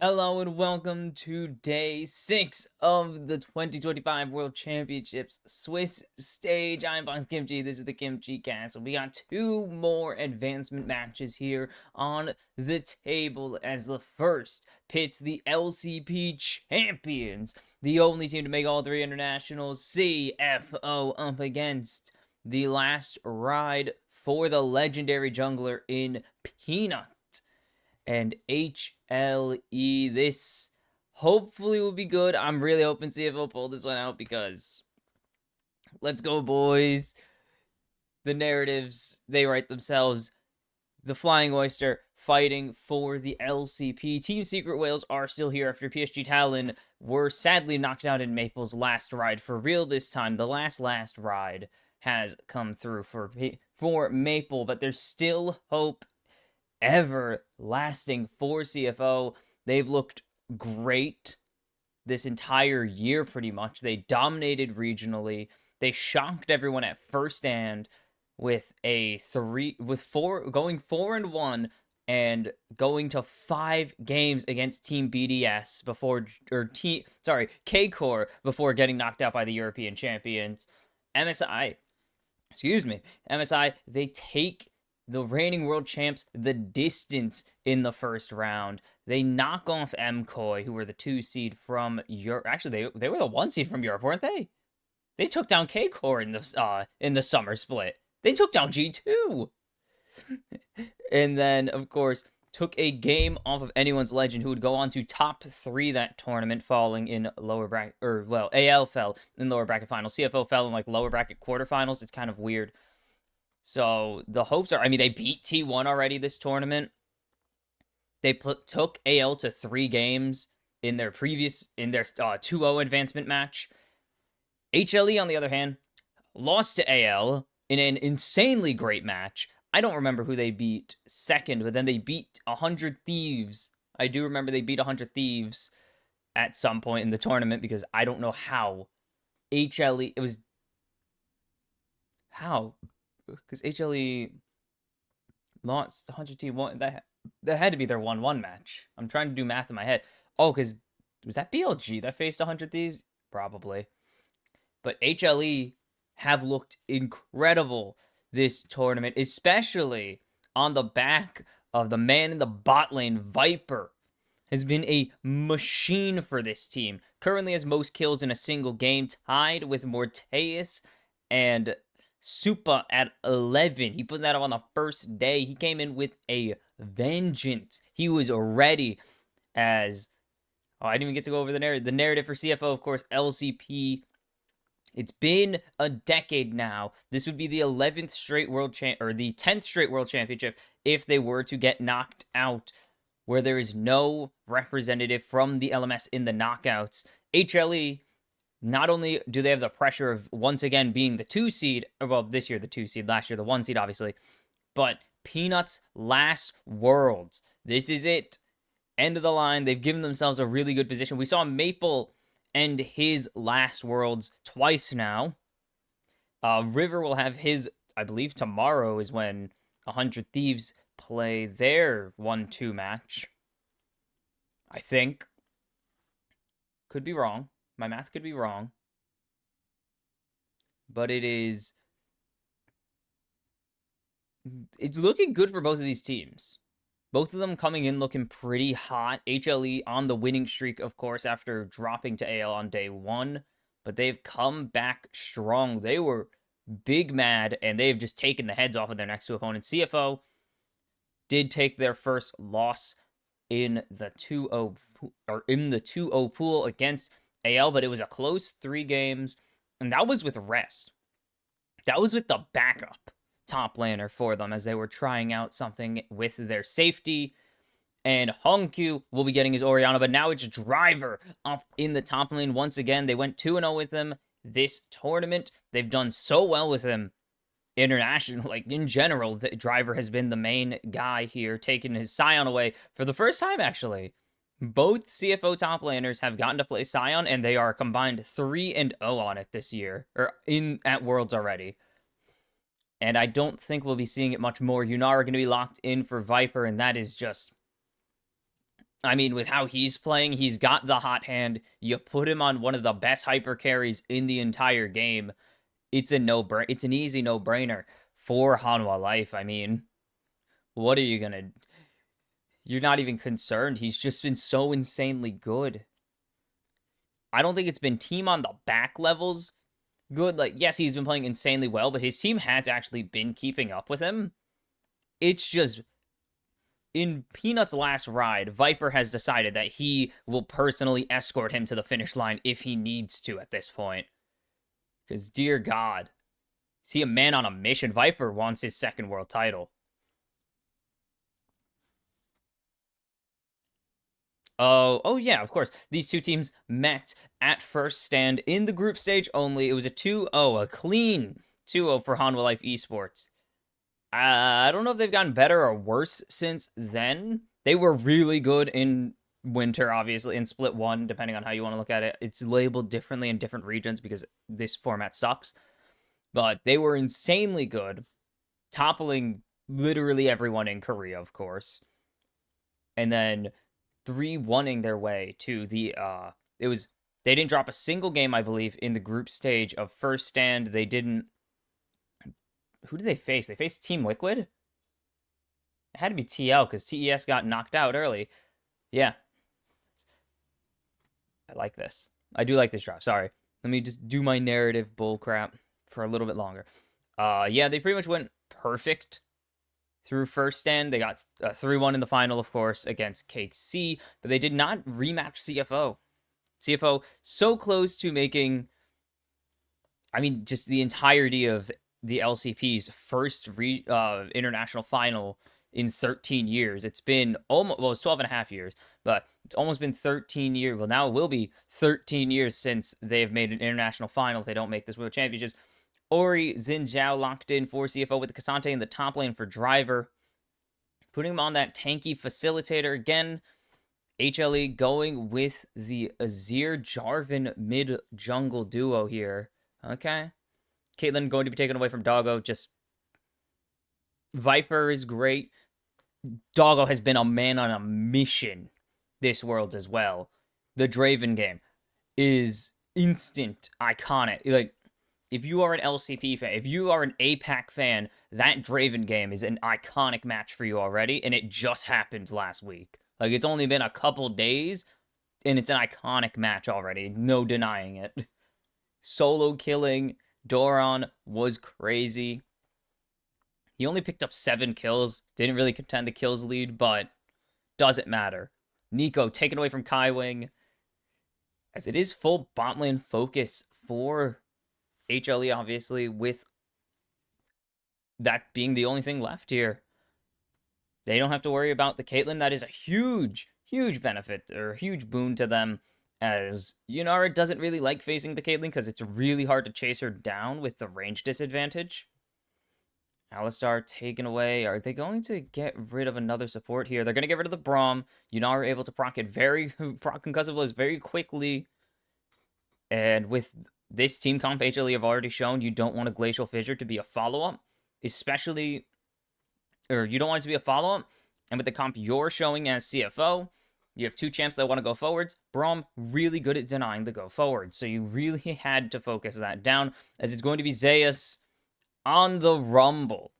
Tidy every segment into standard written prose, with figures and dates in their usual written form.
Hello and welcome to day 6 of the 2025 World Championships Swiss stage. I'm Box Kimchi. This is the kimchicast. We got two more advancement matches here on the table as the first pits the LCP champions, the only team to make all three internationals, CFO, up against the last ride for the legendary jungler in Peanut and HLE. This hopefully will be good. I'm really hoping CFO pull this one out because let's go, boys. The narratives, they write themselves. The Flying Oyster fighting for the LCP. Team Secret Whales are still here after PSG Talon were sadly knocked out in Maple's last ride. For real this time, the last ride has come through for Maple, but there's still hope everlasting for CFO. They've looked great this entire year, pretty much. They dominated regionally. They shocked everyone at first stand with going 4-1 and going to 5 games against Team BDS K-Core before getting knocked out by the European champions. MSI, they take the reigning world champs the distance in the first round. They knock off MKOI, who were the 2 seed from Europe. Actually, they were the 1 seed from Europe, weren't they? They took down K-Core in the summer split. They took down G2. And then, of course, took a game off of anyone's legend, who would go on to top 3 that tournament, falling in lower bracket, AL fell in lower bracket finals. CFO fell in lower bracket quarterfinals. It's kind of weird. So the hopes are, they beat T1 already this tournament. They took AL to 3 games in their 2-0 advancement match. HLE, on the other hand, lost to AL in an insanely great match. I don't remember who they beat second, but then they beat 100 Thieves. I do remember they beat 100 Thieves at some point in the tournament, because I don't know how HLE, it was, how? Because HLE lost 100 T1. That had to be their 1-1 match. I'm trying to do math in my head. Oh, because was that BLG that faced 100 Thieves? Probably. But HLE have looked incredible this tournament, especially on the back of the man in the bot lane. Viper has been a machine for this team. Currently has most kills in a single game, tied with Morteus and Supa at 11. He put that up on the first day. He came in with a vengeance. He was ready as... Oh, I didn't even get to go over the narrative. The narrative for CFO, of course, LCP. It's been a decade now. This would be the 11th straight the 10th straight world championship if they were to get knocked out, where there is no representative from the LMS in the knockouts. HLE, not only do they have the pressure of once again being the 2 seed, well, this year the 2 seed, last year the 1 seed, obviously, but Peanut's last Worlds. This is it. End of the line. They've given themselves a really good position. We saw Maple end his last Worlds twice now. River will have his, I believe tomorrow is when 100 Thieves play their 1-2 match. I think. Could be wrong. My math could be wrong. But it's looking good for both of these teams. Both of them coming in looking pretty hot. HLE on the winning streak, of course, after dropping to AL on day 1. But they've come back strong. They were big mad, and they've just taken the heads off of their next 2 opponents. CFO did take their first loss in the 2-0 pool against AL, but it was a close 3 games, and that was with rest. That was with the backup top laner for them as they were trying out something with their safety. And Hongkyu will be getting his Orianna, but now it's Driver up in the top lane once again. They went 2-0 with him this tournament. They've done so well with him international, in general. The Driver has been the main guy here, taking his Sion away for the first time, actually. Both CFO top laners have gotten to play Sion, and they are combined 3-0 on it this year, or at Worlds already. And I don't think we'll be seeing it much more. Yunara are going to be locked in for Viper, and that is just I mean, with how he's playing, he's got the hot hand. You put him on one of the best hyper carries in the entire game. It's a it's an easy no-brainer for Hanwha Life. I mean, what are you gonna? You're not even concerned. He's just been so insanely good. I don't think it's been team on the back levels good. Like, yes, he's been playing insanely well, but his team has actually been keeping up with him. It's just in Peanut's last ride, Viper has decided that he will personally escort him to the finish line if he needs to at this point. Because, dear God, is he a man on a mission? Viper wants his second world title. Oh yeah, of course. These two teams met at first stand in the group stage only. It was a 2-0, a clean 2-0 for Hanwha Life Esports. I don't know if they've gotten better or worse since then. They were really good in winter, obviously, in Split 1, depending on how you want to look at it. It's labeled differently in different regions because this format sucks. But they were insanely good, toppling literally everyone in Korea, of course. And then 3-1ing their way to the it was they didn't drop a single game, I believe, in the group stage of first stand. They didn't. Who did they face? They faced Team Liquid. It had to be TL because TES got knocked out early. Yeah, I like this. I do like this drop. Sorry. Let me just do my narrative bullcrap for a little bit longer. Yeah, they pretty much went perfect through first stand. They got 3-1 in the final, of course, against KC, but they did not rematch CFO. CFO so close to making, I mean, just the entirety of the LCP's first international final in 13 years. It's been almost, well, it's 12 and a half years, but it's almost been 13 years. Well, now it will be 13 years since they have made an international final if they don't make this World Championships. Ori Xinjiao locked in for CFO with the Kasante in the top lane for Driver. Putting him on that tanky facilitator again. HLE going with the Azir Jarvan mid jungle duo here. Okay. Caitlyn going to be taken away from Doggo. Just Viper is great. Doggo has been a man on a mission this Worlds as well. The Draven game is instant iconic. Like, if you are an LCP fan, if you are an APAC fan, that Draven game is an iconic match for you already, and it just happened last week. Like, it's only been a couple days, and it's an iconic match already. No denying it. Solo killing Doran was crazy. He only picked up 7 kills. Didn't really contend the kills lead, but doesn't matter. Nico taken away from Kaiwing. As it is full bot lane focus for HLE, obviously, with that being the only thing left here. They don't have to worry about the Caitlyn. That is a huge, huge benefit or huge boon to them, as Yunara doesn't really like facing the Caitlyn because it's really hard to chase her down with the range disadvantage. Alistar taken away. Are they going to get rid of another support here? They're going to get rid of the Braum. Yunara able to proc it proc concussive blows very quickly. And with this team comp, HLE have already shown you don't want a Glacial Fissure to be a follow-up, especially, or you don't want it to be a follow-up. And with the comp you're showing as CFO, you have 2 champs that want to go forwards. Braum really good at denying the go forward, so you really had to focus that down, as it's going to be Zeus on the Rumble.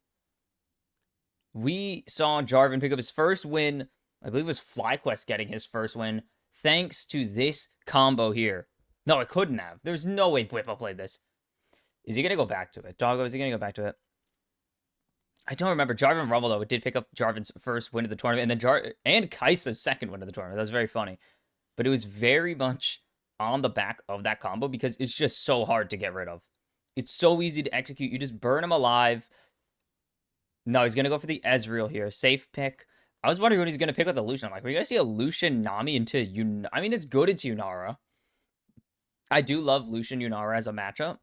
We saw Jarvan pick up his first win. I believe it was FlyQuest getting his first win, thanks to this combo here. No, it couldn't have. There's no way Blippo played this. Is he going to go back to it? Doggo, is he going to go back to it? I don't remember. Jarvan Rumble, though, it did pick up Jarvan's first win of the tournament, and then and Kai'Sa's second win of the tournament. That was very funny. But it was very much on the back of that combo because it's just so hard to get rid of. It's so easy to execute. You just burn him alive. No, he's going to go for the Ezreal here. Safe pick. I was wondering when he's going to pick with the Lucian. I'm like, we're going to see a Lucian Nami into I mean, it's good into Yunara. I do love Lucian Yunara as a matchup.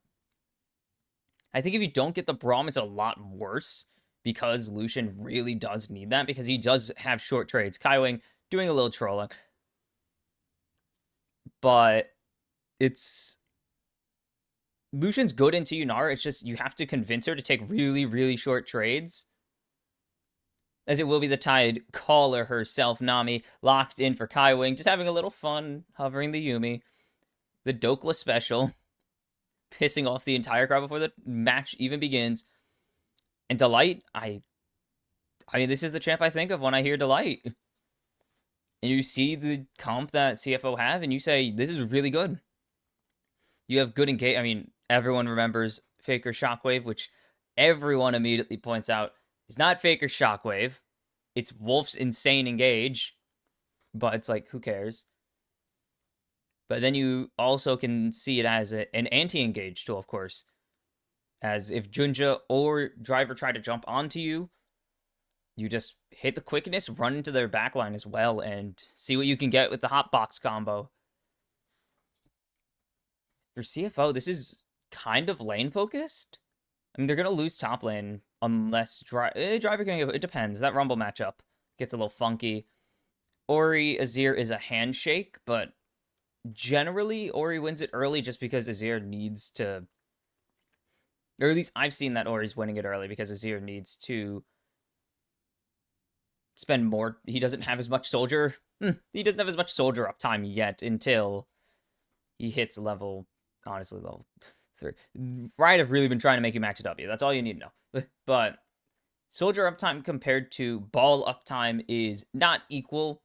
I think if you don't get the Braum, it's a lot worse because Lucian really does need that because he does have short trades. Kaiwing doing a little trolling. But it's... Lucian's good into Yunara. It's just you have to convince her to take really, really short trades. as it will be the Tide caller herself, Nami, locked in for Kai Wing, just having a little fun, hovering the Yumi. The Dokla special, pissing off the entire crowd before the match even begins. And Delight, I mean, this is the champ I think of when I hear Delight. And you see the comp that CFO have, and you say, this is really good. You have good engage. I mean, everyone remembers Faker Shockwave, which everyone immediately points out is not Faker Shockwave. It's Wolf's insane engage. But it's like, who cares? But then you also can see it as an anti-engage tool, of course. As if Junja or Driver try to jump onto you, you just hit the quickness, run into their backline as well, and see what you can get with the hotbox combo. For CFO, this is kind of lane focused. I mean, they're going to lose top lane unless Driver can get... It depends. That Rumble matchup gets a little funky. Ori Azir is a handshake, but generally Ori wins it early just because Azir needs to... Or at least I've seen that Ori's winning it early because Azir needs to spend more. He doesn't have as much soldier. He doesn't have as much soldier uptime yet until he hits level... Honestly, level 3. Riot have really been trying to make you max W. That's all you need to know. But soldier uptime compared to ball uptime is not equal.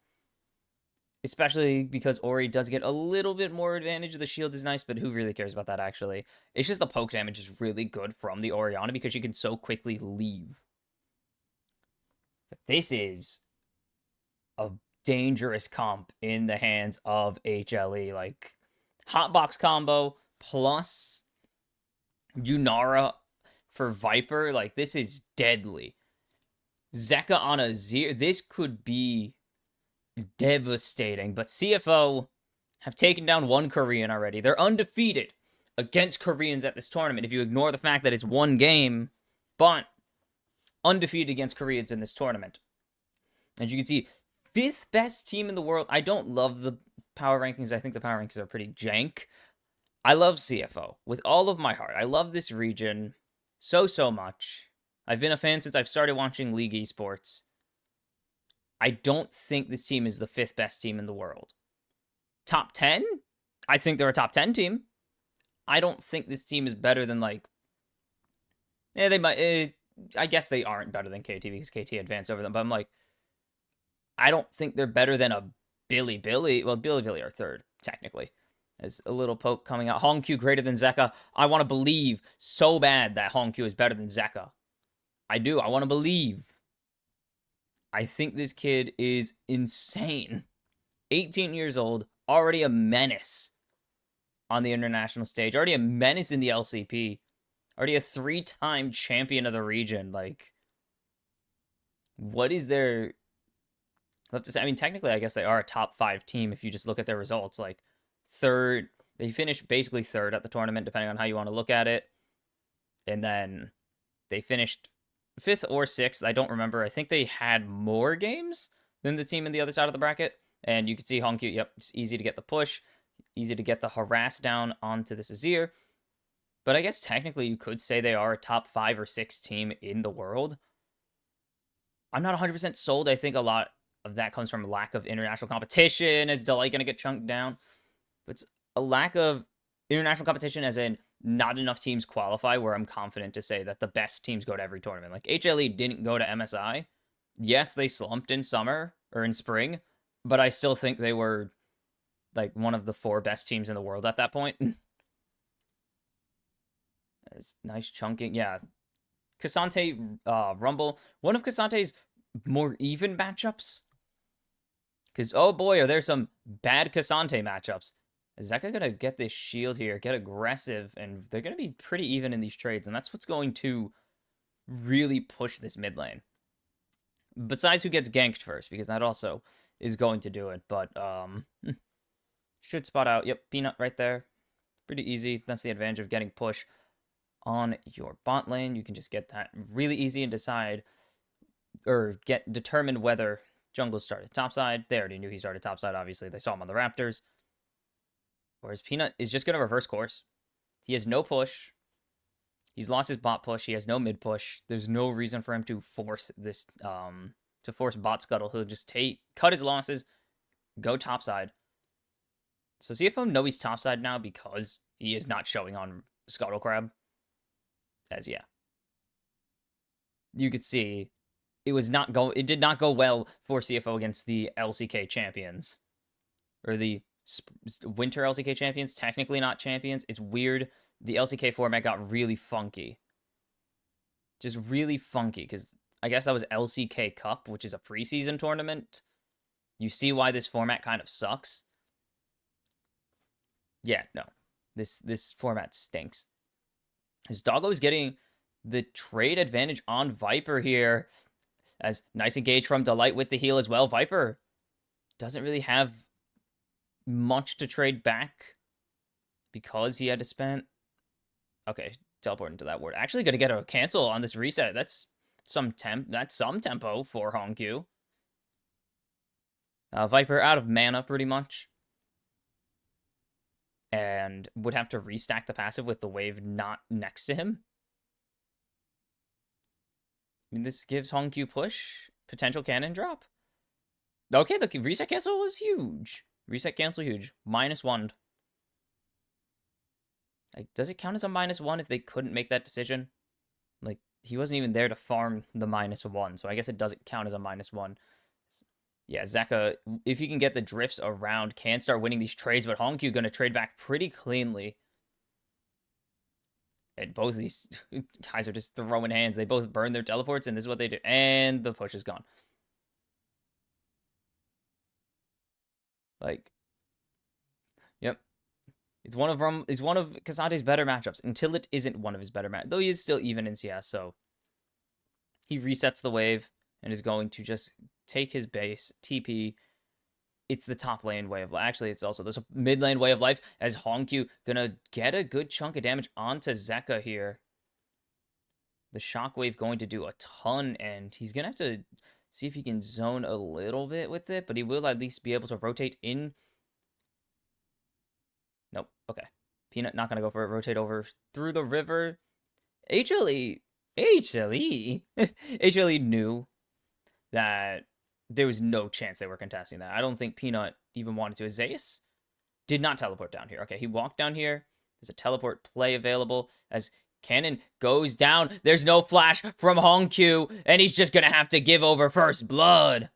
Especially because Ori does get a little bit more advantage. The shield is nice, but who really cares about that, actually? It's just the poke damage is really good from the Orianna because she can so quickly leave. But this is a dangerous comp in the hands of HLE. Like, hotbox combo plus Yunara for Viper. Like, this is deadly. Zeka on Azir. This could be devastating, but CFO have taken down one Korean already. They're undefeated against Koreans at this tournament. If you ignore the fact that it's one game, but undefeated against Koreans in this tournament. As you can see, 5th best team in the world. I don't love the power rankings. I think the power rankings are pretty jank. I love CFO with all of my heart. I love this region so much. I've been a fan since I've started watching League Esports. I don't think this team is the 5th best team in the world. Top 10? I think they're a top 10 team. I don't think this team is better than, like... Yeah, they might... I guess they aren't better than KT because KT advanced over them, but I'm like... I don't think they're better than a Billy. Well, Billy are 3rd, technically. There's a little poke coming out. Hongq greater than Zeka. I want to believe so bad that Hongq is better than Zeka. I do. I want to believe. I think this kid is insane. 18 years old, already a menace on the international stage, already a menace in the LCP, already a 3-time champion of the region. Like, what is their... I have to say, I mean, technically, I guess they are a top 5 team if you just look at their results. Like, 3rd, they finished basically 3rd at the tournament, depending on how you want to look at it. And then they finished 5th or 6th. I don't remember. I think they had more games than the team in the other side of the bracket. And you can see Hongq, yep, just easy to get the push, easy to get the harass down onto this Azir. But I guess technically you could say they are a top 5 or 6 team in the world. I'm not 100% sold. I think a lot of that comes from lack of international competition. Is Delight going to get chunked down? But it's a lack of international competition as in not enough teams qualify where I'm confident to say that the best teams go to every tournament. Like, HLE didn't go to MSI. Yes, they slumped in summer or in spring, but I still think they were like one of the 4 best teams in the world at that point. It's nice chunking. Yeah. Cassante Rumble. One of Cassante's more even matchups. Because, oh boy, are there some bad Cassante matchups. Is Zeka going to get this shield here, get aggressive, and they're going to be pretty even in these trades, and that's what's going to really push this mid lane. Besides who gets ganked first, because that also is going to do it, but should spot out. Yep, Peanut right there. Pretty easy. That's the advantage of getting push on your bot lane. You can just get that really easy and decide, or determine whether jungle started topside. They already knew he started topside, obviously. They saw him on the Raptors. Whereas Peanut is just going to reverse course. He has no push. He's lost his bot push. He has no mid push. There's no reason for him to force this to force bot scuttle. He'll just cut his losses, go topside. So CFO know he's topside now because he is not showing on Scuttle Crab. As yeah, you could see it did not go well for CFO against the LCK champions. Or the winter LCK champions, technically not champions. It's weird. The LCK format got really funky. Just really funky, because I guess that was LCK Cup, which is a preseason tournament. You see why this format kind of sucks. Yeah, no. This format stinks. His Doggo is getting the trade advantage on Viper here. As nice engage from Delight with the heal as well. Viper doesn't really have much to trade back because he had to spend... Okay, teleport into that ward. Actually going to get a cancel on this reset. That's some tempo for Hongq. Viper out of mana pretty much. And would have to restack the passive with the wave not next to him. I mean, this gives Hongq push. Potential cannon drop. Okay, the reset cancel was huge. Reset cancel huge. -1. Like, does it count as a -1 if they couldn't make that decision? Like, he wasn't even there to farm the -1, so I guess it doesn't count as a -1. Yeah, Zeka, if you can get the drifts around, can start winning these trades, but Hongq going to trade back pretty cleanly. And both of these guys are just throwing hands. They both burn their teleports, and this is what they do. And the push is gone. Like, yep. It's one of Kasate's better matchups until it isn't one of his better matchups. Though he is still even in CS, so he resets the wave and is going to just take his base, TP. It's the top lane way of life. Actually, it's also this mid lane way of life, as Hongq gonna get a good chunk of damage onto Zeka here. The shockwave going to do a ton, and he's gonna have to see if he can zone a little bit with it, but he will at least be able to rotate in. Nope. Okay. Peanut not gonna go for it. Rotate over through the river. HLE knew that there was no chance they were contesting that. I don't think Peanut even wanted to. Zeus did not teleport down here. Okay, he walked down here. There's a teleport play available as Cannon goes down. There's no flash from Hongq, and he's just going to have to give over first blood.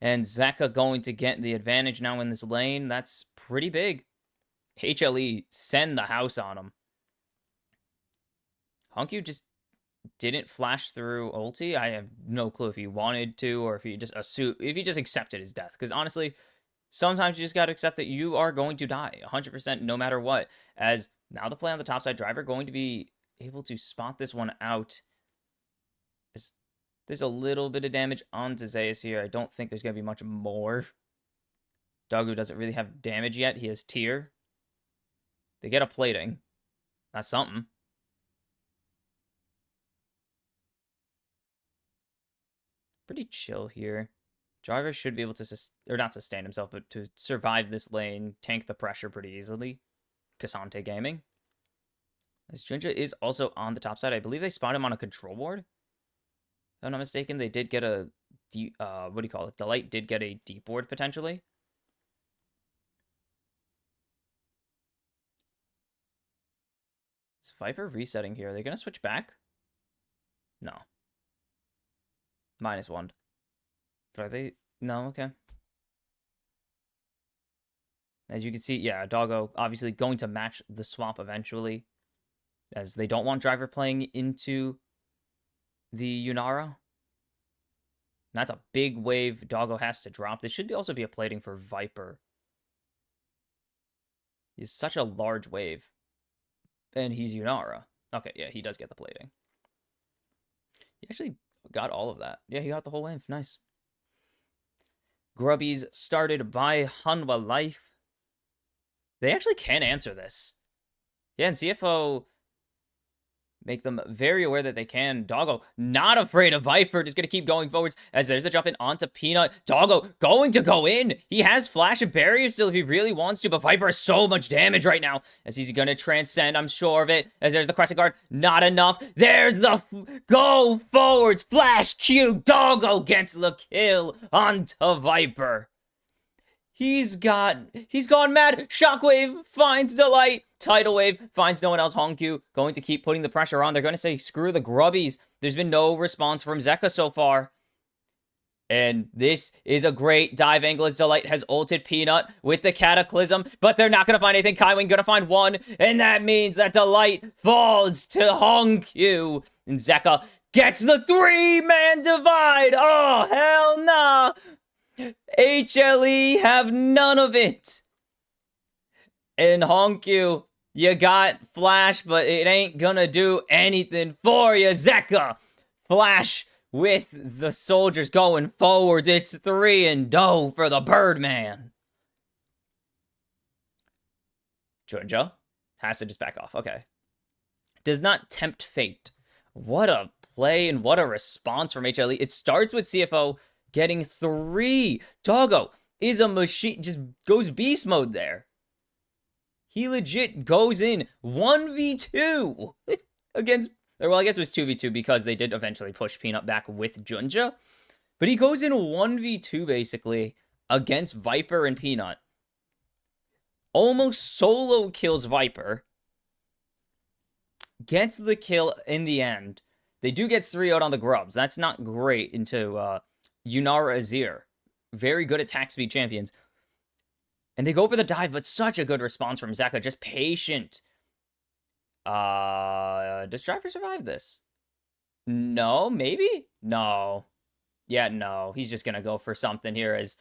And Zeka going to get the advantage now in this lane. That's pretty big. HLE send the house on him. Hongq just didn't flash through ulti. I have no clue if he wanted to or if he just accepted his death. Because honestly, sometimes you just got to accept that you are going to die 100% no matter what. As now the play on the topside driver going to be able to spot this one out. There's a little bit of damage onto Zeus here. I don't think there's going to be much more. Dogu doesn't really have damage yet. He has tier. They get a plating. That's something. Pretty chill here. Driver should be able to, not sustain himself, but to survive this lane, tank the pressure pretty easily. Kasante Gaming. As Jinja is also on the top side. I believe they spawned him on a control ward. If I'm not mistaken, they did get a, what do you call it? Delight did get a deep ward, potentially. Is Viper resetting here? Are they going to switch back? No. -1. But are they? No, okay. As you can see, yeah, Doggo obviously going to match the swap eventually. As they don't want Driver playing into the Yunara. That's a big wave Doggo has to drop. This should also be a plating for Viper. He's such a large wave. And he's Yunara. Okay, yeah, he does get the plating. He actually got all of that. Yeah, he got the whole wave. Nice. Grubbies started by Hanwha Life. They actually can answer this. Yeah, and CFO make them very aware that they can. Doggo, not afraid of Viper, just going to keep going forwards as there's a jump in onto Peanut. Doggo going to go in. He has Flash and Barrier still if he really wants to, but Viper has so much damage right now as he's going to transcend, I'm sure of it, as there's the Crescent Guard. Not enough. There's the go forwards. Flash Q. Doggo gets the kill onto Viper. He's gone mad. Shockwave finds Delight. Tidal Wave finds no one else. Honkyu going to keep putting the pressure on. They're going to say, screw the grubbies. There's been no response from Zeka so far. And this is a great dive angle as Delight has ulted Peanut with the Cataclysm, but they're not going to find anything. Kaiwing going to find one, and that means that Delight falls to Honkyu. And Zeka gets the 3-man divide. Oh, hell nah. HLE have none of it. And Honkyu, you got Flash, but it ain't gonna do anything for you. Zeka, Flash with the soldiers going forwards. It's 3-0 for the Birdman. Junja has to just back off. Okay. Does not tempt fate. What a play and what a response from HLE. It starts with CFO getting 3. Doggo is a machine. Just goes beast mode there. He legit goes in 1v2 against, well, I guess it was 2v2 because they did eventually push Peanut back with Junja. But he goes in 1v2 basically against Viper and Peanut. Almost solo kills Viper. Gets the kill in the end. They do get 3 out on the grubs. That's not great into Yunara Azir. Very good attack speed champions. And they go for the dive, but such a good response from Zeka. Just patient. Does Driver survive this? No, maybe? No. Yeah, no. He's just going to go for something here as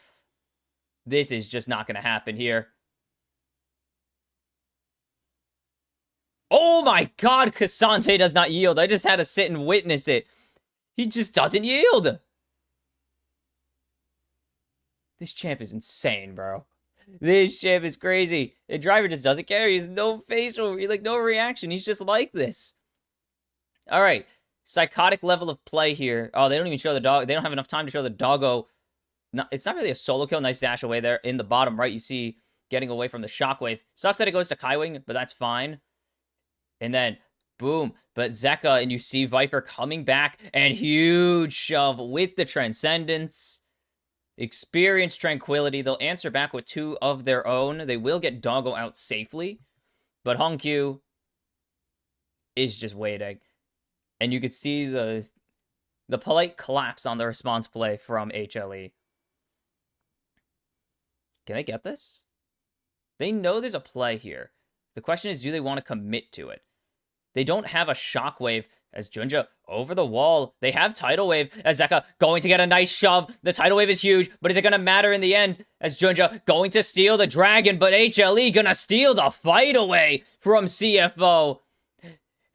this is just not going to happen here. Oh my god, Cassante does not yield. I just had to sit and witness it. He just doesn't yield. This champ is insane, bro. This champ is crazy. The driver just doesn't care. He has no facial, like no reaction. He's just like this. All right. Psychotic level of play here. Oh, they don't even show the dog. They don't have enough time to show the doggo. No, it's not really a solo kill. Nice dash away there. In the bottom right, you see getting away from the shockwave. Sucks that it goes to Kaiwing, but that's fine. And then, boom. But Zeka, and you see Viper coming back. And huge shove with the Transcendence. Experience Tranquility. They'll answer back with 2 of their own. They will get Doggo out safely. But Honkyu is just waiting. And you could see the polite collapse on the response play from HLE. Can they get this? They know there's a play here. The question is, do they want to commit to it? They don't have a shockwave as Junja over the wall. They have Tidal Wave as Zeka going to get a nice shove. The Tidal Wave is huge, but is it going to matter in the end as Junja going to steal the dragon, but HLE going to steal the fight away from CFO.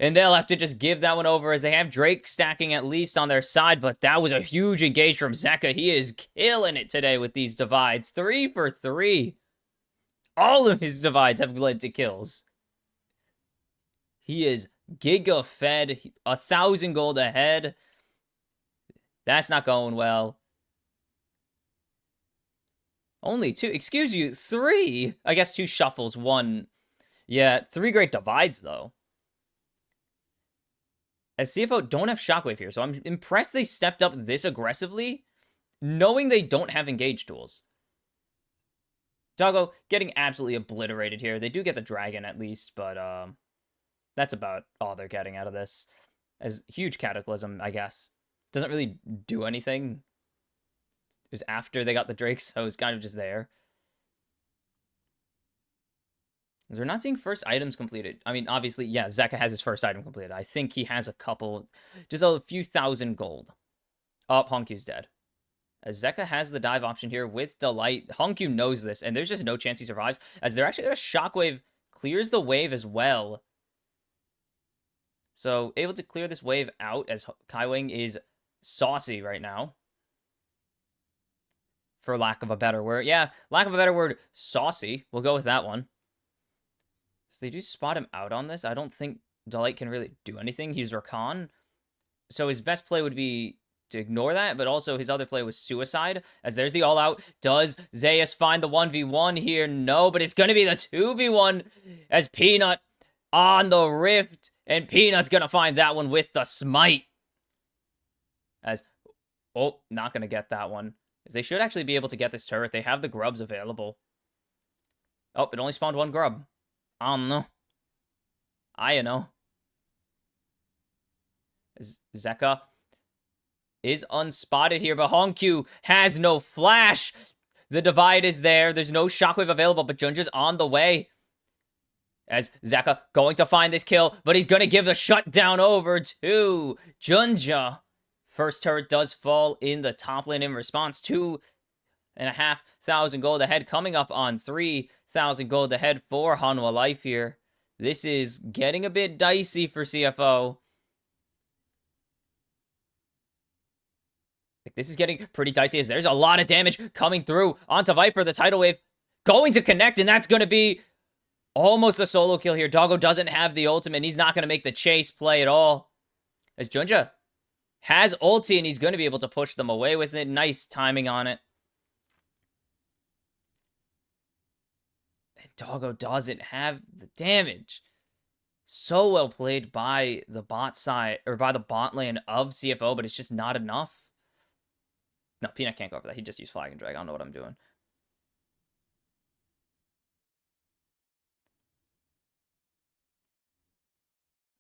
And they'll have to just give that one over as they have Drake stacking at least on their side, but that was a huge engage from Zeka. He is killing it today with these divides. 3 for 3. All of his divides have led to kills. He is giga fed, 1,000 gold ahead. That's not going well. Only 2, excuse you, 3. I guess 2 shuffles, 1. Yeah, 3 great divides though. As CFO don't have shockwave here, so I'm impressed they stepped up this aggressively, knowing they don't have engage tools. Doggo getting absolutely obliterated here. They do get the dragon at least, but that's about all they're getting out of this. As huge Cataclysm, I guess. Doesn't really do anything. It was after they got the Drake, so it was kind of just there. As we're not seeing first items completed. I mean, obviously, yeah, Zeka has his first item completed. I think he has a couple, just a few thousand gold. Oh, Honkyu's dead. As Zeka has the dive option here with Delight. Honkyu knows this, and there's just no chance he survives. As they're actually going to shockwave, clears the wave as well. So, able to clear this wave out as Kaiwing is saucy right now. For lack of a better word. Yeah, lack of a better word, saucy. We'll go with that one. So they do spot him out on this. I don't think Delight can really do anything. He's Rakan. So his best play would be to ignore that, but also his other play was suicide, as there's the all-out. Does Zeus find the 1v1 here? No, but it's going to be the 2v1 as Peanut on the Rift, and Peanut's going to find that one with the smite. As, oh, not going to get that one. As they should actually be able to get this turret. They have the grubs available. Oh, it only spawned one grub. I don't know. I know. Zeka is unspotted here, but Hongq has no flash. The divide is there. There's no shockwave available, but Junja's on the way. As Zeka going to find this kill, but he's going to give the shutdown over to Junja. First turret does fall in the top lane in response. 2,500 gold ahead, coming up on 3,000 gold ahead for Hanwha Life here. This is getting a bit dicey for CFO. This is getting pretty dicey as there's a lot of damage coming through onto Viper. The tidal wave going to connect, and that's going to be almost a solo kill here. Doggo doesn't have the ultimate, and he's not going to make the chase play at all. As Junja has ulti, and he's going to be able to push them away with it. Nice timing on it. And Doggo doesn't have the damage. So well played by the bot side, or by the bot lane of CFO, but it's just not enough. No, Peanut can't go for that. He just used Flag and Drag. I don't know what I'm doing.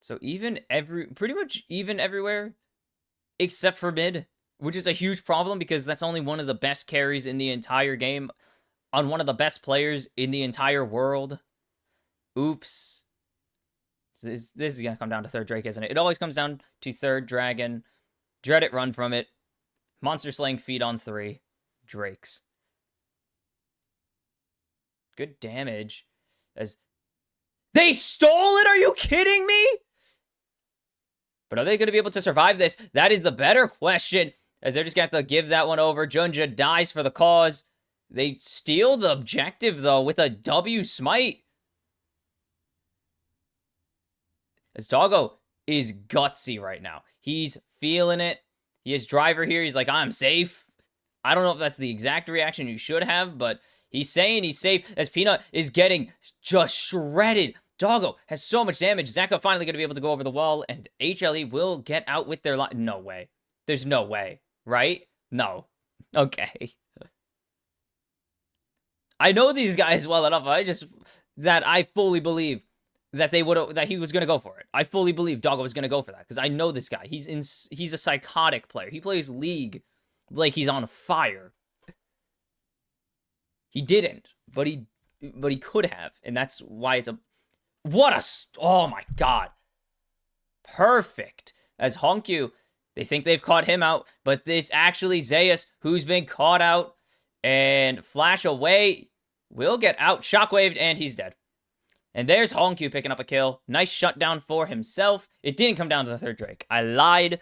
So pretty much even everywhere, except for mid, which is a huge problem because that's only one of the best carries in the entire game on one of the best players in the entire world. Oops. This is going to come down to third Drake, isn't it? It always comes down to third Dragon. Dread it, run from it. Monster slaying feed on 3. Drakes. Good damage. As they stole it? Are you kidding me? But are they going to be able to survive this? That is the better question. As they're just going to have to give that one over. Junja dies for the cause. They steal the objective, though, with a W smite. As Doggo is gutsy right now. He's feeling it. He has driver here. He's like, I'm safe. I don't know if that's the exact reaction you should have, but he's saying he's safe as Peanut is getting just shredded. Doggo has so much damage. Zeka finally going to be able to go over the wall, and HLE will get out with their life. No way. There's no way, right? No. Okay. I know these guys well enough. I fully believe that he was going to go for it. I fully believe Doggo was going to go for that because I know this guy. He's a psychotic player. He plays League like he's on fire. He didn't, but he could have, and that's why it's oh my god. Perfect. As Hongq, they think they've caught him out, but it's actually Zeus who's been caught out, and flash away will get out, shockwaved, and he's dead. And there's Hongq picking up a kill. Nice shutdown for himself. It didn't come down to the third Drake. I lied.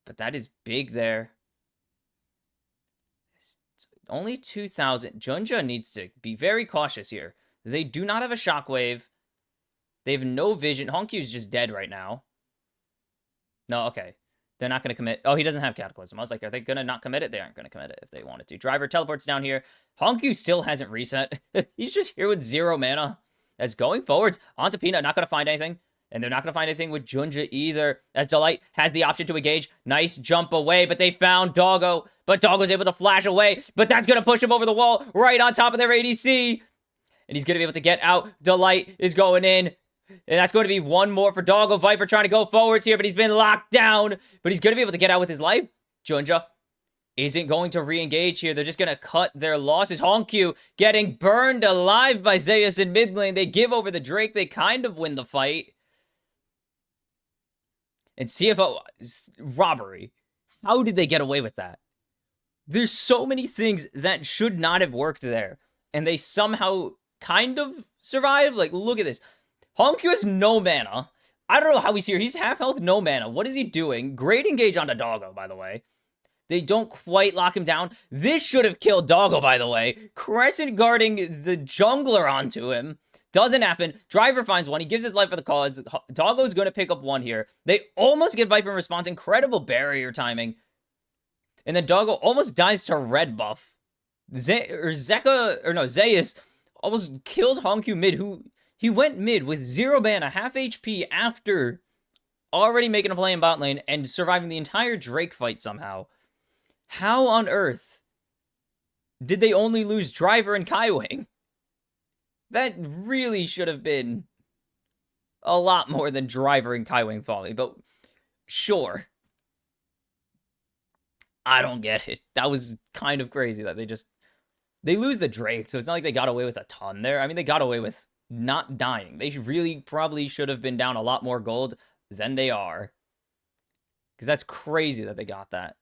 But that is big there. It's only 2,000. Junja needs to be very cautious here. They do not have a shockwave. They have no vision. Hongq is just dead right now. No, okay. They're not going to commit. Oh, he doesn't have Cataclysm. I was like, are they going to not commit it? They aren't going to commit it if they wanted to. Driver teleports down here. Hongq still hasn't reset. He's just here with 0 mana. As going forwards, onto Peanut, not going to find anything. And they're not going to find anything with Junja either. As Delight has the option to engage. Nice jump away, but they found Doggo. But Doggo's able to flash away. But that's going to push him over the wall right on top of their ADC. And he's going to be able to get out. Delight is going in. And that's going to be one more for Doggo. Viper trying to go forwards here, but he's been locked down. But he's going to be able to get out with his life. Junja isn't going to re-engage here. They're just going to cut their losses. Hongq getting burned alive by Zeus in mid lane. They give over the Drake. They kind of win the fight. And CFO, robbery. How did they get away with that? There's so many things that should not have worked there. And they somehow kind of survived. Like, look at this. Hongq has no mana. I don't know how he's here. He's half health, no mana. What is he doing? Great engage onto Doggo, by the way. They don't quite lock him down. This should have killed Doggo, by the way. Crescent guarding the jungler onto him. Doesn't happen. Driver finds one. He gives his life for the cause. Doggo's going to pick up one here. They almost get Viper in response. Incredible barrier timing. And then Doggo almost dies to red buff. Zeus almost kills Honkyu mid, who he went mid with 0 mana, half HP after already making a play in bot lane and surviving the entire Drake fight somehow. How on earth did they only lose Driver and Kaiwing? That really should have been a lot more than Driver and Kaiwing falling, but sure. I don't get it. That was kind of crazy that they lose the Drake, so it's not like they got away with a ton there. I mean, they got away with not dying. They really probably should have been down a lot more gold than they are. Because that's crazy that they got that.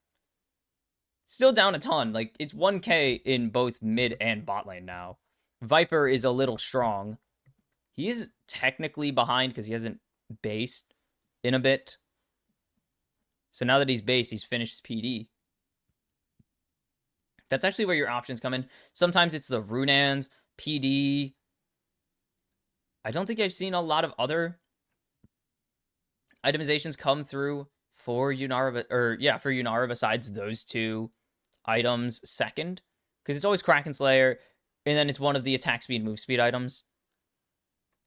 Still down a ton. Like, it's 1k in both mid and bot lane now. Viper is a little strong. He is technically behind because he hasn't based in a bit. So now that he's based, he's finished his PD. That's actually where your options come in. Sometimes it's the Runans, PD. I don't think I've seen a lot of other itemizations come through for Yunara, for Yunara besides those two items second. Because it's always Kraken Slayer, and then it's one of the attack speed, move speed items.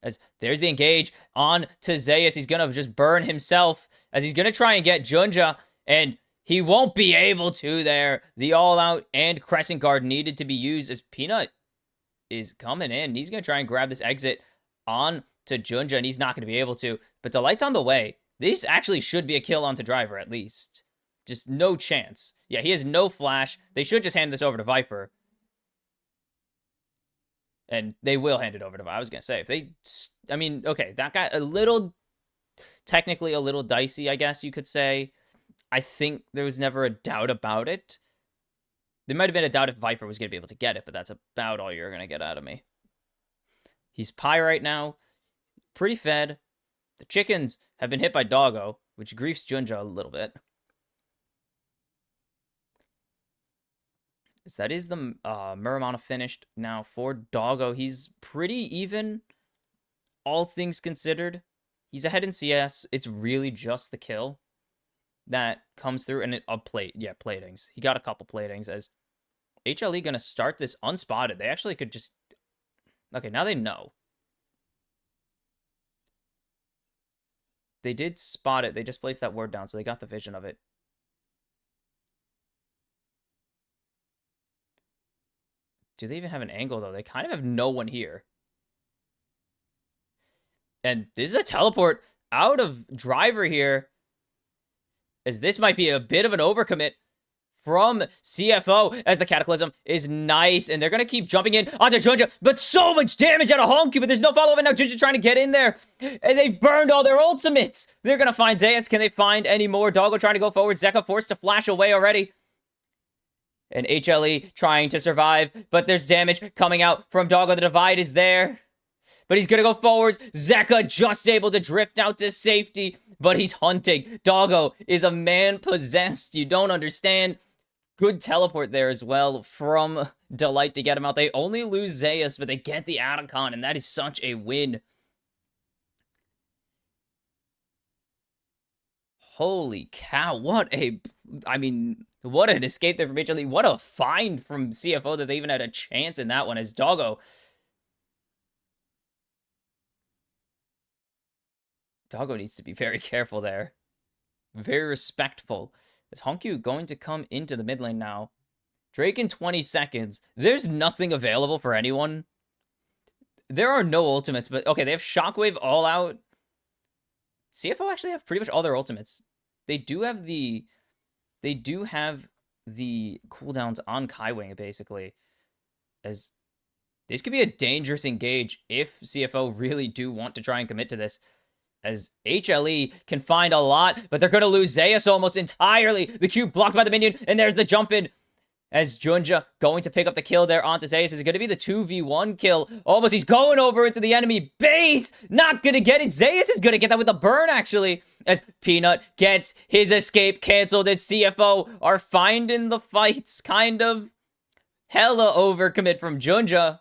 As there's the engage on to Zeus. He's going to just burn himself as he's going to try and get Junja, and he won't be able to there. The all-out and Crescent Guard needed to be used as Peanut is coming in. He's going to try and grab this exit on to Junja, and he's not going to be able to. But Delight's on the way. This actually should be a kill onto Driver, at least. Just no chance. Yeah, he has no flash. They should just hand this over to Viper. And they will hand it over to Viper. I was going to say, if they... I mean, okay, that got a little... Technically a little dicey, I guess you could say. I think there was never a doubt about it. There might have been a doubt if Viper was going to be able to get it, but that's about all you're going to get out of me. He's Pyrite now. Pretty fed. The chickens have been hit by Doggo, which griefs Junja a little bit. So that is the Muramana finished now for Doggo. He's pretty even, all things considered. He's ahead in CS. It's really just the kill that comes through, and platings. He got a couple platings as HLE gonna start this unspotted. They actually could just... Okay, now they know. They did spot it. They just placed that word down, so they got the vision of it. Do they even have an angle, though? They kind of have no one here. And this is a teleport out of Driver here, as this might be a bit of an overcommit from CFO, as the Cataclysm is nice, and they're going to keep jumping in onto Junja, but so much damage out of Honkyu, but there's no follow-up, and now Junja trying to get in there, and they've burned all their ultimates. They're going to find Zeus. Can they find any more? Doggo trying to go forward. Zeka forced to flash away already. And HLE trying to survive, but there's damage coming out from Doggo. The divide is there, but he's going to go forwards. Zeka just able to drift out to safety, but he's hunting. Doggo is a man possessed. You don't understand. Good teleport there as well from Delight to get him out. They only lose Zeus, but they get the Atacon, and that is such a win. Holy cow, what an escape there from HLE. What a find from CFO that they even had a chance in that one, as Doggo needs to be very careful there. Very respectful. Is Honkyu going to come into the mid lane now? Drake in 20 seconds. There's nothing available for anyone. There are no ultimates, but okay, they have Shockwave all out. CFO actually have pretty much all their ultimates. They do have the cooldowns on Kaiwing, basically. As this could be a dangerous engage if CFO really do want to try and commit to this. As HLE can find a lot, but they're going to lose Zeus almost entirely. The Q blocked by the minion, and there's the jump in. As Junja going to pick up the kill there onto Zeus. Is it going to be the 2v1 kill? Almost, he's going over into the enemy base. Not going to get it. Zeus is going to get that with the burn, actually. As Peanut gets his escape canceled, and CFO are finding the fights. Kind of hella overcommit from Junja.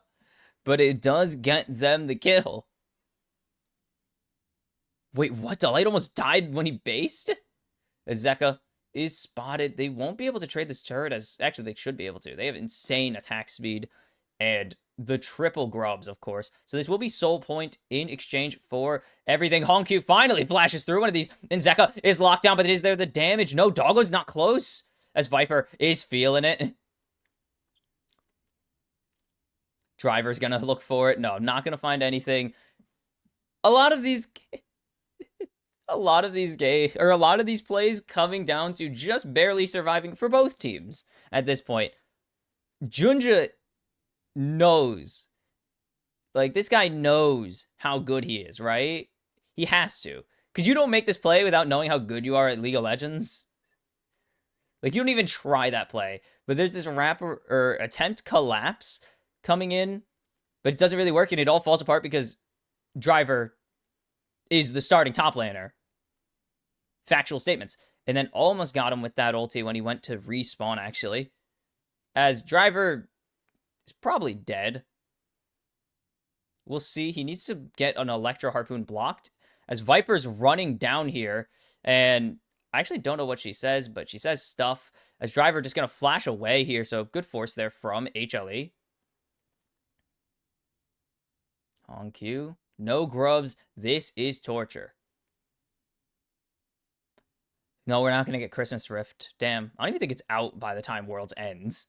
but it does get them the kill. Wait, what? Delight almost died when he based? As Zeka is spotted. They won't be able to trade this turret as... Actually, they should be able to. They have insane attack speed and the triple grubs, of course. So this will be soul point in exchange for everything. Honkyu finally flashes through one of these, and Zeka is locked down, but is there the damage? No, Doggo's not close, as Viper is feeling it. Driver's gonna look for it. No, not gonna find anything. A lot of these plays coming down to just barely surviving for both teams at this point. Junja knows. Like, this guy knows how good he is, right? He has to. Because you don't make this play without knowing how good you are at League of Legends. Like, you don't even try that play. But there's this attempt collapse coming in, but it doesn't really work, and it all falls apart because Driver is the starting top laner. Factual statements. And then almost got him with that ulti when he went to respawn, actually. As Driver is probably dead. We'll see. He needs to get an Electro Harpoon blocked. As Viper's running down here. And I actually don't know what she says, but she says stuff. As Driver just going to flash away here. So good force there from HLE. On cue. No grubs. This is torture. No, we're not going to get Christmas Rift. Damn. I don't even think it's out by the time Worlds ends.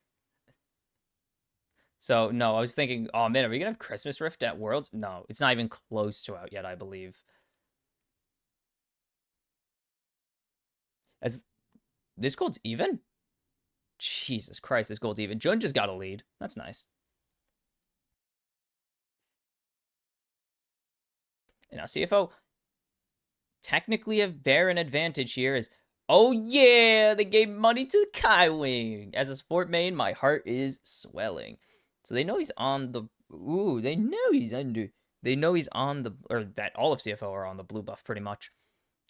So, no, I was thinking, oh, man, are we going to have Christmas Rift at Worlds? No, it's not even close to out yet, I believe. As this gold's even? Jesus Christ, this gold's even. Jun just got a lead. That's nice. And now CFO technically have Baron advantage here as, oh yeah, they gave money to Kai Wing. As a support main, my heart is swelling. So they know he's on the... Ooh, they know he's under... They know he's on the... Or that all of CFO are on the blue buff, pretty much.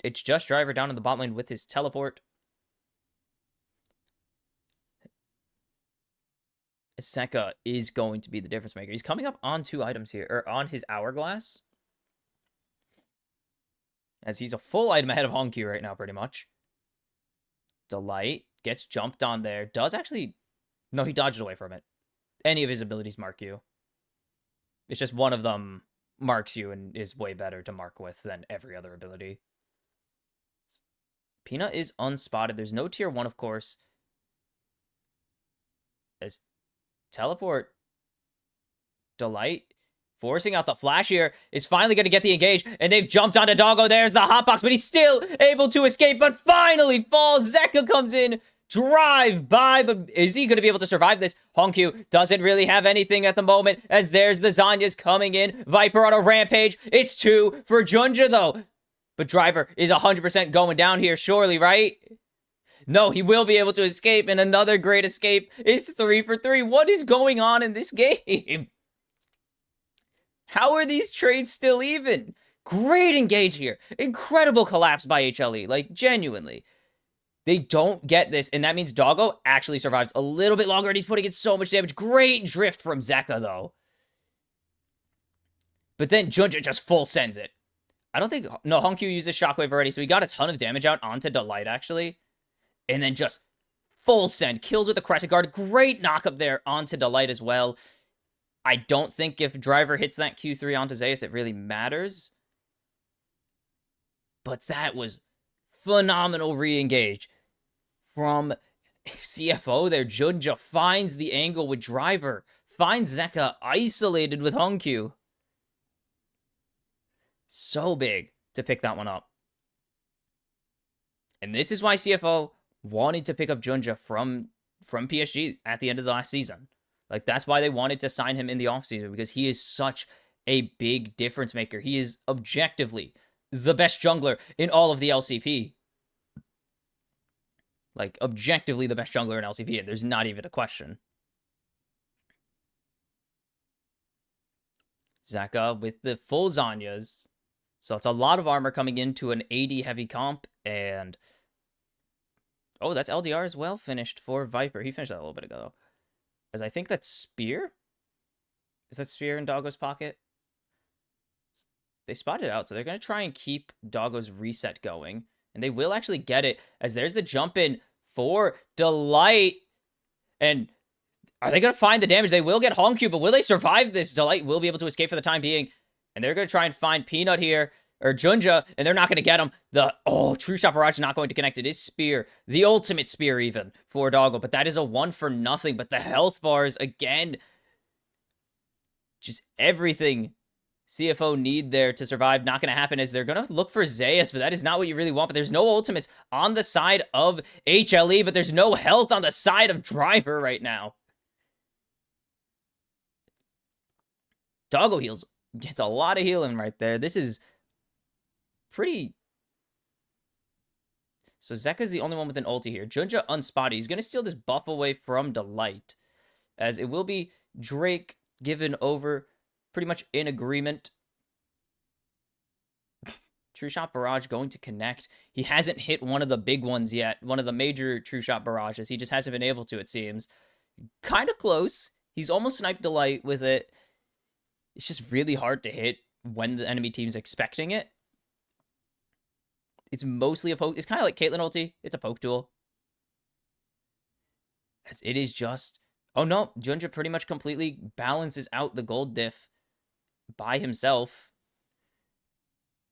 It's just Driver down in the bot lane with his teleport. Seka is going to be the difference maker. He's coming up on 2 items here, or on his hourglass. As he's a full item ahead of Honkyu right now, pretty much. Delight gets jumped on there. Does actually... No, he dodged away from it. Any of his abilities mark you. It's just one of them marks you and is way better to mark with than every other ability. Peanut is unspotted. There's no tier 1, of course. As teleport. Delight forcing out the flash here is finally going to get the engage, and they've jumped onto Doggo. There's the hotbox, but he's still able to escape, but finally falls. Zeka comes in, drive by, but is he going to be able to survive this? Honkyu doesn't really have anything at the moment, as there's the Zanyas coming in. Viper on a rampage. It's 2 for Junja, though. But Driver is 100% going down here, surely, right? No, he will be able to escape, and another great escape. It's 3 for 3. What is going on in this game? How are these trades still even? Great engage here. Incredible collapse by HLE. Like, genuinely. They don't get this, and that means Doggo actually survives a little bit longer, and he's putting in so much damage. Great drift from Zeka, though. But then Junja just full sends it. I don't think... No, Honkyu uses Shockwave already, so he got a ton of damage out onto Delight, actually. And then just full send. Kills with the Crescent Guard. Great knock up there onto Delight as well. I don't think if Driver hits that Q3 onto Zeus, it really matters. But that was phenomenal re-engage from CFO there. Junja finds the angle with Driver. Finds Zeka isolated with Honkyu. So big to pick that one up. And this is why CFO wanted to pick up Junja from PSG at the end of the last season. Like, that's why they wanted to sign him in the offseason, because he is such a big difference maker. He is objectively the best jungler in all of the LCP. Like, objectively the best jungler in LCP, and there's not even a question. Zeka with the full Zanyas. So it's a lot of armor coming into an AD heavy comp, and... Oh, that's LDR as well finished for Viper. He finished that a little bit ago, though. As I think that's Spear? Is that spear in Doggo's pocket? They spotted out, so they're going to try and keep Doggo's reset going. And they will actually get it, as there's the jump in for Delight. And are they going to find the damage? They will get Hongq, but will they survive this? Delight will be able to escape for the time being. And they're going to try and find Peanut here, or Junja, and they're not going to get him. True Shot Barrage not going to connect. It is Spear, the ultimate Spear even, for Doggo. But that is a 1 for nothing. But the health bars, again, just everything CFO need there to survive. Not going to happen, as they're going to look for Zeus, but that is not what you really want. But there's no ultimates on the side of HLE, but there's no health on the side of Driver right now. Doggo gets a lot of healing right there. This is pretty... So Zeka's the only one with an ulti here. Junja unspotted. He's going to steal this buff away from Delight, as it will be Drake given over pretty much in agreement. True Shot Barrage going to connect. He hasn't hit one of the big ones yet. One of the major True Shot Barrages. He just hasn't been able to, it seems. Kind of close. He's almost sniped Delight with it. It's just really hard to hit when the enemy team's expecting it. It's mostly a poke. It's kind of like Caitlyn ulti. It's a poke tool. As it is just... Oh no, Junja pretty much completely balances out the gold diff by himself.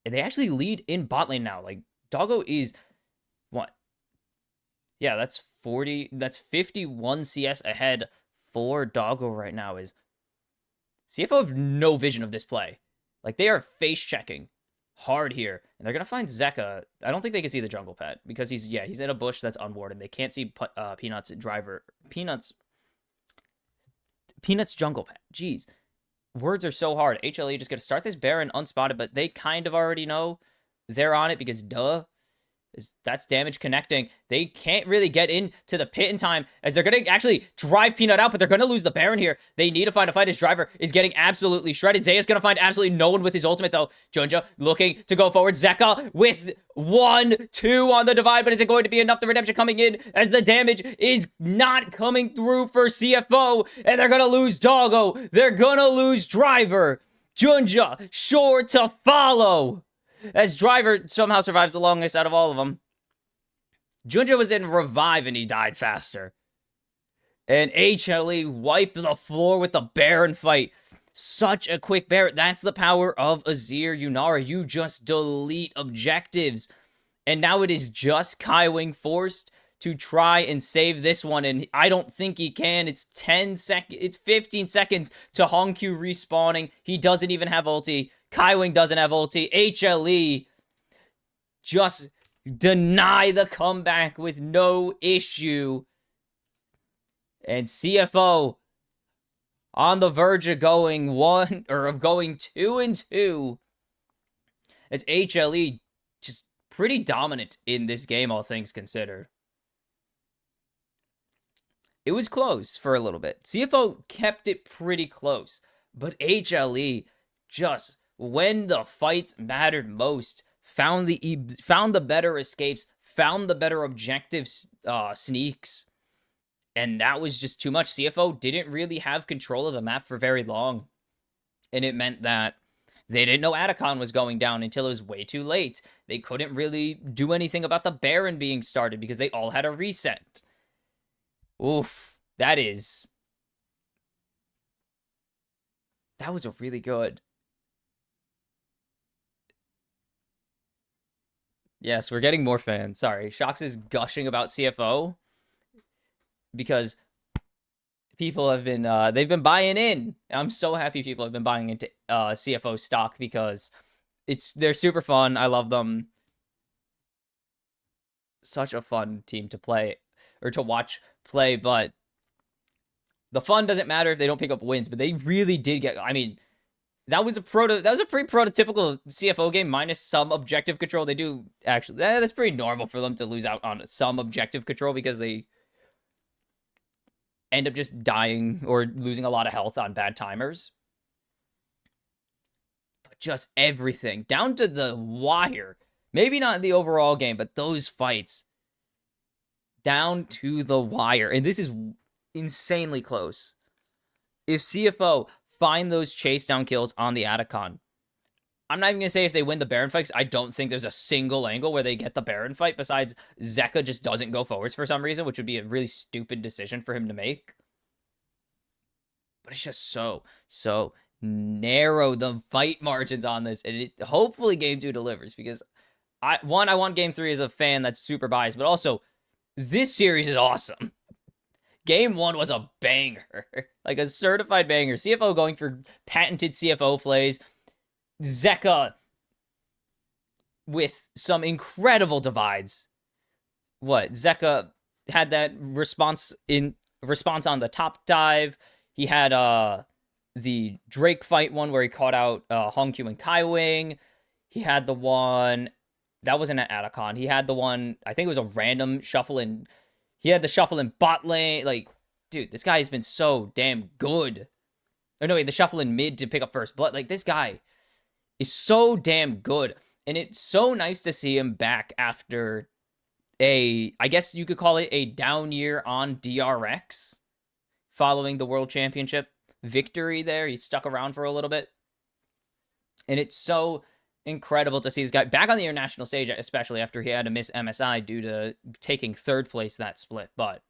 And they actually lead in bot lane now. Like, Doggo is... What? Yeah, that's 40... That's 51 CS ahead for Doggo right now. Is CFO have no vision of this play. Like, they are face checking hard here. And they're going to find Zeka. I don't think they can see the jungle pet, because he's in a bush that's unwarded. They can't see Peanut's driver. Peanut's jungle pet. Jeez. Words are so hard. HLE just going to start this Baron unspotted, but they kind of already know they're on it, because that's damage connecting. They can't really get into the pit in time, as they're going to actually drive Peanut out, but they're going to lose the Baron here. They need to find a fight. His Driver is getting absolutely shredded. Zeya's going to find absolutely no one with his ultimate, though. Junja looking to go forward. Zeka with 1-2 on the divide, but is it going to be enough? The redemption coming in, as the damage is not coming through for CFO, and they're going to lose Doggo. They're going to lose Driver. Junja sure to follow, as Driver somehow survives the longest out of all of them. Junja was in revive and he died faster. And HLE wiped the floor with the Baron fight. Such a quick Baron. That's the power of Azir Yunara. You just delete objectives. And now it is just Kaiwing forced to try and save this one. And I don't think he can. It's 10 seconds. It's 15 seconds to Hongq respawning. He doesn't even have ulti. Kaiwing doesn't have ulti. HLE just deny the comeback with no issue. And CFO on the verge of going 2-2. As HLE just pretty dominant in this game, all things considered. It was close for a little bit. CFO kept it pretty close, but HLE just, when the fights mattered most, found the better escapes, found the better objectives, sneaks, and that was just too much. CFO didn't really have control of the map for very long, and it meant that they didn't know Atacon was going down until it was way too late. They couldn't really do anything about the Baron being started because they all had a reset. Oof, that was a really good. Yes, we're getting more fans. Sorry. Shox is gushing about CFO because people have been, they've been buying in. I'm so happy people have been buying into CFO stock because they're super fun. I love them. Such a fun team to play or to watch play, but the fun doesn't matter if they don't pick up wins, but they really did get, I mean, that was a pretty prototypical CFO game minus some objective control. They do actually, that's pretty normal for them to lose out on some objective control because they end up just dying or losing a lot of health on bad timers. But just everything down to the wire. Maybe not in the overall game, but those fights down to the wire. And this is insanely close. If CFO find those chase down kills on the Atacon. I'm not even going to say if they win the Baron fight, because I don't think there's a single angle where they get the Baron fight besides Zeka just doesn't go forwards for some reason, which would be a really stupid decision for him to make. But it's just so narrow, the fight margins on this, and hopefully Game 2 delivers, because I want Game 3 as a fan that's super biased, but also, this series is awesome. Game 1 was a banger. Like a certified banger. CFO going for patented CFO plays. Zeka with some incredible divides. Zeka had that response on the top dive. He had the Drake fight one where he caught out Hongq and Kai Wing. He had the one that wasn't at Atacon. He had the one, I think it was a random shuffle in. He had the shuffle in bot lane. Like, dude, this guy has been so damn good. Oh no, wait, the shuffle in mid to pick up first blood. Like, this guy is so damn good. And it's so nice to see him back after I guess you could call it a down year on DRX. Following the World Championship victory there. He stuck around for a little bit. And it's so incredible to see this guy back on the international stage, especially after he had to miss MSI due to taking third place that split. But,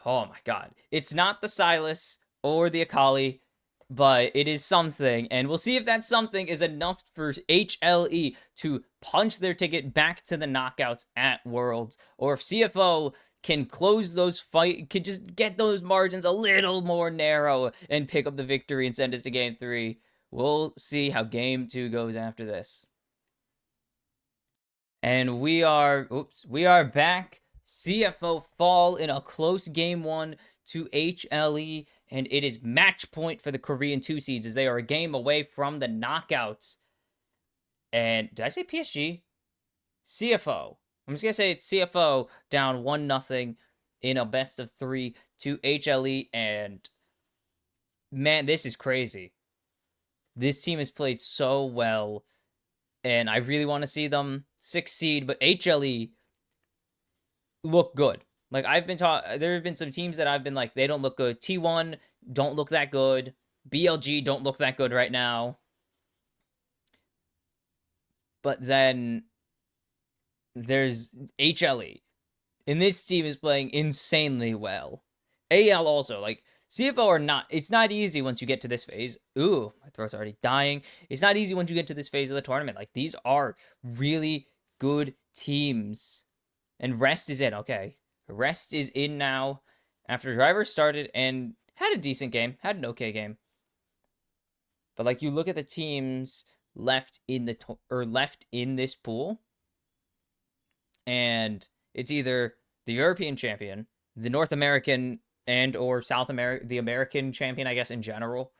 oh my god. It's not the Sylas or the Akali, but it is something. And we'll see if that something is enough for HLE to punch their ticket back to the knockouts at Worlds. Or if CFO can close those could just get those margins a little more narrow and pick up the victory and send us to Game 3. We'll see how Game 2 goes after this. And we are back. CFO fall in a close Game 1 to HLE, and it is match point for the Korean 2 seeds as they are a game away from the knockouts. And did I say PSG? CFO. I'm just going to say it's CFO down 1-0 in a best of 3 to HLE. And, man, this is crazy. This team has played so well. And I really want to see them succeed. But HLE look good. Like, there have been some teams that I've been like, they don't look good. T1 don't look that good. BLG don't look that good right now. But then there's HLE. And this team is playing insanely well. AL also, like, CFO are not, it's not easy once you get to this phase. Ooh, my throat's already dying. It's not easy once you get to this phase of the tournament. Like, these are really good teams. And Rest is in, okay. Rest is in now after Driver started and had a decent game, had an okay game. But, like, you look at the teams left in this pool, and it's either the European champion, the North American and or South America, the American champion, I guess, in general,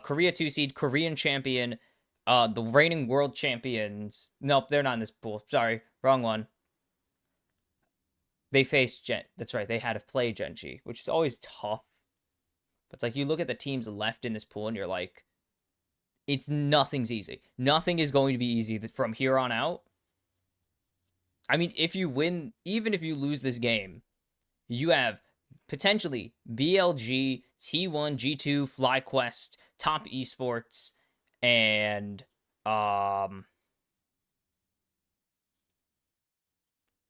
Korea 2 seed, Korean champion, the reigning world champions. Nope, they're not in this pool. Sorry, wrong one. They faced that's right, they had to play Genji, which is always tough. But it's like, you look at the teams left in this pool and you're like, nothing's easy. Nothing is going to be easy from here on out. I mean, if you win, even if you lose this game, you have potentially BLG, T1, G2, FlyQuest, Top Esports, and HLE,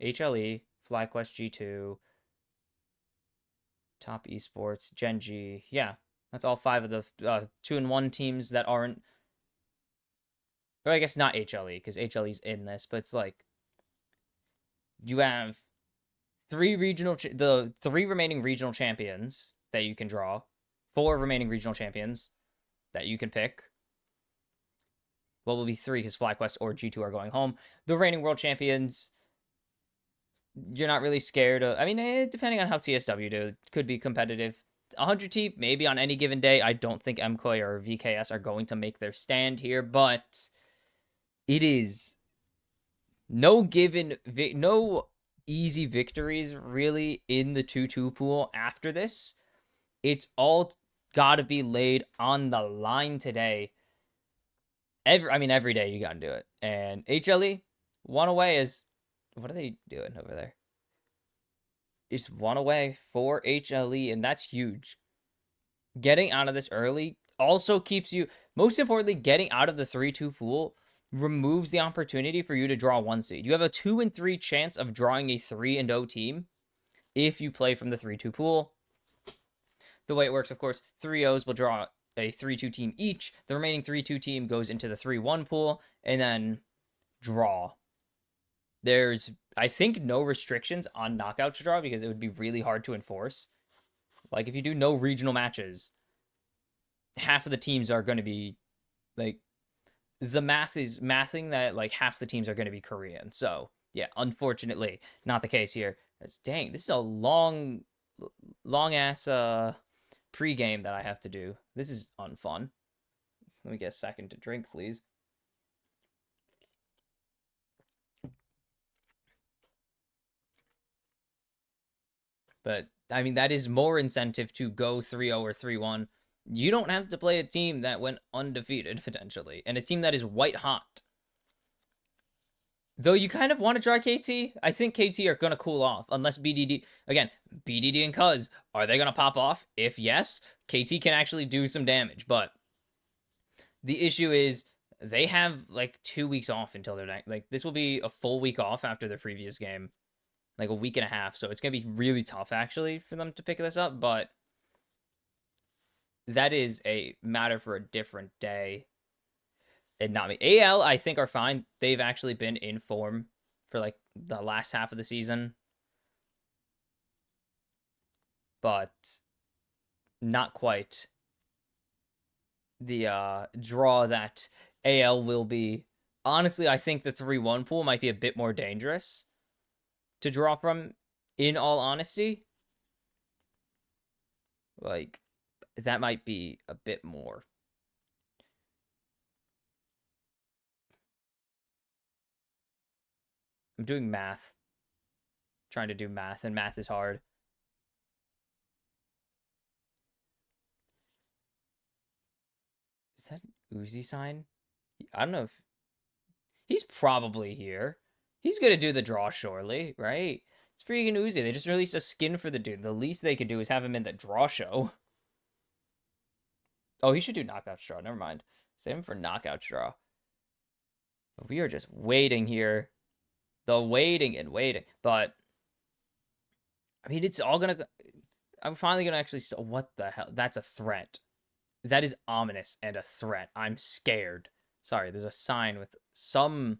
FlyQuest, G2, Top Esports, Genji. Yeah, that's all 5 of the 2-1 teams that aren't. Or I guess not HLE, because HLE's in this, but it's like, you have the 3 remaining regional champions that you can draw, 4 remaining regional champions that you can pick. Well, will be 3 because FlyQuest or G2 are going home. The reigning world champions, you're not really scared of. I mean, depending on how TSW do, it could be competitive. 100T, maybe on any given day. I don't think MKOI or VKS are going to make their stand here, but it is no easy victories really in the 2-2 pool after this. It's all got to be laid on the line today. Every day you got to do it. And HLE, 1 away is, what are they doing over there? It's 1 away for HLE, and that's huge. getting out of this early also keeps you, most importantly, getting out of the 3-2 pool removes the opportunity for you to draw 1 seed. You have a 2 and 3 chance of drawing a 3-0 team if you play from the 3-2 pool. The way it works, of course, 3-0s will draw a 3-2 team each. The remaining 3-2 team goes into the 3-1 pool and then draw. There's, I think, no restrictions on knockout to draw because it would be really hard to enforce. Like, if you do no regional matches, half of the teams are going to be, like, the math is mathing that, like, half the teams are going to be Korean. So, yeah, unfortunately, not the case here. Dang, this is a long ass pregame that I have to do. This is unfun. Let me get a second to drink, please. But I mean, that is more incentive to go 3-0 or 3-1. You don't have to play a team that went undefeated potentially, and a team that is white hot. Though you kind of want to draw KT, I think KT are going to cool off unless BDD, again, BDD and Cuz, are they going to pop off? If yes, KT can actually do some damage, but the issue is they have like 2 weeks off until their next, like this will be a full week off after their previous game, like a week and a half, so it's going to be really tough actually for them to pick this up, but that is a matter for a different day. And not me. AL, I think, are fine. They've actually been in form for like the last half of the season. But not quite the draw that AL will be. Honestly, I think the 3-1 pool might be a bit more dangerous to draw from, in all honesty. Like, that might be a bit more. I'm doing math. Trying to do math, and math is hard. Is that an Uzi sign? I don't know if he's probably here. He's gonna do the draw shortly, right? It's freaking Uzi. They just released a skin for the dude. The least they could do is have him in the draw show. Oh, he should do knockout draw. Never mind. Save him for knockout draw. We are just waiting here. The waiting and waiting. But, I mean, it's all gonna... I'm finally gonna actually... What the hell? That's a threat. That is ominous and a threat. I'm scared. Sorry, there's a sign with some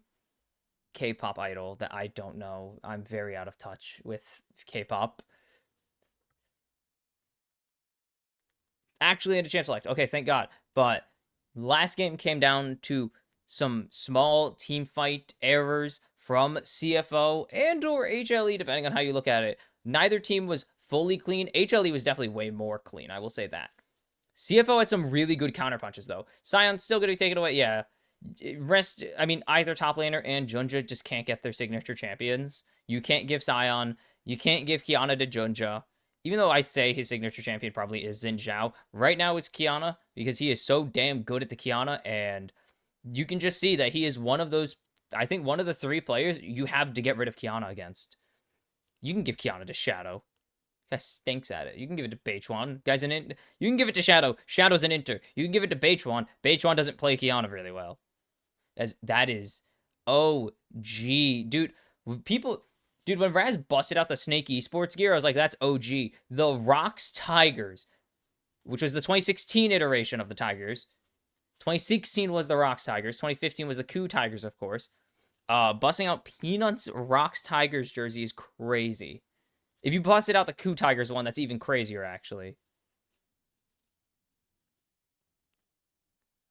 K-pop idol that I don't know. I'm very out of touch with K-pop. Actually, had a chance to select. Okay, thank God. But last game came down to some small team fight errors from CFO and or HLE, depending on how you look at it. Neither team was fully clean. HLE was definitely way more clean. I will say that. CFO had some really good counter punches, though. Sion's still going to take it away. Yeah. Rest, I mean, either top laner and Junja just can't get their signature champions. You can't give Sion. You can't give Kiana to Junja. Even though I say his signature champion probably is Xin Zhao. Right now it's Kiana because he is so damn good at the Kiana, and you can just see that he is one of those, I think one of the 3 players you have to get rid of Kiana against. You can give Kiana to Shadow. Guy stinks at it. You can give it to Beichuan. Guy's an in. You can give it to Shadow. Shadow's an inter. You can give it to Beichuan. Beichuan doesn't play Kiana really well. As that is, OG, dude. People, dude. When Raz busted out the Snake Esports gear, I was like, that's OG. The Rocks Tigers, which was the 2016 iteration of the Tigers. 2016 was the Rocks Tigers. 2015 was the Coup Tigers, of course. Busting out Peanuts Rocks Tigers jersey is crazy. If you busted out the Coup Tigers one, that's even crazier, actually.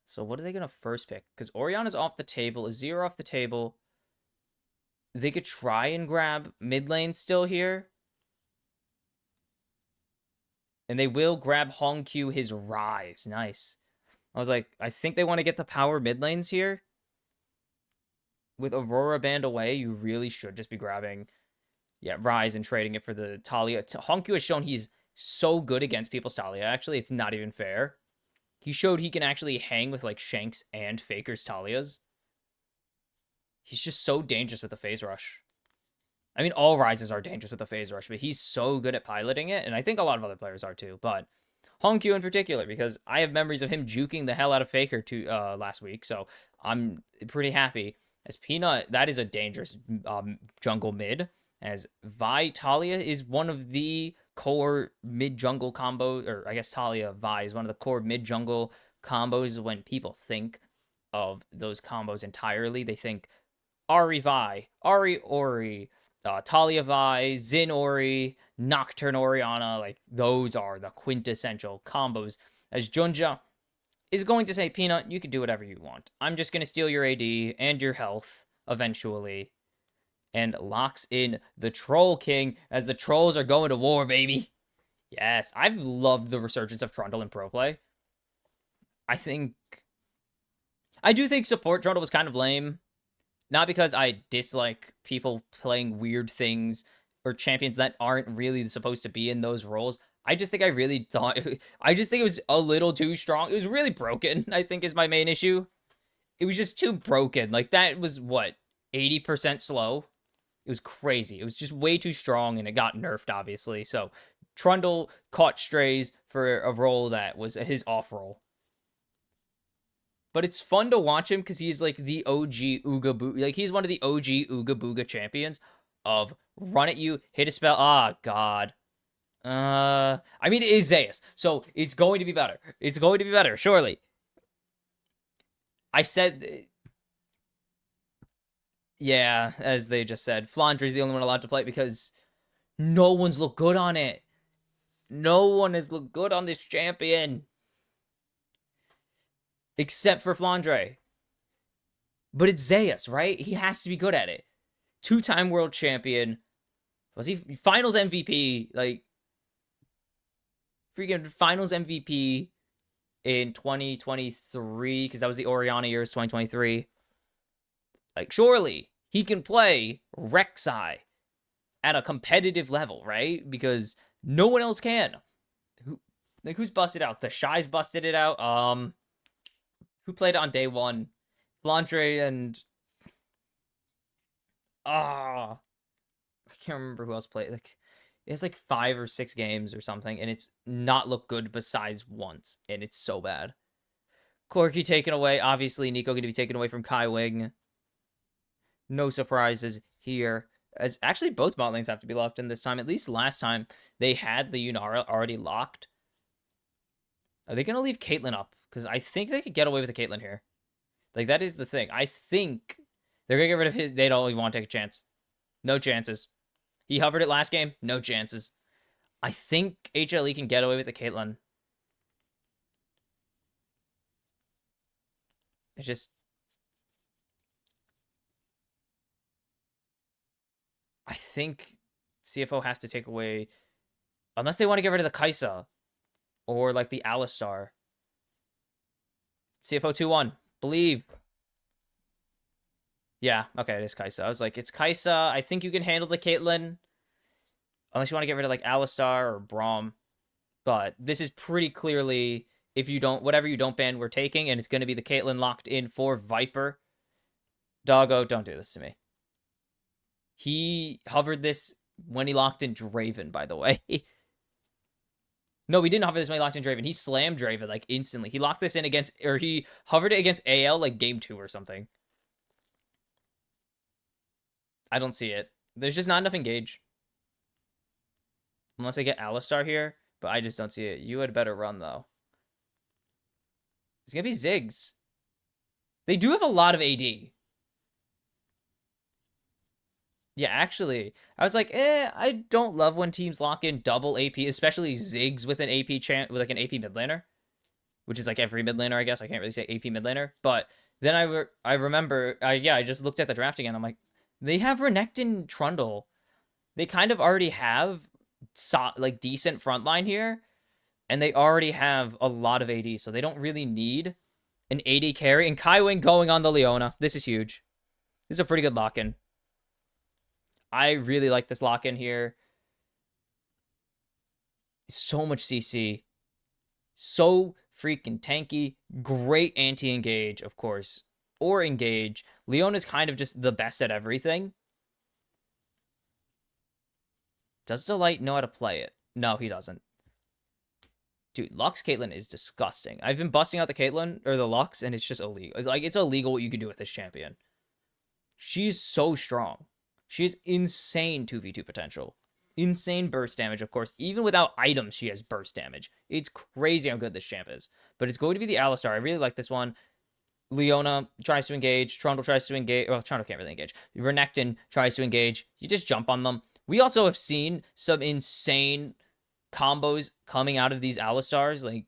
So what are they going to first pick? Because Oriana's off the table. Azir off the table. They could try and grab mid lane still here. And they will grab Hongq his Rise. Nice. I was like, I think they want to get the power mid lanes here. With Aurora banned away, you really should just be grabbing, yeah, Rise and trading it for the Talia. Hongq has shown he's so good against people's Talia. Actually, it's not even fair. He showed he can actually hang with like Shanks and Faker's Talias. He's just so dangerous with the phase rush. I mean, all Rises are dangerous with the phase rush, but he's so good at piloting it, and I think a lot of other players are too. But Hongkyu in particular, because I have memories of him juking the hell out of Faker last week, so I'm pretty happy. As Peanut, that is a dangerous jungle mid. As Vi Talia is one of the core mid jungle combos, or I guess Talia Vi is one of the core mid jungle combos. When people think of those combos entirely, they think Ari Vi, Ari Ori, Talia Vi, Zin Ori, Nocturne Oriana. Like, those are the quintessential combos. As Junja is going to say, Peanut, you can do whatever you want. I'm just going to steal your AD and your health eventually. And locks in the Troll King as the trolls are going to war, baby. Yes, I've loved the resurgence of Trundle in pro play. I do think support Trundle was kind of lame. Not because I dislike people playing weird things or champions that aren't really supposed to be in those roles. I just think I just think it was a little too strong. It was really broken, I think, is my main issue. It was just too broken. Like, that was what, 80% slow? It was crazy. It was just way too strong, and it got nerfed, obviously. So Trundle caught strays for a role that was his off role. But it's fun to watch him because he's like the OG Ooga Booga. Like, he's one of the OG Ooga Booga champions of run at you, hit a spell. Ah, God. I mean, it is Zeus, so it's going to be better. It's going to be better, surely. I said, yeah, as they just said, Flandre's the only one allowed to play it because no one's looked good on it. No one has looked good on this champion. Except for Flandre. But it's Zeus, right? He has to be good at it. Two-time world champion. Was he finals MVP? Like, freaking finals MVP in 2023, because that was the Oriana years, 2023. Like, surely he can play Rek'Sai at a competitive level, right? Because no one else can. Who's busted out? The Shy's busted it out. Who played on day one? Flandre and I can't remember who else played. Like, it's like 5 or 6 games or something, and it's not looked good besides once, and it's so bad. Corki taken away. Obviously, Nico going to be taken away from Kai Wing. No surprises here. As actually both bot lanes have to be locked in this time. At least last time they had the Yunara already locked. Are they going to leave Caitlyn up? Because I think they could get away with the Caitlyn here. Like, that is the thing. I think they're going to get rid of his. They don't even want to take a chance. No chances. He hovered it last game. No chances. I think HLE can get away with the Caitlyn. It's just... I think CFO have to take away... Unless they want to get rid of the Kai'Sa. Or, like, the Alistar. CFO 2-1. Believe. Yeah, okay, it is Kai'Sa. I was like, it's Kai'Sa. I think you can handle the Caitlyn. Unless you want to get rid of, like, Alistar or Braum. But this is pretty clearly, if you don't, whatever you don't ban, we're taking. And it's going to be the Caitlyn locked in for Viper. Doggo, don't do this to me. He hovered this when he locked in Draven, by the way. No, he didn't hover this when he locked in Draven. He slammed Draven, like, instantly. He locked this in against, or he hovered it against AL, like, game 2 or something. I don't see it. There's just not enough engage. Unless I get Alistar here, but I just don't see it. You had better run, though. It's going to be Ziggs. They do have a lot of AD. Yeah, actually, I was like, I don't love when teams lock in double AP, especially Ziggs with an AP with like an AP mid laner, which is like every mid laner, I guess. I can't really say AP mid laner, but then I remember, I just looked at the draft again. I'm like, they have Renekton Trundle. They kind of already have like decent frontline here, and they already have a lot of AD, so they don't really need an AD carry. And Kai Wing going on the Leona. This is huge. This is a pretty good lock-in. I really like this lock-in here. So much CC. So freaking tanky. Great anti-engage, of course. Or engage. Leona's kind of just the best at everything. Does Delight know how to play it? No, he doesn't. Dude, Lux Caitlyn is disgusting. I've been busting out the Caitlyn or the Lux, and it's just illegal. Like, it's illegal what you can do with this champion. She's so strong. She has insane 2v2 potential. Insane burst damage, of course. Even without items, she has burst damage. It's crazy how good this champ is. But it's going to be the Alistar. I really like this one. Leona tries to engage. Trundle tries to engage. Well, Trundle can't really engage. Renekton tries to engage. You just jump on them. We also have seen some insane combos coming out of these Alistars. Like,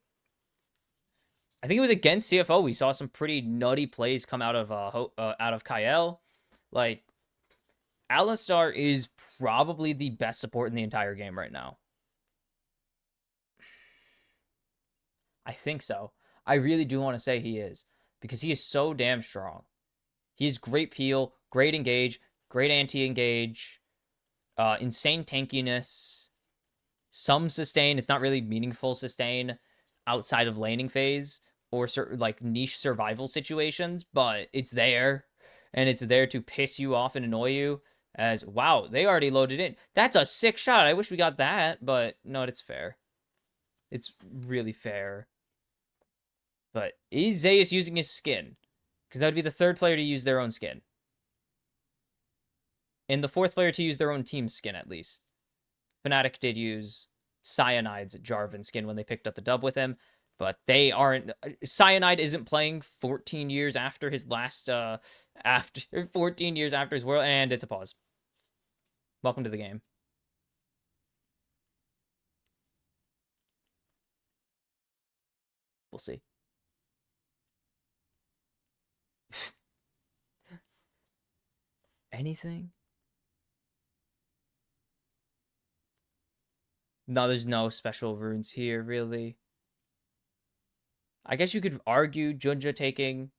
I think it was against CFO. We saw some pretty nutty plays come out of Kael. Like, Alistar is probably the best support in the entire game right now. I think so. I really do want to say he is, because he is so damn strong. He has great peel, great engage, great anti-engage, insane tankiness, some sustain. It's not really meaningful sustain outside of laning phase or like niche survival situations, but it's there, and it's there to piss you off and annoy you. As, wow, they already loaded in. That's a sick shot. I wish we got that, but no, it's fair. It's really fair. But is Zeus using his skin? Because that would be the third player to use their own skin. And the fourth player to use their own team's skin, at least. Fnatic did use Cyanide's Jarvan skin when they picked up the dub with him. But they aren't... Cyanide isn't playing 14 years after his last... 14 years after his world... And it's a pause. Welcome to the game. We'll see. Anything? No, there's no special runes here, really. I guess you could argue Junja taking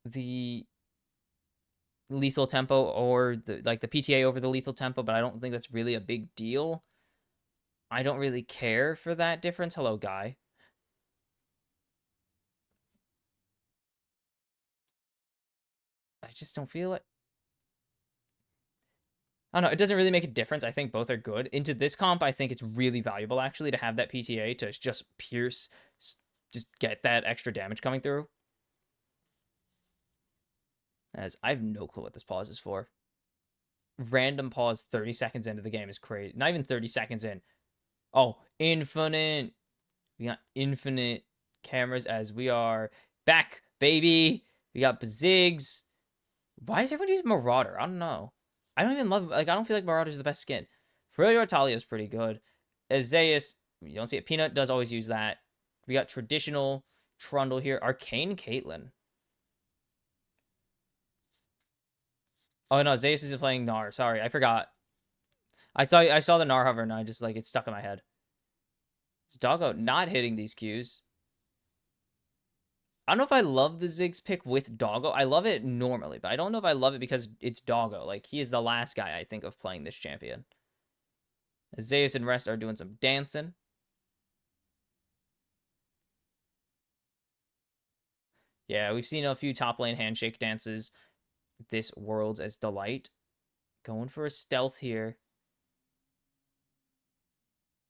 the lethal tempo or the PTA over the lethal tempo, but I don't think that's really a big deal. I don't really care for that difference. Hello, guy. I just don't feel it. I don't know. It doesn't really make a difference. I think both are good. Into this comp, I think it's really valuable, actually, to have that PTA to just pierce, just get that extra damage coming through. As I have no clue what this pause is for. Random pause 30 seconds into the game is crazy. Not even 30 seconds in. Oh, infinite. We got infinite cameras as we are back, baby. We got Baziggs. Why does everyone use Marauder? I don't know. I don't even love... Like, I don't feel like Marauder's the best skin. Freljord Talia is pretty good. Azaleus, you don't see it. Peanut does always use that. We got traditional Trundle here. Arcane Caitlyn. Oh, no. Zeus isn't playing Gnar. Sorry. I forgot. I saw the Gnar hover, and I just, like, it's stuck in my head. Is Doggo not hitting these Qs? I don't know if I love the Ziggs pick with Doggo. I love it normally, but I don't know if I love it because it's Doggo. Like, he is the last guy, I think, of playing this champion. Zeus and Rest are doing some dancing. Yeah, we've seen a few top lane handshake dances this Worlds as Delight. Going for a stealth here.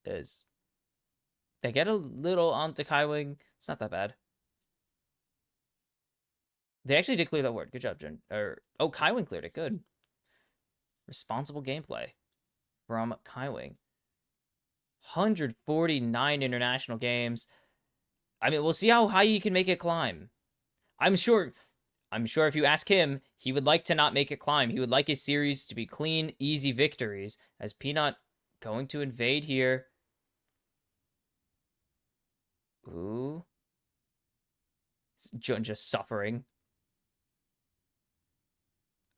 As they get a little onto Kaiwing. It's not that bad. They actually did clear that word. Good job, Jen. Oh, Kaiwing cleared it. Good. Responsible gameplay from Kaiwing. 149 international games. I mean, we'll see how high he can make it climb. I'm sure if you ask him, he would like to not make it climb. He would like his series to be clean, easy victories. As Peanut going to invade here. Ooh. Just suffering.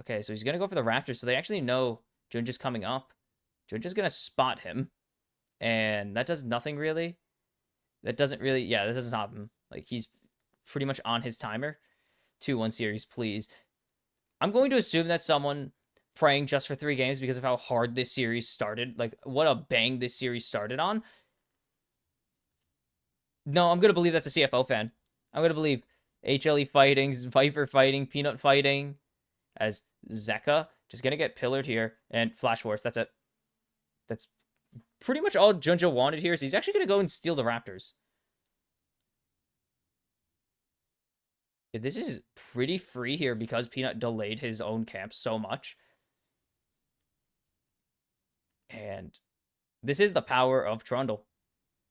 Okay, so he's going to go for the Raptors. So they actually know Junja's coming up. Junja's going to spot him. And that does nothing, really. That doesn't really... Yeah, that doesn't stop him. Like, he's pretty much on his timer. 2-1 series, please. I'm going to assume that someone praying just for 3 games because of how hard this series started. Like, what a bang this series started on. No, I'm going to believe that's a CFO fan. I'm going to believe HLE fighting, Viper fighting, Peanut fighting. As Zeka just going to get pillared here. And Flash Force, that's it. That's pretty much all Junja wanted here is he's actually going to go and steal the Raptors. This is pretty free here because Peanut delayed his own camp so much. And this is the power of Trundle.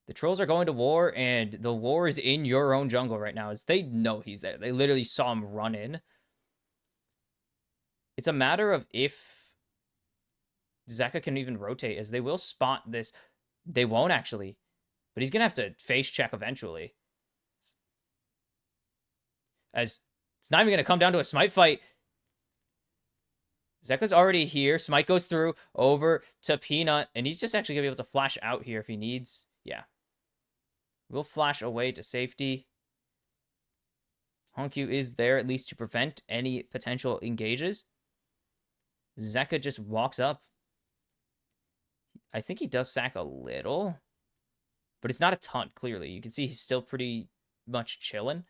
The trolls are going to war, and the war is in your own jungle right now, as they know he's there. They literally saw him run in. It's a matter of if Zeka can even rotate, as they will spot this. They won't, actually. But he's going to have to face check eventually. As it's not even going to come down to a smite fight. Zeka's already here. Smite goes through over to Peanut, and he's just actually going to be able to flash out here if he needs. Yeah. We'll flash away to safety. Honkyu is there at least to prevent any potential engages. Zeka just walks up. I think he does sack a little, but it's not a ton, clearly. You can see he's still pretty much chilling.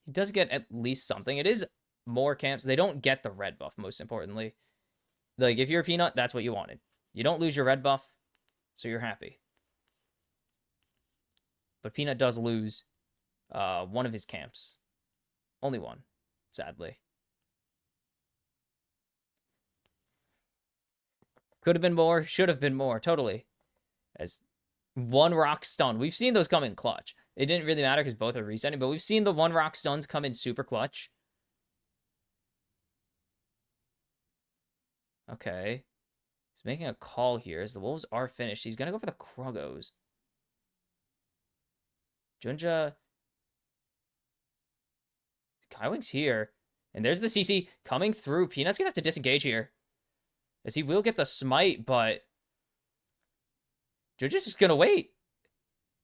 He does get at least something. It is more camps. They don't get the red buff, most importantly. Like, if you're a Peanut, that's what you wanted. You don't lose your red buff, so you're happy. But Peanut does lose one of his camps. Only one, sadly. Could have been more, should have been more, totally. As one rock stun. We've seen those come in clutch. It didn't really matter because both are resetting, but we've seen the one rock stuns come in super clutch. Okay. He's making a call here as the Wolves are finished. He's going to go for the Krugos. Junja. Kaiwing's here. And there's the CC coming through. Peanut's going to have to disengage here. As he will get the smite, but Junja's just going to wait.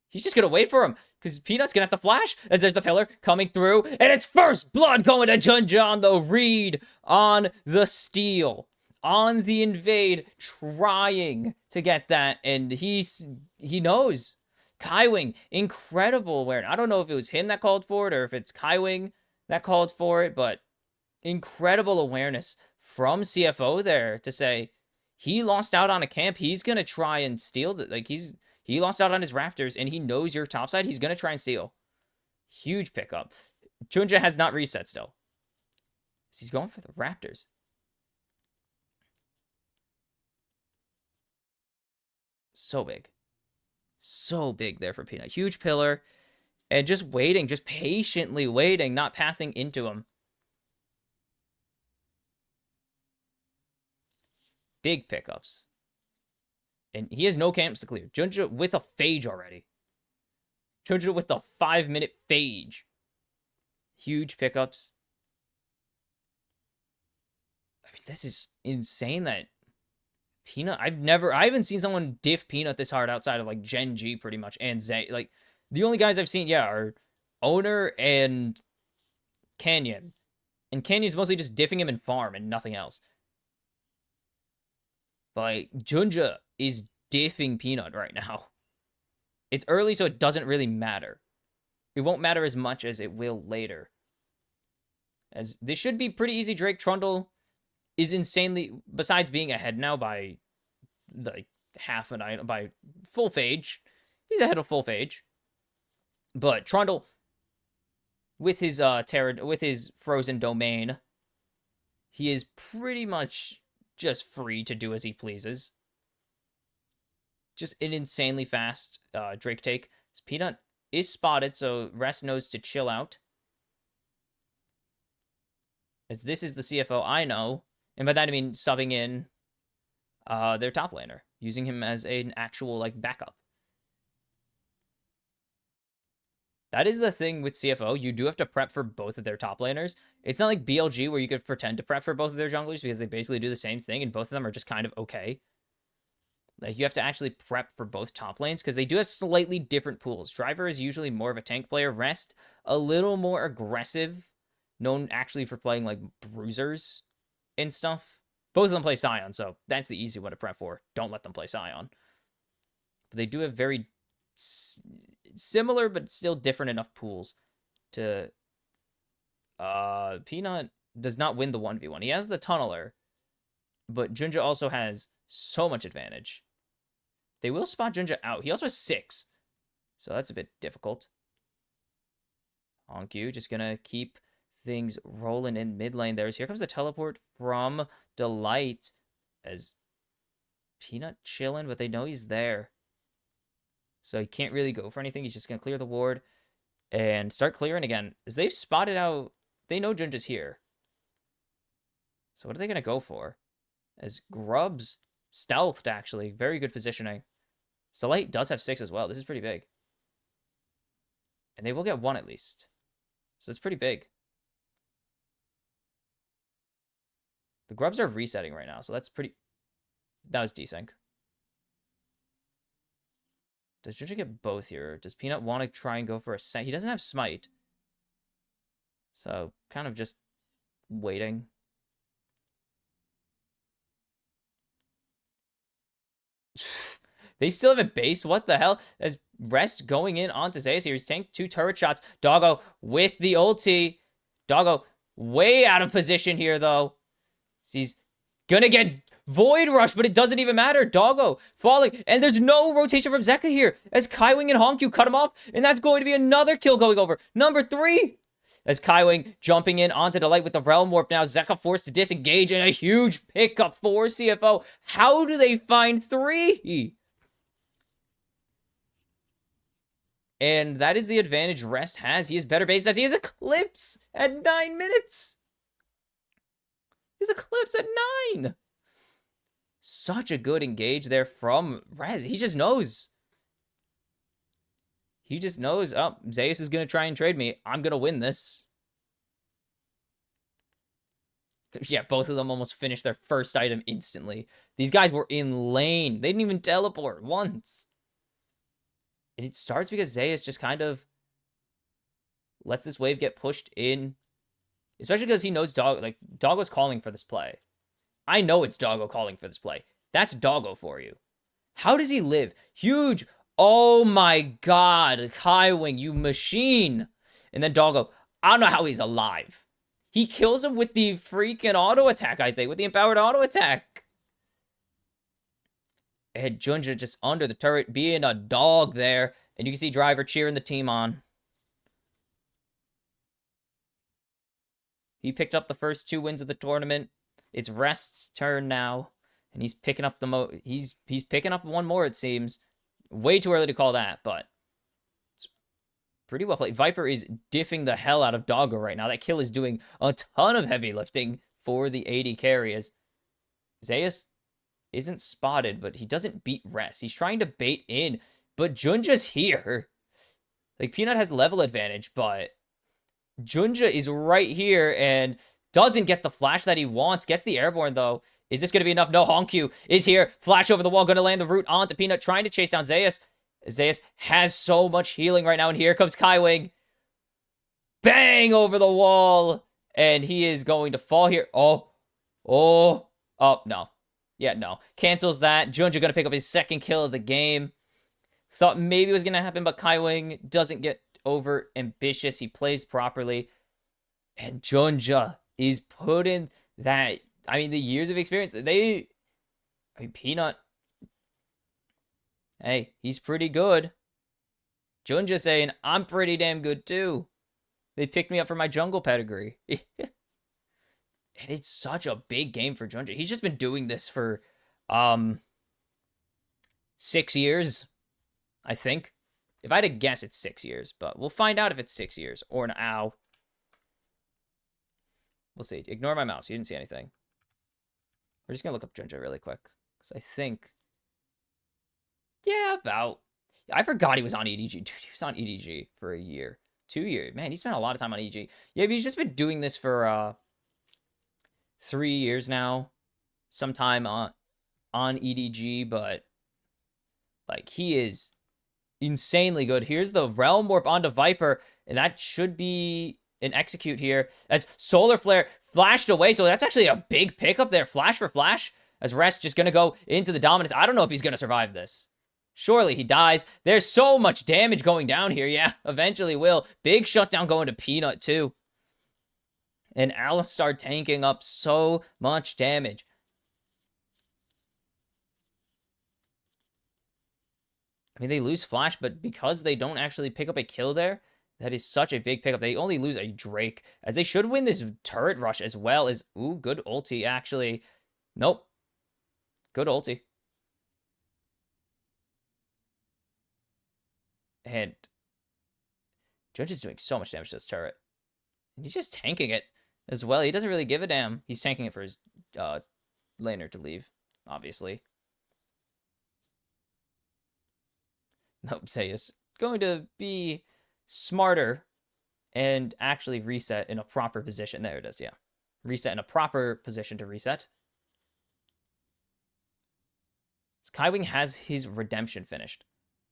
He's just going to wait for him, because Peanut's going to have to flash, as there's the pillar coming through, and it's first blood going to Junja on the read, on the steal, on the invade, trying to get that, and he knows. Kaiwing, incredible awareness. I don't know if it was him that called for it, or if it's Kaiwing that called for it, but incredible awareness from CFO there to say, he lost out on a camp, he's going to try and steal that. Like, he lost out on his Raptors, and he knows your topside. He's going to try and steal. Huge pickup. Junja has not reset still. He's going for the Raptors. So big. So big there for Peanut. Huge pillar. And just waiting. Just patiently waiting. Not pathing into him. Big pickups. And he has no camps to clear. Junja with a phage already. Junja with the 5-minute phage. Huge pickups. I mean, this is insane that Peanut, I haven't seen someone diff Peanut this hard outside of like Gen G pretty much, and Zay. Like, the only guys I've seen, yeah, are Owner and Canyon. And Canyon's mostly just diffing him in farm and nothing else. But like, Junja is diffing Peanut right now. It's early, so it doesn't really matter. It won't matter as much as it will later. As this should be pretty easy. Drake Trundle is insanely, besides being ahead now by like half an item, by full phage. He's ahead of full phage. But Trundle, with his with his frozen domain, he is pretty much just free to do as he pleases. Just an insanely fast Drake take. Peanut is spotted, so Rest knows to chill out. As this is the CFO I know. And by that I mean subbing in their top laner. Using him as an actual like backup. That is the thing with CFO. You do have to prep for both of their top laners. It's not like BLG where you could pretend to prep for both of their junglers because they basically do the same thing and both of them are just kind of okay. Like, you have to actually prep for both top lanes because they do have slightly different pools. Driver is usually more of a tank player. Rest, a little more aggressive. Known actually for playing, like, bruisers and stuff. Both of them play Scion, so that's the easy one to prep for. Don't let them play Scion. But they do have very similar but still different enough pools to... Peanut does not win the 1v1. He has the Tunneler. But Junja also has so much advantage. They will spot Junja out. He also has 6. So that's a bit difficult. Honkyu just gonna keep things rolling in mid lane there. Here comes the teleport from Delight as Peanut chilling, but they know he's there. So he can't really go for anything. He's just gonna clear the ward and start clearing again. As they've spotted out, they know Junja's here. So what are they gonna go for? As Grub's stealthed, actually. Very good positioning. Delight does have 6 as well. This is pretty big. And they will get 1 at least. So it's pretty big. The Grubs are resetting right now, so that's pretty... That was desync. Does Junja get both here? Does Peanut want to try and go for a set? He doesn't have Smite. So, kind of just waiting. They still haven't based. What the hell? As Rest going in onto Zeus here. He's tanked 2 turret shots. Doggo with the ulti. Doggo way out of position here, though. He's gonna get Void Rush, but it doesn't even matter. Doggo falling. And there's no rotation from Zeka here. As Kaiwing and Honkyu cut him off. And that's going to be another kill going over. Number 3. As Kaiwing jumping in onto Delight with the Realm Warp. Now Zeka forced to disengage. And a huge pickup for CFO. How do they find 3? And that is the advantage Rest has. He has better base stats. He has Eclipse at 9 minutes. He's Eclipse at 9. Such a good engage there from Rez. He just knows. He just knows, oh, Zeus is going to try and trade me. I'm going to win this. Yeah, both of them almost finished their first item instantly. These guys were in lane. They didn't even teleport once. And it starts because Zeus just kind of lets this wave get pushed in. Especially because he knows Doggo's calling for this play. I know it's Doggo calling for this play. That's Doggo for you. How does he live? Huge. Oh my god. Kaiwing, you machine. And then Doggo, I don't know how he's alive. He kills him with the freaking auto attack, I think. With the empowered auto attack. And Junja just under the turret being a dog there. And you can see Driver cheering the team on. He picked up the first 2 wins of the tournament. It's Rest's turn now. And he's picking up he's picking up 1 more, it seems. Way too early to call that, but it's pretty well played. Viper is diffing the hell out of Doggo right now. That kill is doing a ton of heavy lifting for the AD carry as Zeus isn't spotted, but he doesn't beat Rest. He's trying to bait in, but Junja's here. Like, Peanut has level advantage, but Junja is right here and doesn't get the flash that he wants. Gets the airborne, though. Is this going to be enough? No, Honkyu is here. Flash over the wall. Going to land the root onto Peanut. Trying to chase down Zeus. Zeus has so much healing right now. And here comes Kaiwing. Bang over the wall. And he is going to fall here. Oh, no. Yeah, no. Cancels that. Junja going to pick up his 2nd kill of the game. Thought maybe it was going to happen, but Kaiwing doesn't get over ambitious. He plays properly. And Junja is putting that, I mean, the years of experience. Peanut, hey, he's pretty good. Junja saying, I'm pretty damn good too. They picked me up for my jungle pedigree. And it's such a big game for Junja. He's just been doing this for 6 years, I think. If I had to guess, it's 6 years, but we'll find out if it's 6 years or an ow. We'll see. Ignore my mouse. You didn't see anything. We're just going to look up Junja really quick. Because I think... Yeah, about... I forgot he was on EDG. Dude, he was on EDG for a year. 2 years. Man, he spent a lot of time on EDG. Yeah, but he's just been doing this for 3 years now. Sometime on EDG, but... Like, he is insanely good. Here's the Realm Warp onto Viper. And that should be... an execute here as Solar Flare flashed away. So that's actually a big pickup there. Flash for flash as Rest just going to go into the dominance. I don't know if he's going to survive this. Surely he dies. There's so much damage going down here. Yeah, eventually will. Big shutdown going to Peanut too. And Alistar tanking up so much damage. I mean, they lose Flash, but because they don't actually pick up a kill there, that is such a big pickup. They only lose a Drake, as they should win this turret rush as well as... Ooh, good ulti, actually. Nope. Good ulti. And Judge is doing so much damage to this turret. And he's just tanking it as well. He doesn't really give a damn. He's tanking it for his laner to leave, obviously. Nope, Zeus going to be smarter and actually reset in a proper position. There it is, yeah. Reset in a proper position to reset. Skywing has his redemption finished.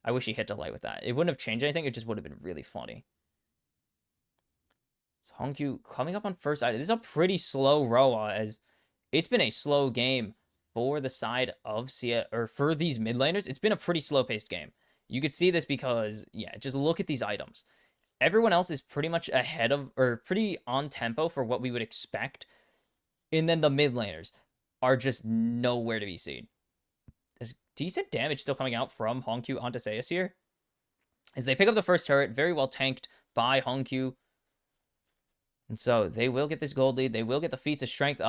I wish he hit delay with that. It wouldn't have changed anything. It just would have been really funny. So Hongkyu coming up on first item. This is a pretty slow Roa, as it's been a slow game for the side of for these mid laners. It's been a pretty slow-paced game. You could see this because, yeah, just look at these items. Everyone else is pretty much ahead of, or pretty on tempo for what we would expect. And then the mid laners are just nowhere to be seen. There's decent damage still coming out from Hongkyu onto Zeus here, as they pick up the first turret, very well tanked by Hongkyu. And so they will get this gold lead. They will get the feats of strength.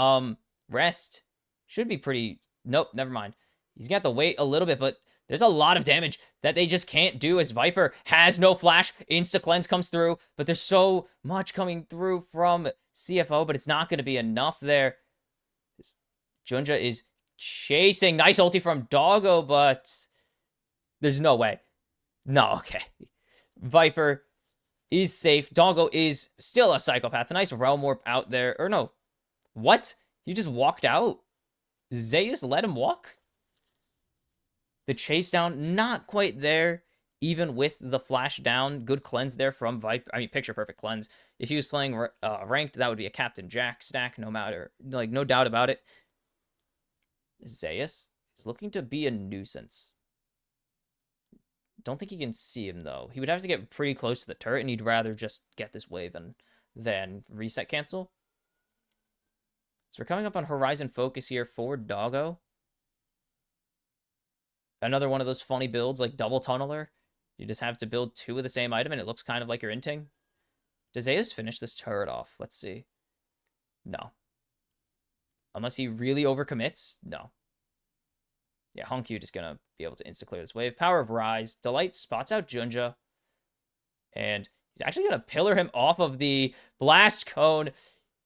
Rest should be pretty... Nope, never mind. He's going to have to wait a little bit, but there's a lot of damage that they just can't do, as Viper has no flash. Insta-cleanse comes through, but there's so much coming through from CFO, but it's not going to be enough there. Junja is chasing. Nice ulti from Doggo, but there's no way. No, okay. Viper is safe. Doggo is still a psychopath. A nice realm warp out there. Or no. What? He just walked out? Zeus let him walk? The chase down, not quite there, even with the flash down. Good cleanse there from Viper. I mean, picture perfect cleanse. If he was playing ranked, that would be a Captain Jack stack, no matter, like, no doubt about it. Zeus is looking to be a nuisance. Don't think he can see him, though. He would have to get pretty close to the turret, and he'd rather just get this wave and then reset cancel. So we're coming up on Horizon Focus here for Doggo. Another one of those funny builds, like double tunneler. You just have to build two of the same item, and it looks kind of like you're inting. Does Zeus finish this turret off? Let's see. No. Unless he really overcommits? No. Yeah, Hongkyu just gonna be able to insta-clear this wave. Power of Rise. Delight spots out Junja. And he's actually gonna pillar him off of the Blast Cone.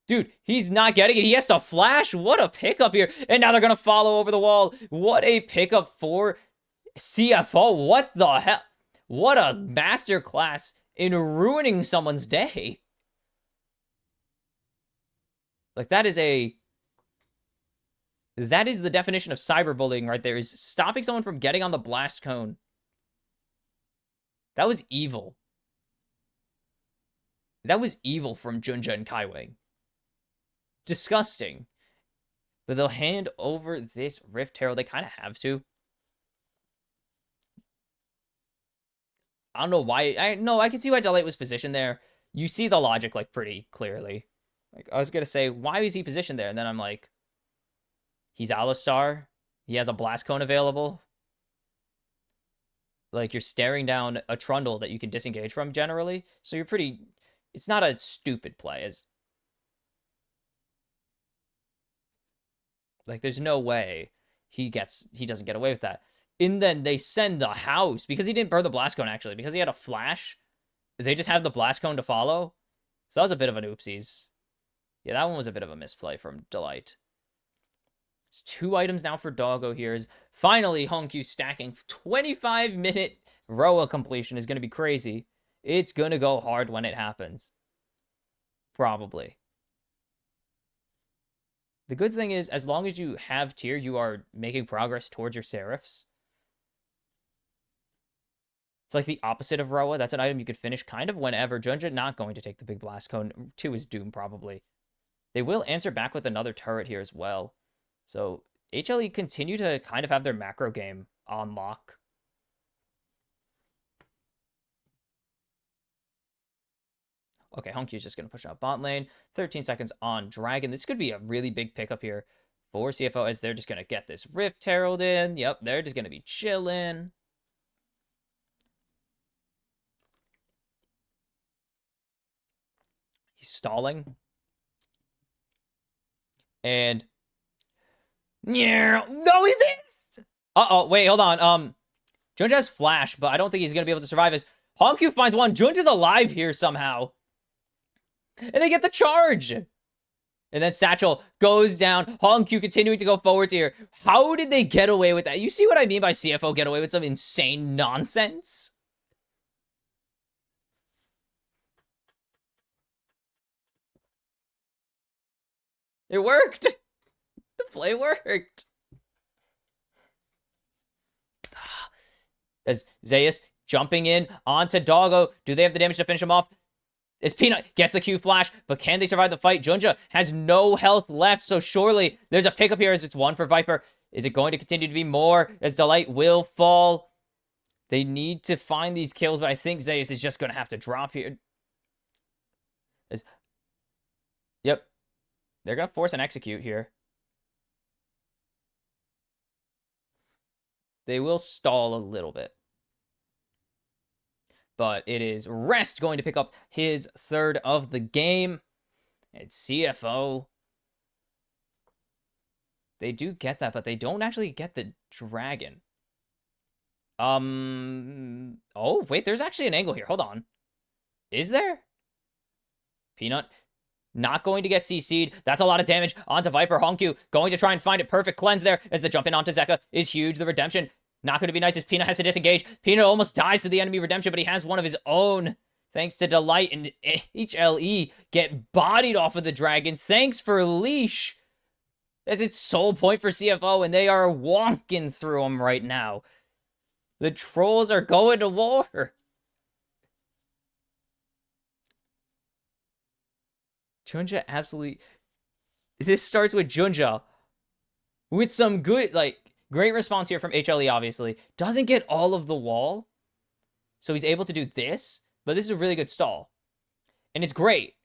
Dude, he's not getting it. He has to flash. What a pickup here. And now they're gonna follow over the wall. What a pickup for CFO. What the hell? What a masterclass in ruining someone's day. Like, that is the definition of cyberbullying right there, is stopping someone from getting on the Blast Cone. That was evil. That was evil from Junja and Kaiwei. Disgusting. But they'll hand over this Rift Herald. They kind of have to. I don't know why. I can see why Delight was positioned there. You see the logic, like, pretty clearly. Like, I was going to say, why is he positioned there? And then I'm like, he's Alistar. He has a Blast Cone available. Like, you're staring down a Trundle that you can disengage from, generally. So you're pretty... It's not a stupid play. As like, there's no way he doesn't get away with that. And then they send the house, because he didn't burn the Blast Cone, actually. Because he had a flash, they just have the Blast Cone to follow. So that was a bit of an oopsies. Yeah, that one was a bit of a misplay from Delight. It's 2 items now for Doggo here. Is finally Hongkyu stacking. 25-minute Roa completion is going to be crazy. It's going to go hard when it happens. Probably. The good thing is, as long as you have tier, you are making progress towards your Seraphs. It's like the opposite of Roa. That's an item you could finish kind of whenever. Junja not going to take the big Blast Cone to his doom, probably. They will answer back with another turret here as well. So HLE continue to kind of have their macro game on lock. Okay, Honkyu's just going to push out bot lane. 13 seconds on Dragon. This could be a really big pickup here for CFO, as they're just going to get this Rift Herald in. Yep, they're just going to be chilling. He's stalling. And... Yeah, no, he missed! Uh-oh, wait, hold on. Junja has flash, but I don't think he's going to be able to survive as Hongkyu finds one. Junja's alive here somehow. And they get the charge. And then Satchel goes down. Hongkyu continuing to go forwards here. How did they get away with that? You see what I mean by CFO get away with some insane nonsense? It worked. The play worked. As Zayas jumping in onto Doggo. Do they have the damage to finish him off? As Peanut gets the Q flash, but can they survive the fight? Junja has no health left, so surely there's a pickup here as it's one for Viper. Is it going to continue to be more as Delight will fall? They need to find these kills, but I think Zayas is just going to have to drop here. Yep. They're going to force an execute here. They will stall a little bit. But it is Rest going to pick up his third of the game. It's CFO. They do get that, but they don't actually get the dragon. Oh, wait, there's actually an angle here. Hold on. Is there? Peanut not going to get CC'd. That's a lot of damage onto Viper. Hongkyu going to try and find a perfect cleanse there as the jump in onto Zeka is huge. The redemption not going to be nice as Peanut has to disengage. Peanut almost dies to the enemy redemption, but he has one of his own. Thanks to Delight and HLE get bodied off of the dragon. Thanks for Leash. That's its sole point for CFO, and they are walking through him right now. The trolls are going to war. Junja absolutely... This starts with Junja with some good, great response here from HLE, obviously. Doesn't get all of the wall, so he's able to do this, but this is a really good stall. And it's great.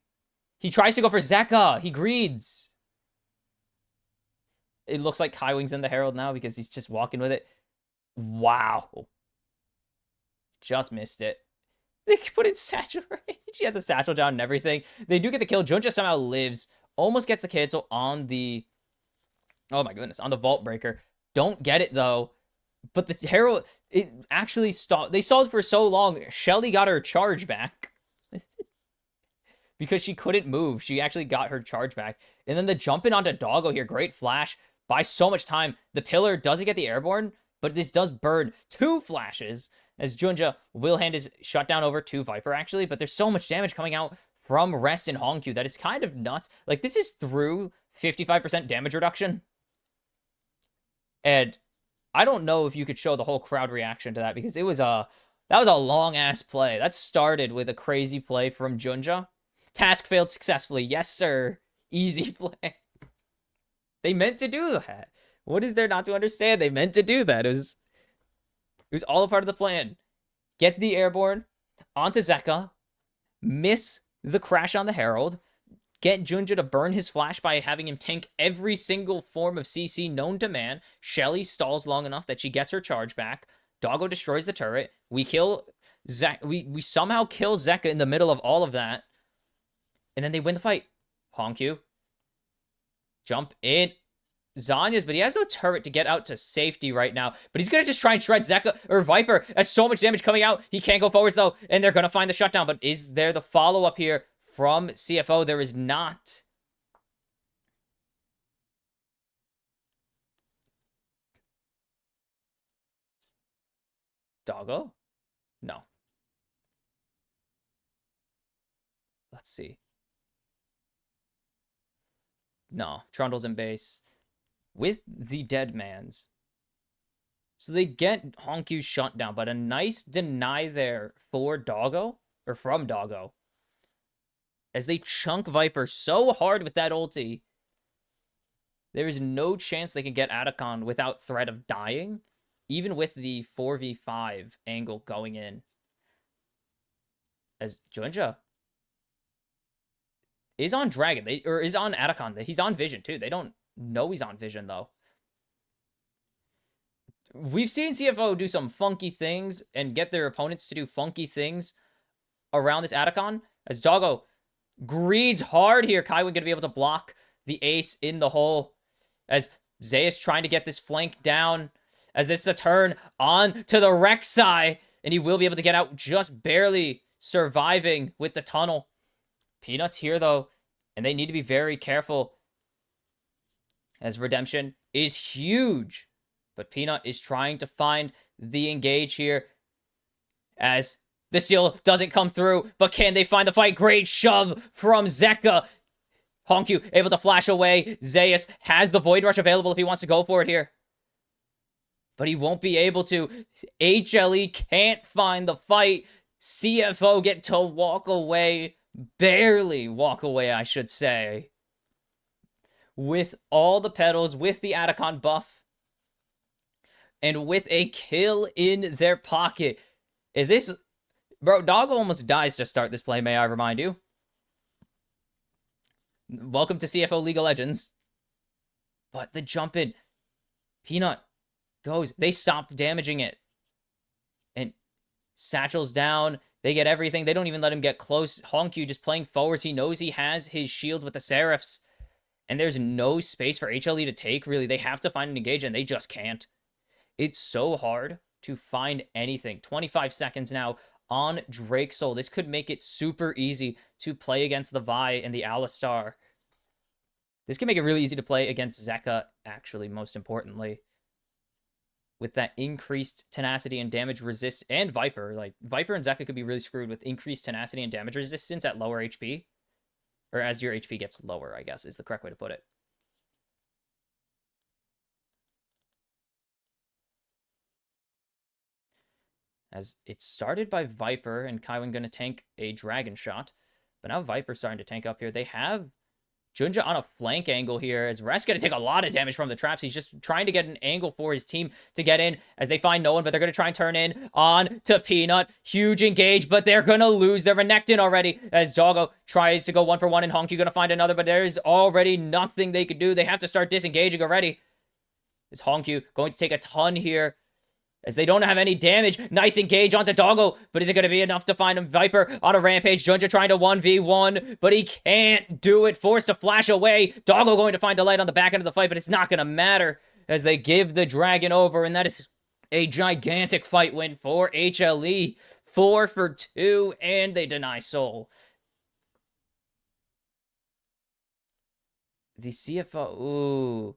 He tries to go for Zeka. He greeds. It looks like Kai Wing's in the Herald now because he's just walking with it. Wow. Just missed it. They put in Satchel Rage. He had the Satchel down and everything. They do get the kill. Junja somehow lives. Almost gets the cancel on the... Oh my goodness. On the Vault Breaker. Don't get it though. But the Herald... It actually stalled. They stalled for so long. Shelly got her charge back. Because she couldn't move. She actually got her charge back. And then the jump in onto Doggo here. Great flash. Buys so much time. The pillar doesn't get the airborne, but this does burn 2 flashes as Junja will hand his shutdown over to Viper, actually. But there's so much damage coming out from Rest and Hongkyu that it's kind of nuts. Like, this is through 55% damage reduction. And I don't know if you could show the whole crowd reaction to that because it was that was a long-ass play. That started with a crazy play from Junja. Task failed successfully. Yes, sir. Easy play. They meant to do that. What is there not to understand? They meant to do that. It was all a part of the plan. Get the airborne onto Zeka. Miss the crash on the Herald. Get Junja to burn his flash by having him tank every single form of CC known to man. Shelly stalls long enough that she gets her charge back. Doggo destroys the turret. We kill Zeka. We somehow kill Zeka in the middle of all of that. And then they win the fight. Hongkyu. Jump in. Zanya's, but he has no turret to get out to safety right now. But he's going to just try and shred Zeka or Viper. Has so much damage coming out. He can't go forwards, though. And they're going to find the shutdown. But is there the follow-up here from CFO? There is not. Doggo? No. Let's see. No. Trundle's in base. With the dead mans. So they get Honkyu's shutdown, but a nice deny there for Doggo, or from Doggo. As they chunk Viper so hard with that ulti, there is no chance they can get Atacon without threat of dying, even with the 4v5 angle going in. As Junja is on Dragon, or is on Atacon. He's on Vision too. They don't know he's on Vision though. We've seen CFO do some funky things and get their opponents to do funky things around this Atacon. As Doggo greeds hard here. Kaiwin going to be able to block the ace in the hole as Zeus trying to get this flank down. As this is a turn on to the Rek'Sai, and he will be able to get out just barely surviving with the tunnel. Peanut's here, though, and they need to be very careful as redemption is huge. But Peanut is trying to find the engage here as the steal doesn't come through, but can they find the fight? Great shove from Zeka. Honkyu able to flash away. Zeus has the Void Rush available if he wants to go for it here. But he won't be able to. HLE can't find the fight. CFO get to walk away. Barely walk away, I should say. With all the pedals, with the Atacon buff, and with a kill in their pocket. If this... Bro, Dog almost dies to start this play, may I remind you. Welcome to CFO League of Legends. But the jump in. Peanut goes. They stop damaging it. And Satchel's down. They get everything. They don't even let him get close. Honkyu just playing forwards. He knows he has his shield with the Seraphs. And there's no space for HLE to take, really. They have to find an engage, and they just can't. It's so hard to find anything. 25 seconds now on Drake Soul. This could make it super easy to play against the Vi and the Alistar. This can make it really easy to play against Zeka, actually, most importantly. With that increased tenacity and damage resist, and Viper. Like, Viper and Zeka could be really screwed with increased tenacity and damage resistance at lower HP. Or as your HP gets lower, I guess, is the correct way to put it. As it started by Viper and Kaiwin going to tank a Dragon Shot. But now Viper's starting to tank up here. They have Junja on a flank angle here as Rest going to take a lot of damage from the traps. He's just trying to get an angle for his team to get in as they find no one, but they're going to try and turn in on to Peanut. Huge engage, but they're going to lose. They're Renekton already as Doggo tries to go 1-for-1 and Honkyu going to find another, but there's already nothing they could do. They have to start disengaging already. Is Honkyu going to take a ton here? As they don't have any damage. Nice engage onto Doggo. But is it going to be enough to find him? Viper on a rampage. Junja trying to 1v1. But he can't do it. Forced to flash away. Doggo going to find a light on the back end of the fight. But it's not going to matter. As they give the dragon over. And that is a gigantic fight win for HLE. 4 for 2. And they deny Soul. The CFO. Ooh.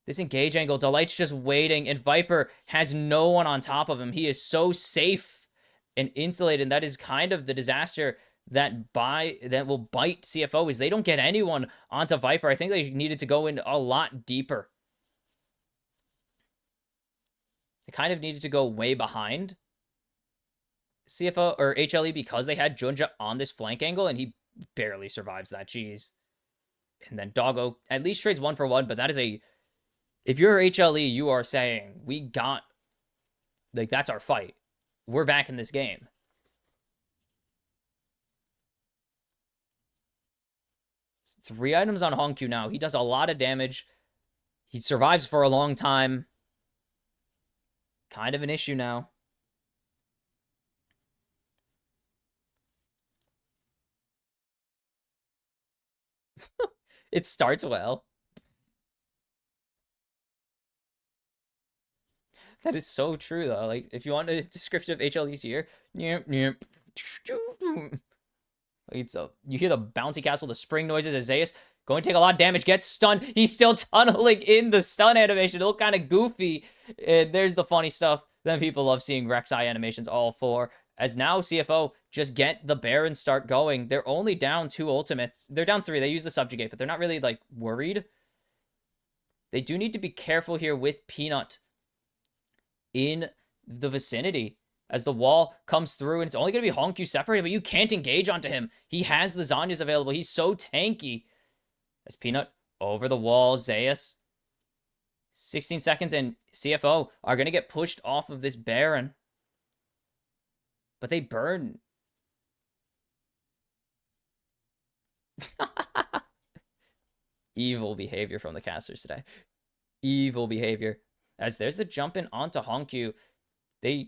This engage angle, Delight's just waiting, and Viper has no one on top of him. He is so safe and insulated, and that is kind of the disaster that will bite CFO, is they don't get anyone onto Viper. I think they needed to go in a lot deeper. They kind of needed to go way behind CFO or HLE because they had Junja on this flank angle, and he barely survives that. Jeez. And then Doggo at least trades 1-for-1, but that is a... If you're HLE, you are saying, we got, like, that's our fight. We're back in this game. It's 3 items on Honkyu now. He does a lot of damage. He survives for a long time. Kind of an issue now. It starts well. That is so true, though. Like, if you want a description of HLE's here, it's you hear the bouncy castle, the spring noises. Zeus going to take a lot of damage, gets stunned. He's still tunneling in the stun animation. It look kind of goofy. And there's the funny stuff. Then people love seeing Rek'Sai animations all 4. As now CFO just get the Baron start going. They're only down 2 ultimates. They're down 3. They use the subjugate, but they're not really, like, worried. They do need to be careful here with Peanut in the vicinity as the wall comes through, and it's only going to be Honkyu separated, but you can't engage onto him. He has the Zanyas available. He's so tanky. As Peanut over the wall, Zeus. 16 seconds, and CFO are going to get pushed off of this Baron. But they burn. Evil behavior from the casters today. Evil behavior. As there's the jump in onto Honkyu. Do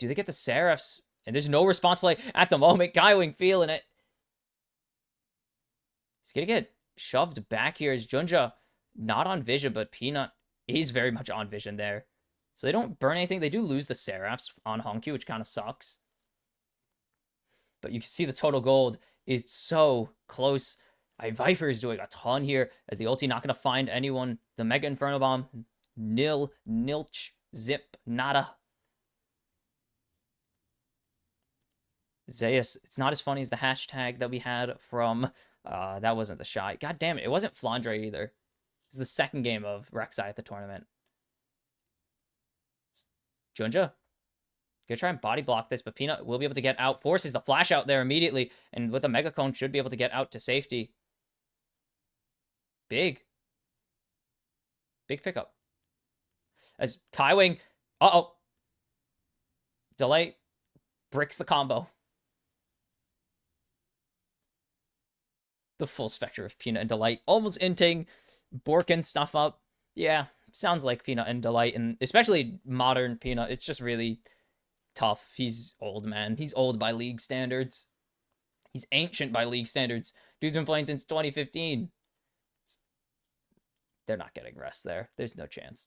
they get the Seraphs? And there's no response play at the moment. Guywing feeling it. He's gonna get shoved back here as Junja not on vision, but Peanut is very much on vision there. So they don't burn anything. They do lose the Seraphs on Honkyu, which kind of sucks. But you can see the total gold is so close. Viper is doing a ton here as the ulti not going to find anyone. The Mega Inferno Bomb, nil, nilch, zip, nada. Zeus, it's not as funny as the hashtag that we had from, that wasn't the shot. God damn it, it wasn't Flandre either. It's the second game of Rek'Sai at the tournament. Junja, gonna try and body block this, but Peanut will be able to get out. Forces the flash out there immediately, and with the Mega Cone, should be able to get out to safety. Big pickup. As Kaiwing, delay, bricks the combo. The full spectrum of Peanut and Delight, almost inting, borking stuff up. Yeah, sounds like Peanut and Delight, and especially modern Peanut. It's just really tough. He's old, man. He's old by league standards. He's ancient by league standards. Dude's been playing since 2015. They're not getting Rest there. There's no chance.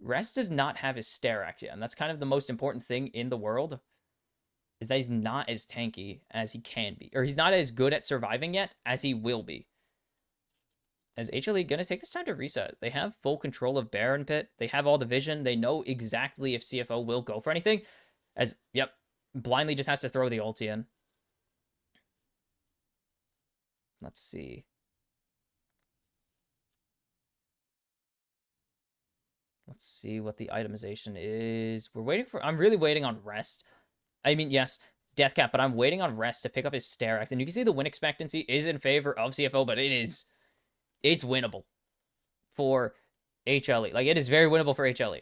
Rest does not have his Sterax yet, and that's kind of the most important thing in the world, is that he's not as tanky as he can be. Or he's not as good at surviving yet as he will be. As HLE going to take this time to reset. They have full control of Baron Pit. They have all the vision. They know exactly if CFO will go for anything. As, yep, blindly just has to throw the ulti in. Let's see. Let's see what the itemization is. I'm really waiting on Rest. I mean, yes, Deathcap, but I'm waiting on Rest to pick up his Sterax. And you can see the win expectancy is in favor of CFO, but it's winnable for HLE. Like, it is very winnable for HLE.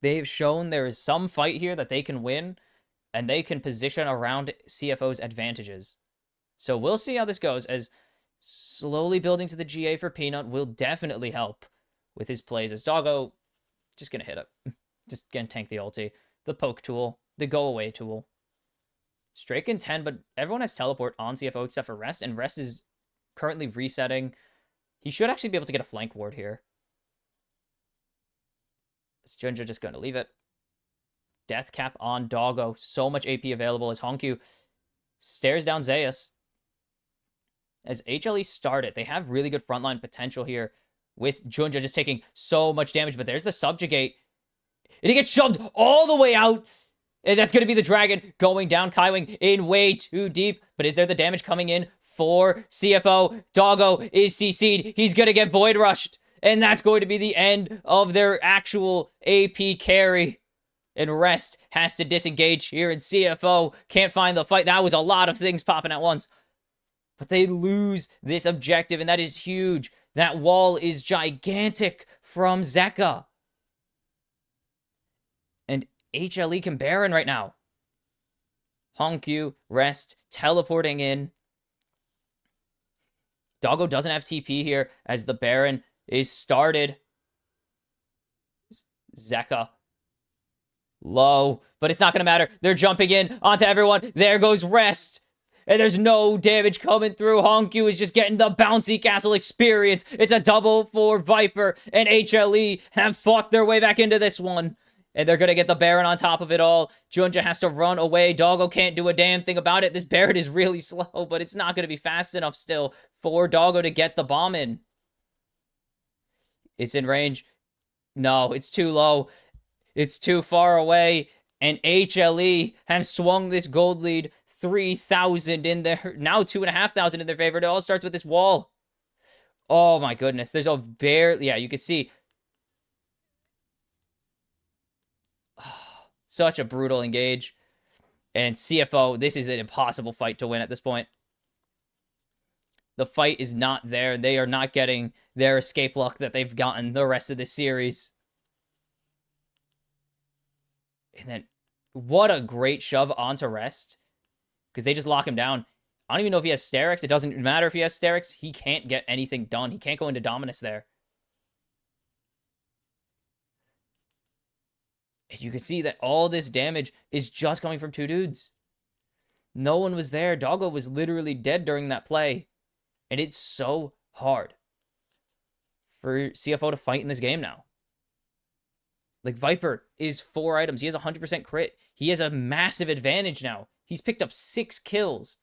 They've shown there is some fight here that they can win, and they can position around CFO's advantages. So we'll see how this goes, as slowly building to the GA for Peanut will definitely help with his plays, as Doggo just gonna hit it. Just gonna tank the ulti. The poke tool. The go away tool. Strake in 10, but everyone has teleport on CFO except for Rest, and Rest is currently resetting. He should actually be able to get a flank ward here. Is Junja just going to leave it? Death cap on Doggo. So much AP available as Honkyu stares down Zeus. As HLE started, they have really good frontline potential here with Junja just taking so much damage, but there's the subjugate. And he gets shoved all the way out. And that's going to be the dragon going down. Kaiwing in way too deep. But is there the damage coming in for CFO? Doggo is CC'd. He's going to get void rushed. And that's going to be the end of their actual AP carry. And Rest has to disengage here. And CFO can't find the fight. That was a lot of things popping at once. But they lose this objective. And that is huge. That wall is gigantic from Zeka. And HLE can Baron right now. Honkyu, Rest, teleporting in. Doggo doesn't have TP here as the Baron is started. Zeka. Low, but it's not going to matter. They're jumping in onto everyone. There goes Rest. And there's no damage coming through. Honkyu is just getting the bouncy castle experience. It's a double for Viper, and HLE have fought their way back into this one. And they're going to get the Baron on top of it all. Junja has to run away. Doggo can't do a damn thing about it. This Baron is really slow, but it's not going to be fast enough still for Doggo to get the bomb in. It's in range. No, it's too low. It's too far away. And HLE has swung this gold lead 3,000 in their... Now 2,500 in their favor. It all starts with this wall. Oh my goodness. There's a barely... Yeah, you can see... Such a brutal engage. And CFO, this is an impossible fight to win at this point. The fight is not there. They are not getting their escape luck that they've gotten the rest of this series. And then, what a great shove onto Rest. Because they just lock him down. I don't even know if he has Sterix. It doesn't matter if he has Sterix. He can't get anything done. He can't go into Dominus there. And you can see that all this damage is just coming from two dudes. No one was there. Doggo was literally dead during that play. And it's so hard for CFO to fight in this game now. Like, Viper is 4 items. He has 100% crit. He has a massive advantage now. He's picked up 6 kills.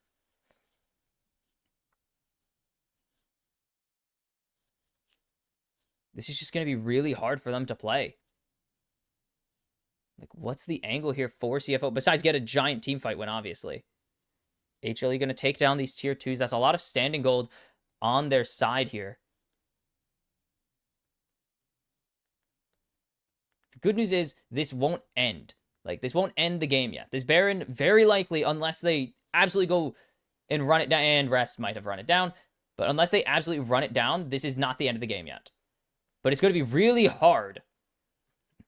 This is just going to be really hard for them to play. Like, what's the angle here for CFO? Besides get a giant team fight win, obviously. HLE going to take down these tier 2s. That's a lot of standing gold on their side here. The good news is this won't end. Like, this won't end the game yet. This Baron, very likely, unless they absolutely go and run it down, and Rest might have run it down, but unless they absolutely run it down, this is not the end of the game yet. But it's going to be really hard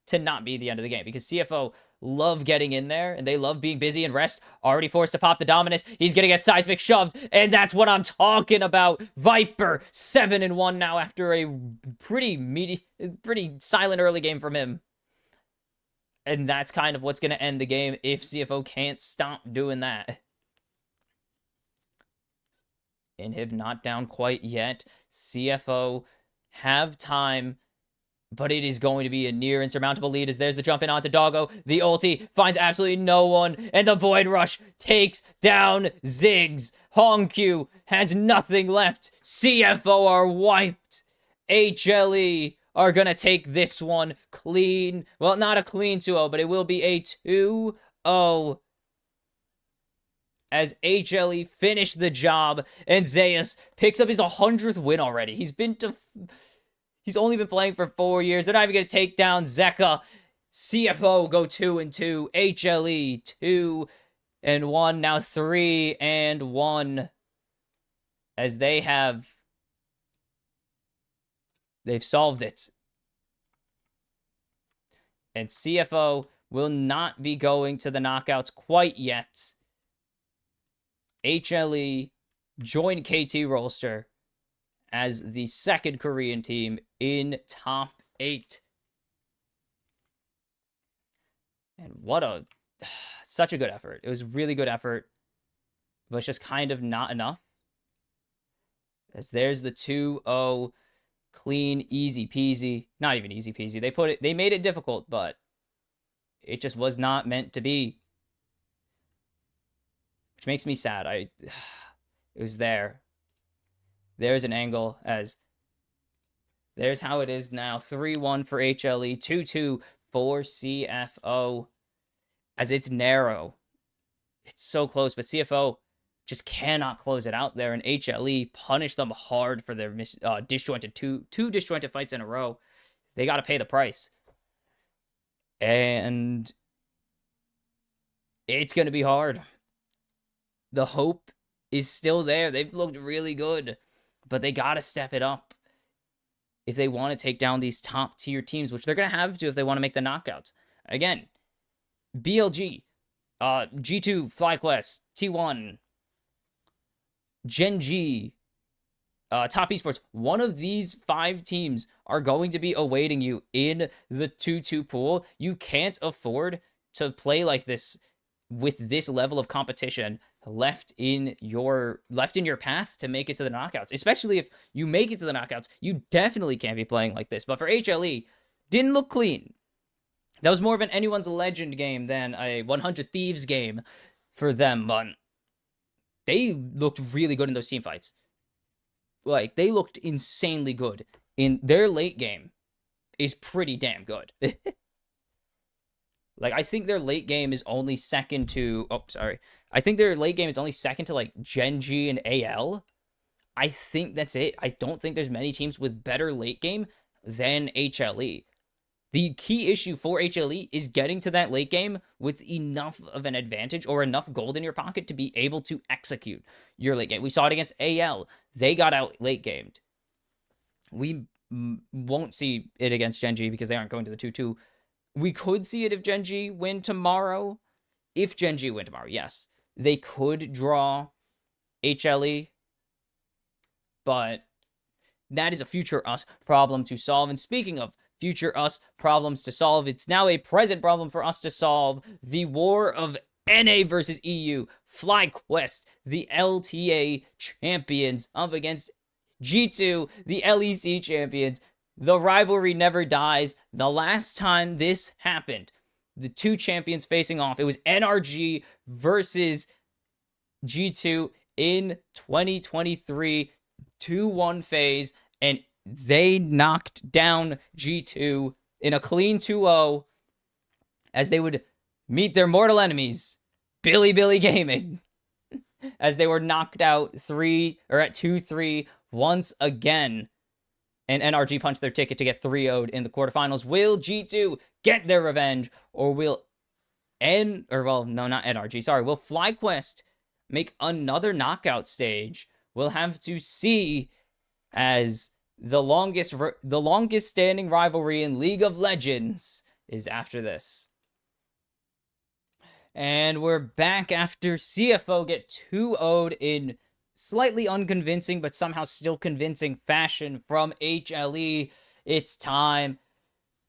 to not be the end of the game because CFO love getting in there and they love being busy, and Rest already forced to pop the Dominus. He's going to get Seismic shoved, and that's what I'm talking about. Viper 7-1 now after a pretty silent early game from him. And that's kind of what's going to end the game if CFO can't stop doing that. Inhib not down quite yet. CFO have time, but it is going to be a near insurmountable lead as there's the jump in onto Doggo. The ulti finds absolutely no one, and the Void Rush takes down Ziggs. Hongq has nothing left. CFO are wiped. HLE are going to take this one clean. Well, not a clean 2-0, but it will be a 2-0. As HLE finish the job, and Zeus picks up his 100th win already. He's only been playing for 4 years. They're not even going to take down Zeka. CFO go 2-2. HLE 2-1. Now 3-1. As they've solved it. And CFO will not be going to the knockouts quite yet. HLE joined KT Rolster as the second Korean team in top 8. And what such a good effort. It was really good effort, but it's just kind of not enough. As there's the 2-0 clean, easy peasy. Not even easy peasy. They made it difficult, but it just was not meant to be. Which makes me sad. It was there. There's an angle as there's how it is now. 3-1 for HLE, 2-2 for CFO. As it's narrow. It's so close, but CFO just cannot close it out there, and HLE punish them hard for their disjointed two disjointed fights in a row. They got to pay the price. And it's going to be hard. The hope is still there. They've looked really good, but they got to step it up if they want to take down these top tier teams, which they're going to have to if they want to make the knockouts. Again, BLG, G2, FlyQuest, T1, Gen G, Top Esports. One of these 5 teams are going to be awaiting you in the 2-2 pool. You can't afford to play like this with this level of competition left in your path to make it to the knockouts. Especially if you make it to the knockouts, you definitely can't be playing like this. But for HLE, didn't look clean. That was more of an Anyone's Legend game than a 100 Thieves game for them, but they looked really good in those team fights. Like, they looked insanely good. In their late game is pretty damn good. Like, I think their late game is only second to... Oh, sorry. I think their late game is only second to, like, Gen G and AL. I think that's it. I don't think there's many teams with better late game than HLE. The key issue for HLE is getting to that late game with enough of an advantage or enough gold in your pocket to be able to execute your late game. We saw it against AL. They got out late gamed. We won't see it against Gen G because they aren't going to the 2-2. We could see it if Gen G win tomorrow. If Gen G win tomorrow, yes. They could draw HLE, but that is a future us problem to solve. And speaking of future us problems to solve, it's now a present problem for us to solve. The war of NA versus EU. FlyQuest, the LTA champions, up against G2, the LEC champions. The rivalry never dies. The last time this happened, the two champions facing off, it was NRG versus G2 in 2023, 2-1 phase, and they knocked down G2 in a clean 2-0 as they would meet their mortal enemies, Billy Gaming, as they were knocked out at 2-3 once again. And NRG punched their ticket to get 3-0'd in the quarterfinals. Will G2 get their revenge, or will not NRG, sorry, will FlyQuest make another knockout stage? We'll have to see, as the longest standing rivalry in League of Legends is after this. And we're back after CFO get 2-0'd in slightly unconvincing, but somehow still convincing fashion from HLE. It's time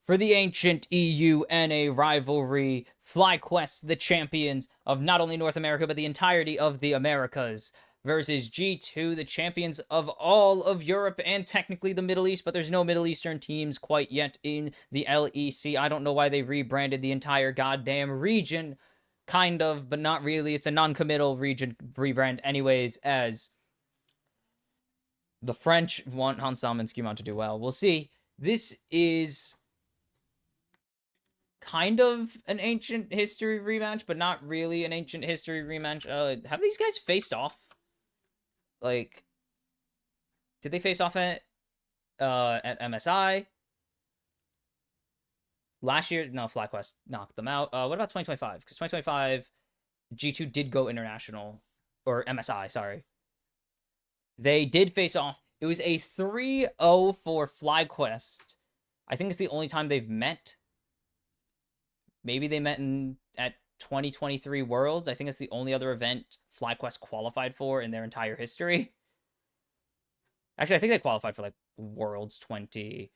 for the ancient EU-NA rivalry. FlyQuest, the champions of not only North America, but the entirety of the Americas, versus G2, the champions of all of Europe and technically the Middle East, but there's no Middle Eastern teams quite yet in the LEC. I don't know why they rebranded the entire goddamn region. Kind of, but not really. It's a non-committal region rebrand anyways, as the French want Hansam and Skimon to do well. We'll see. This is kind of an ancient history rematch, but not really an ancient history rematch. Have these guys faced off? Like, did they face off at MSI? Last year, no, FlyQuest knocked them out. What about 2025? Because 2025, G2 did go international. Or MSI, sorry. They did face off. It was a 3-0 for FlyQuest. I think it's the only time they've met. Maybe they met at 2023 Worlds. I think it's the only other event FlyQuest qualified for in their entire history. Actually, I think they qualified for, like, Worlds 20...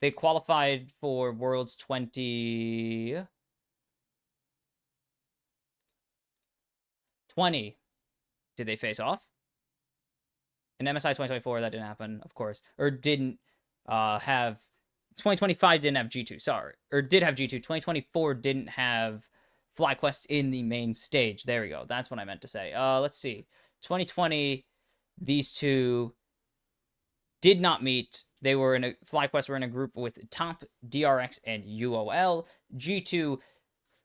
They qualified for Worlds 2020. Did they face off? In MSI 2024, that didn't happen, of course. Or didn't have... 2025 didn't have G2, sorry. Or did have G2. 2024 didn't have FlyQuest in the main stage. There we go. That's what I meant to say. Let's see. 2020, these two did not meet. They were in FlyQuest were in a group with Top, DRX, and UOL. G2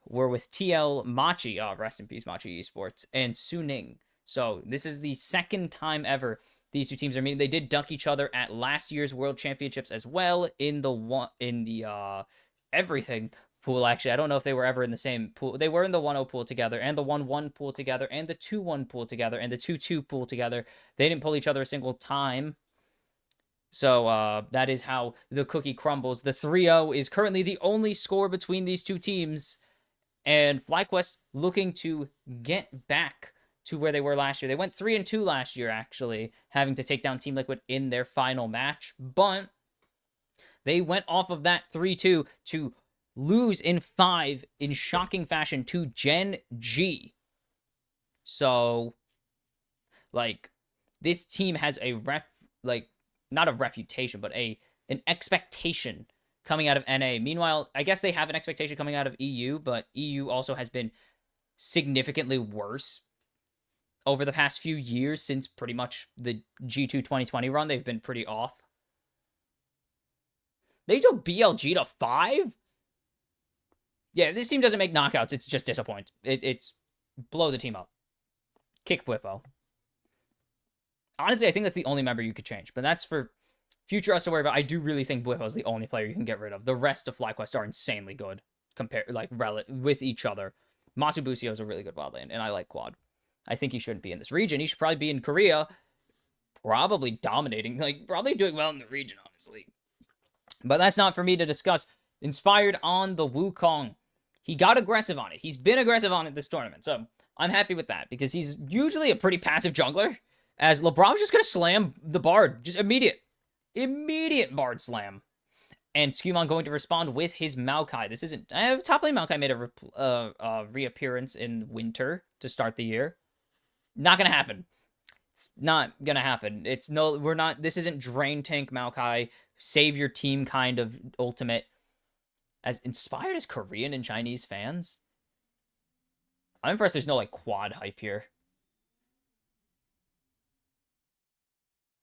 were with TL, Machi, rest in peace, Machi Esports, and Suning. So this is the second time ever these two teams are meeting. They did duck each other at last year's World Championships as well in the everything pool. Actually, I don't know if they were ever in the same pool. They were in the 1-0 pool together, and the 1-1 pool together, and the 2-1 pool together, and the 2-2 pool together. They didn't pull each other a single time. So that is how the cookie crumbles. The 3-0 is currently the only score between these two teams. And FlyQuest looking to get back to where they were last year. They went 3-2 last year, actually, having to take down Team Liquid in their final match. But they went off of that 3-2 to lose in 5 in shocking fashion to Gen G. So, like, this team has a not a reputation, but an expectation coming out of NA. Meanwhile, I guess they have an expectation coming out of EU, but EU also has been significantly worse over the past few years since pretty much the G2 2020 run. They've been pretty off. They took BLG to 5? Yeah, this team doesn't make knockouts. It's just disappoint. It's blow the team up. Kick Bwipo. Honestly, I think that's the only member you could change, but that's for future us to worry about. I do really think Bwipo is the only player you can get rid of. The rest of FlyQuest are insanely good with each other. Masubusio is a really good wild lane, and I like Quad. I think he shouldn't be in this region. He should probably be in Korea, probably dominating, probably doing well in the region, honestly. But that's not for me to discuss. Inspired on the Wukong. He got aggressive on it. He's been aggressive on it this tournament, so I'm happy with that, because he's usually a pretty passive jungler. As LeBron's just going to slam the Bard. Just immediate Bard slam. And Skewmon going to respond with his Maokai. This isn't... top lane Maokai made a reappearance in winter to start the year. Not gonna happen. It's not gonna happen. It's no... We're not... This isn't Drain Tank Maokai, save your team kind of ultimate. As inspired as Korean and Chinese fans. I'm impressed there's no, like, quad hype here.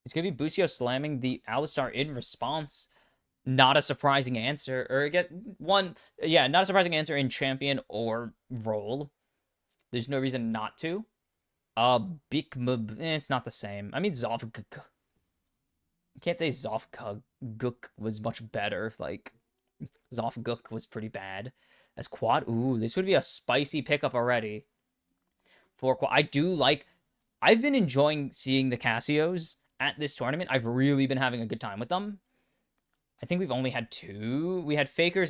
It's gonna be Busio slamming the Alistar in response. Not a surprising answer. Or get one... Yeah, not a surprising answer in champion or role. There's no reason not to. Big it's not the same. I mean, Zofguk. I can't say Zofguk was much better. Like, Zofguk was pretty bad. As quad, ooh, this would be a spicy pickup already. For quad, I do like... I've been enjoying seeing the Cassios at this tournament. I've really been having a good time with them. I think we've only had 2. We had Faker,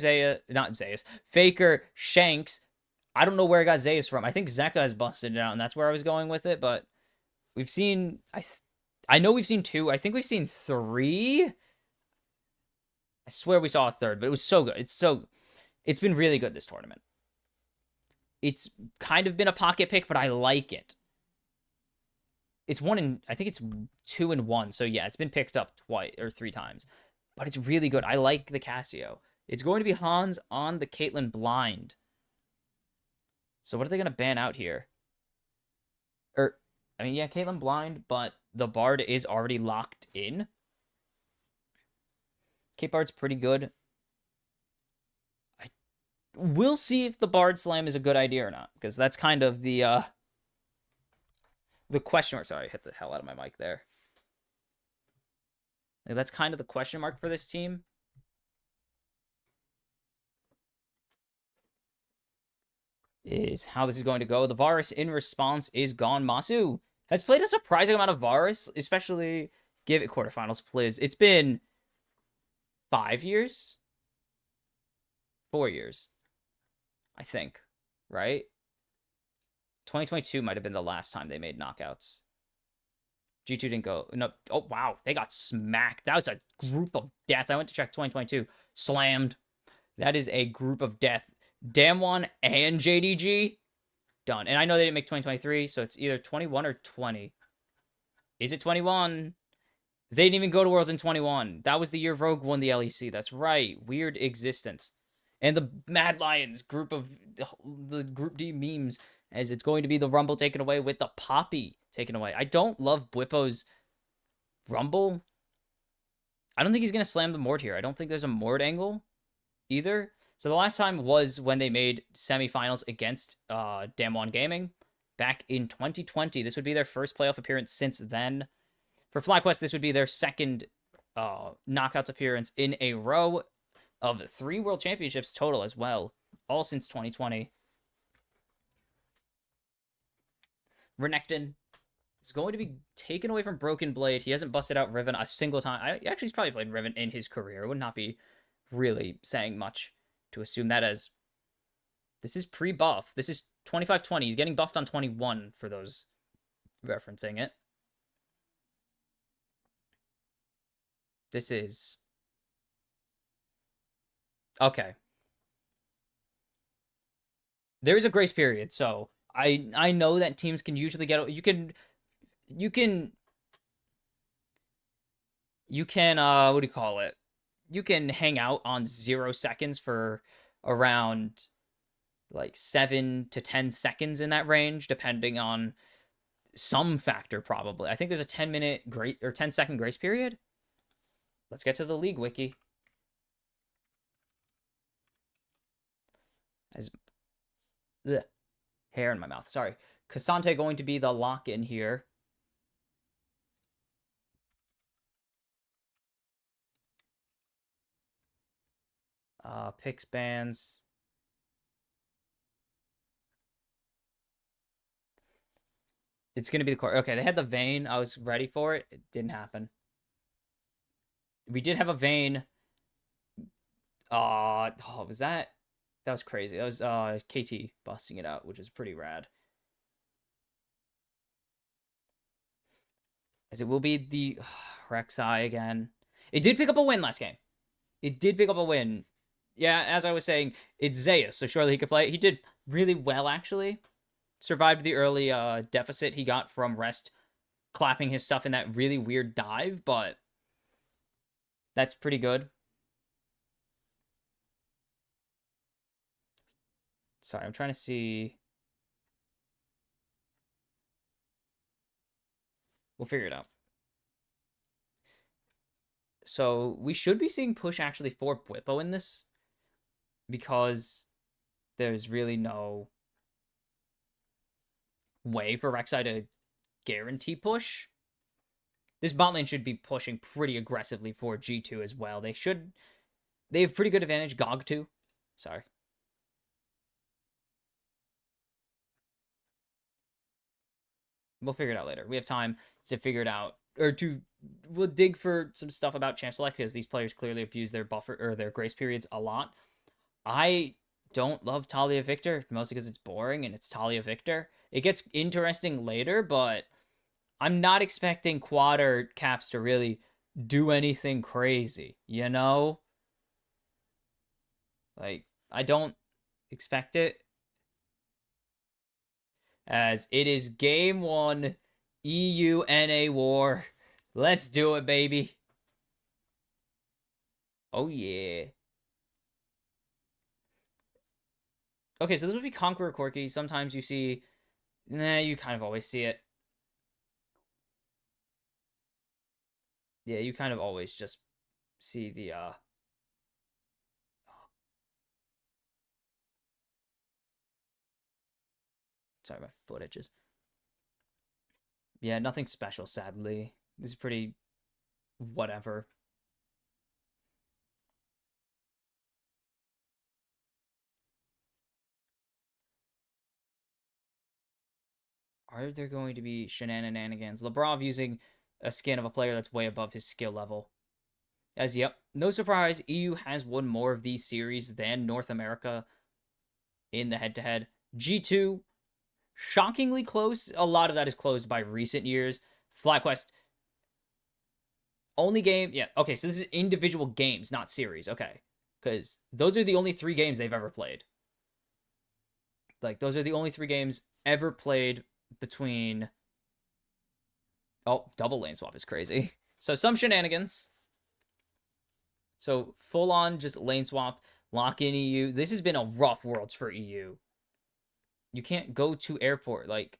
Faker, Shanks. I don't know where I got Zeus from. I think Zeka has busted it out, and that's where I was going with it, but we've seen... I know we've seen 2. I think we've seen 3. I swear we saw a 3rd, but it was so good. It's been really good this tournament. It's kind of been a pocket pick, but I like it. It's I think it's 2 and 1. So yeah, it's been picked up 3 times. But it's really good. I like the Cassio. It's going to be Hans on the Caitlyn blind. So what are they going to ban out here? I mean, yeah, Caitlyn blind, but the Bard is already locked in. Kate Bard's pretty good. We'll see if the Bard Slam is a good idea or not, because that's kind of the question mark. Sorry, I hit the hell out of my mic there. That's kind of the question mark for this team. Is how this is going to go. The Varus in response is gone. Masu has played a surprising amount of Varus, especially give it quarterfinals plays. It's been 5 years? 4 years. I think, right? 2022 might have been the last time they made knockouts. G2 didn't go. No. Oh, wow. They got smacked. That was a group of death. I went to check 2022. Slammed. That is a group of death. Damwon and JDG. Done. And I know they didn't make 2023, so it's either 21 or 20. Is it 21? They didn't even go to Worlds in 21. That was the year Rogue won the LEC. That's right. Weird existence. And the Mad Lions group of the Group D memes, as it's going to be the Rumble taken away with the Poppy taken away. I don't love Bwipo's Rumble. I don't think he's going to slam the Mord here. I don't think there's a Mord angle either. So the last time was when they made semifinals against Damwon Gaming back in 2020. This would be their first playoff appearance since then. For FlyQuest, this would be their second knockouts appearance in a row of 3 World Championships total as well, all since 2020. Renekton is going to be taken away from Broken Blade. He hasn't busted out Riven a single time. Actually, he's probably played Riven in his career. It would not be really saying much to assume that as... This is pre-buff. This is 25-20. He's getting buffed on 21 for those referencing it. This is... Okay. There is a grace period, so I know that teams can usually get... You can what do you call it? You can hang out on 0 seconds for around like 7 to 10 seconds in that range, depending on some factor, probably. I think there's a 10-minute grace or 10-second grace period. Let's get to the league wiki. As hair in my mouth. Sorry. Cassante going to be the lock-in here. Picks bans. It's going to be the core. Okay, they had the Vayne. I was ready for it. It didn't happen. We did have a Vayne. Oh, was that? That was crazy. That was KT busting it out, which is pretty rad. As it will be the Rek'Sai again. It did pick up a win last game. it did pick up a win. Yeah, as I was saying, it's Zeus, so surely he could play. He did really well, actually. Survived the early deficit he got from Rest clapping his stuff in that really weird dive, but that's pretty good. Sorry, I'm trying to see. We'll figure it out. So we should be seeing push actually for Bwipo in this because there's really no way for Rek'Sai to guarantee push. This bot lane should be pushing pretty aggressively for G2 as well. They have pretty good advantage. GOG 2. Sorry. We'll figure it out later. We have time to figure it out. We'll dig for some stuff about champ select because these players clearly abuse their buffer or their grace periods a lot. I don't love Talia Victor, mostly because it's boring and it's Talia Victor. It gets interesting later, but I'm not expecting Quarter Caps to really do anything crazy, you know? Like, I don't expect it. As it is game 1, EU-NA war. Let's do it, baby. Oh, yeah. Okay, so this would be Conqueror Corki. Sometimes you see... Nah, you kind of always see it. Yeah, you kind of always just see the, Sorry, my foot itches. Yeah, nothing special, sadly. This is pretty... whatever. Are there going to be shenanigans? Labrov using a skin of a player that's way above his skill level. As, yep, no surprise, EU has won more of these series than North America in the head-to-head. G2, shockingly close. A lot of that is closed by recent years. FlyQuest, only game... Yeah, okay, so this is individual games, not series. Okay, because those are the only 3 games they've ever played. Like, those are the only 3 games ever played between... Oh, double lane swap is crazy. So some shenanigans. So full on just lane swap, lock in EU. This has been a rough Worlds for EU. You can't go to airport. Like,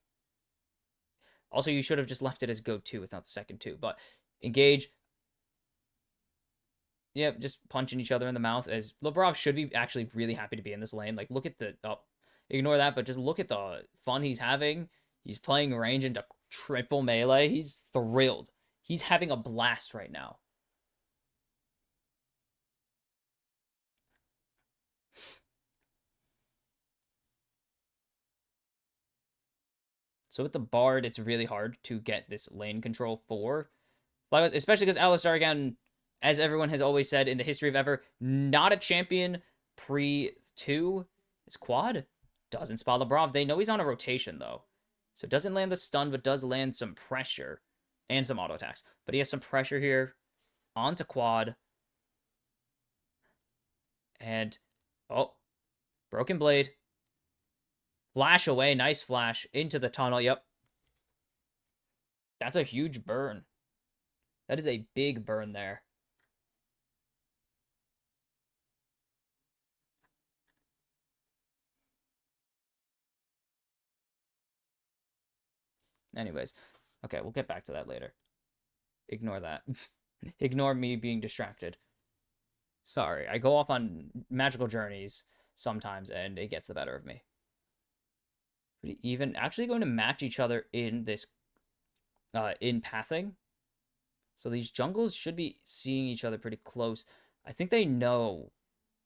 also you should have just left it as go to without the second 2. But engage. Yep, just punching each other in the mouth. As Labrov should be actually really happy to be in this lane. Like, look at the... Oh, ignore that, but just look at the fun he's having. He's playing range into triple melee. He's thrilled. He's having a blast right now. So with the Bard, it's really hard to get this lane control for. Especially because Alistar, again, as everyone has always said in the history of ever, not a champion pre-2. Is quad? Doesn't spot Labrov. They know he's on a rotation, though. So doesn't land the stun, but does land some pressure. And some auto attacks. But he has some pressure here. Onto quad. And, oh, Broken Blade. Flash away. Nice flash. Into the tunnel. Yep. That's a huge burn. That is a big burn there. Anyways. Okay, we'll get back to that later. Ignore that. Ignore me being distracted. Sorry, I go off on magical journeys sometimes, and it gets the better of me. Pretty even. Actually going to match each other in this, in pathing. So these jungles should be seeing each other pretty close. I think they know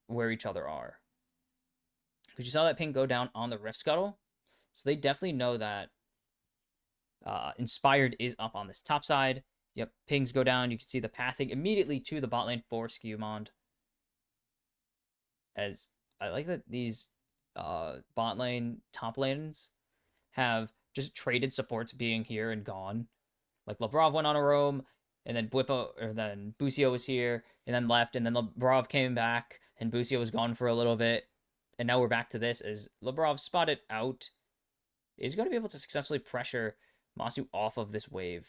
where each other are. Because you saw that ping go down on the Rift Scuttle. So they definitely know that Inspired is up on this top side. Yep, pings go down. You can see the pathing immediately to the bot lane for Skewmond. As I like that these bot lane, top lanes have just traded supports being here and gone. Like Labrov went on a roam, and then Bwipo, or then Busio was here. and then left, and then Labrov came back, and Busio was gone for a little bit, and now we're back to this as Labrov spotted out. Is going to be able to successfully pressure Masu off of this wave.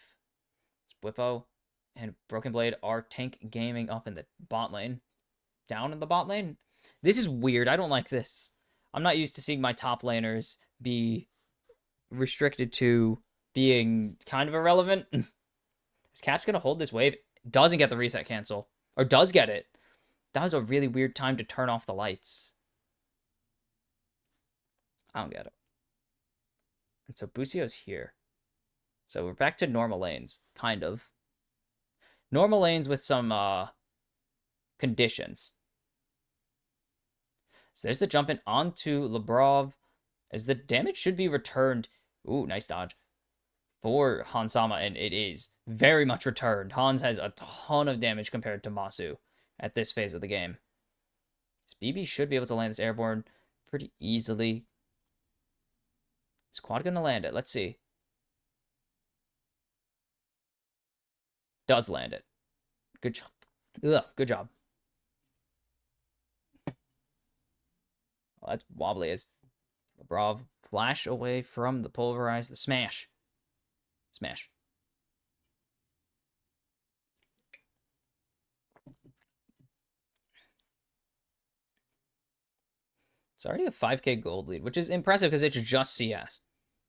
It's Bwipo and Broken Blade are tank gaming up in the bot lane. Down in the bot lane? This is weird. I don't like this. I'm not used to seeing my top laners be restricted to being kind of irrelevant. Is Cap's going to hold this wave? Doesn't get the reset cancel. Or does get it. That was a really weird time to turn off the lights. I don't get it. And so Busio's here. So we're back to normal lanes, kind of. Normal lanes with some conditions. So there's the jump in onto Labrov, as the damage should be returned. Ooh, nice dodge for Hansama, and it is very much returned. Hans has a ton of damage compared to Masu at this phase of the game. This BB should be able to land this airborne pretty easily. Is Quad going to land it? Let's see. Does land it. Good job. Ugh, good job. Well, that's wobbly as Labrov flash away from the pulverize. The smash. Smash. It's already a 5k gold lead, which is impressive because it's just CS.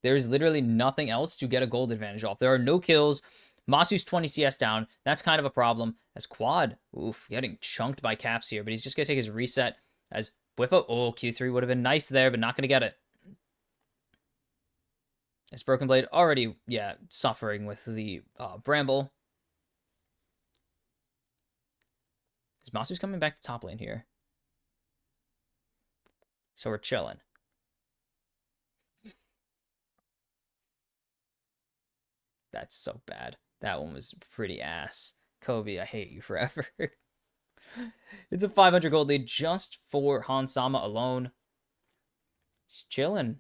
There's literally nothing else to get a gold advantage off. There are no kills. Masu's 20 CS down. That's kind of a problem. As Quad, oof, getting chunked by Caps here, but he's just going to take his reset as Bwipo. Oh, Q3 would have been nice there, but not going to get it. As Broken Blade already, yeah, suffering with the Bramble. Because Masu's coming back to top lane here. So we're chilling. That's so bad. That one was pretty ass. Kobe, I hate you forever. It's a 500 gold lead just for Hansama alone. He's chilling.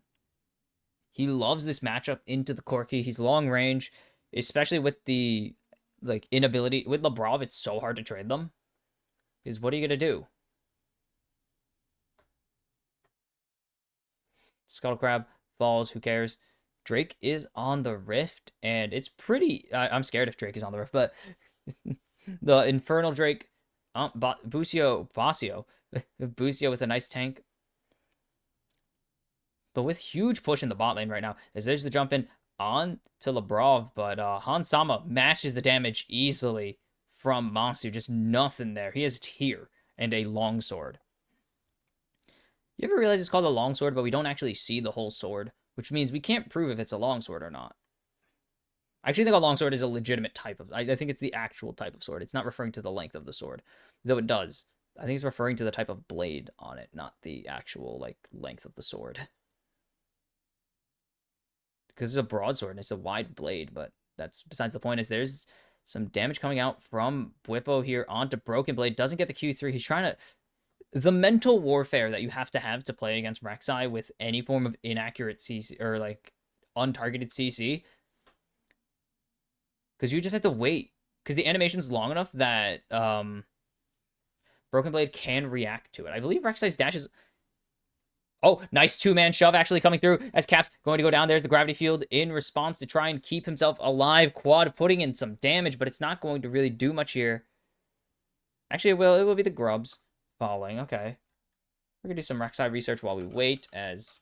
He loves this matchup into the Corki. He's long range, especially with the inability. With Labrov, it's so hard to trade them. Because what are you going to do? Scuttle Crab falls. Who cares? Drake is on the Rift, and it's pretty... I'm scared if Drake is on the Rift, but... the Infernal Drake... Busio with a nice tank. But with huge push in the bot lane right now, as there's the jump in on to Labrov, but Hansama matches the damage easily from Masu. Just nothing there. He has Tear and a longsword. You ever realize it's called a longsword, but we don't actually see the whole sword, which means we can't prove if it's a longsword or not. I actually think a longsword is a legitimate type of... I think it's the actual type of sword. It's not referring to the length of the sword, though it does. I think it's referring to the type of blade on it, not the actual length of the sword. Because it's a broadsword and it's a wide blade, but that's besides the point. Is there's some damage coming out from Bwipo here onto Broken Blade. Doesn't get the Q3. He's trying to... The mental warfare that you have to play against Rek'Sai with any form of inaccurate CC or untargeted CC. Because you just have to wait. Because the animation's long enough that Broken Blade can react to it. I believe Rek'Sai's dash is... Oh, nice two-man shove actually coming through as Cap's going to go down. There's the gravity field in response to try and keep himself alive. Quad putting in some damage, but it's not going to really do much here. Actually, it will be the grubs falling. Okay. We're going to do some Rek'Sai research while we wait as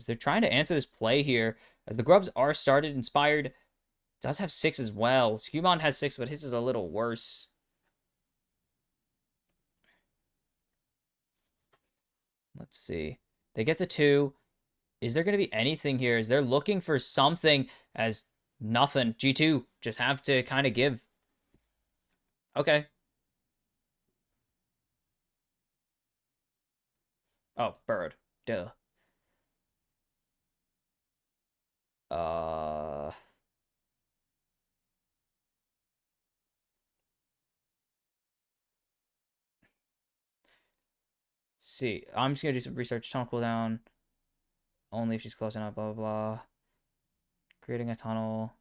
they're trying to answer this play here. As the grubs are started, Inspired does have 6 as well. Skewmon has 6, but his is a little worse. Let's see. They get the 2. Is there going to be anything here? Is they're looking for something as nothing. G2 just have to kind of give. Okay. Oh, bird. Duh. See. I'm just going to do some research. Tunnel cooldown. Only if she's close enough, blah, blah, blah. Creating a tunnel.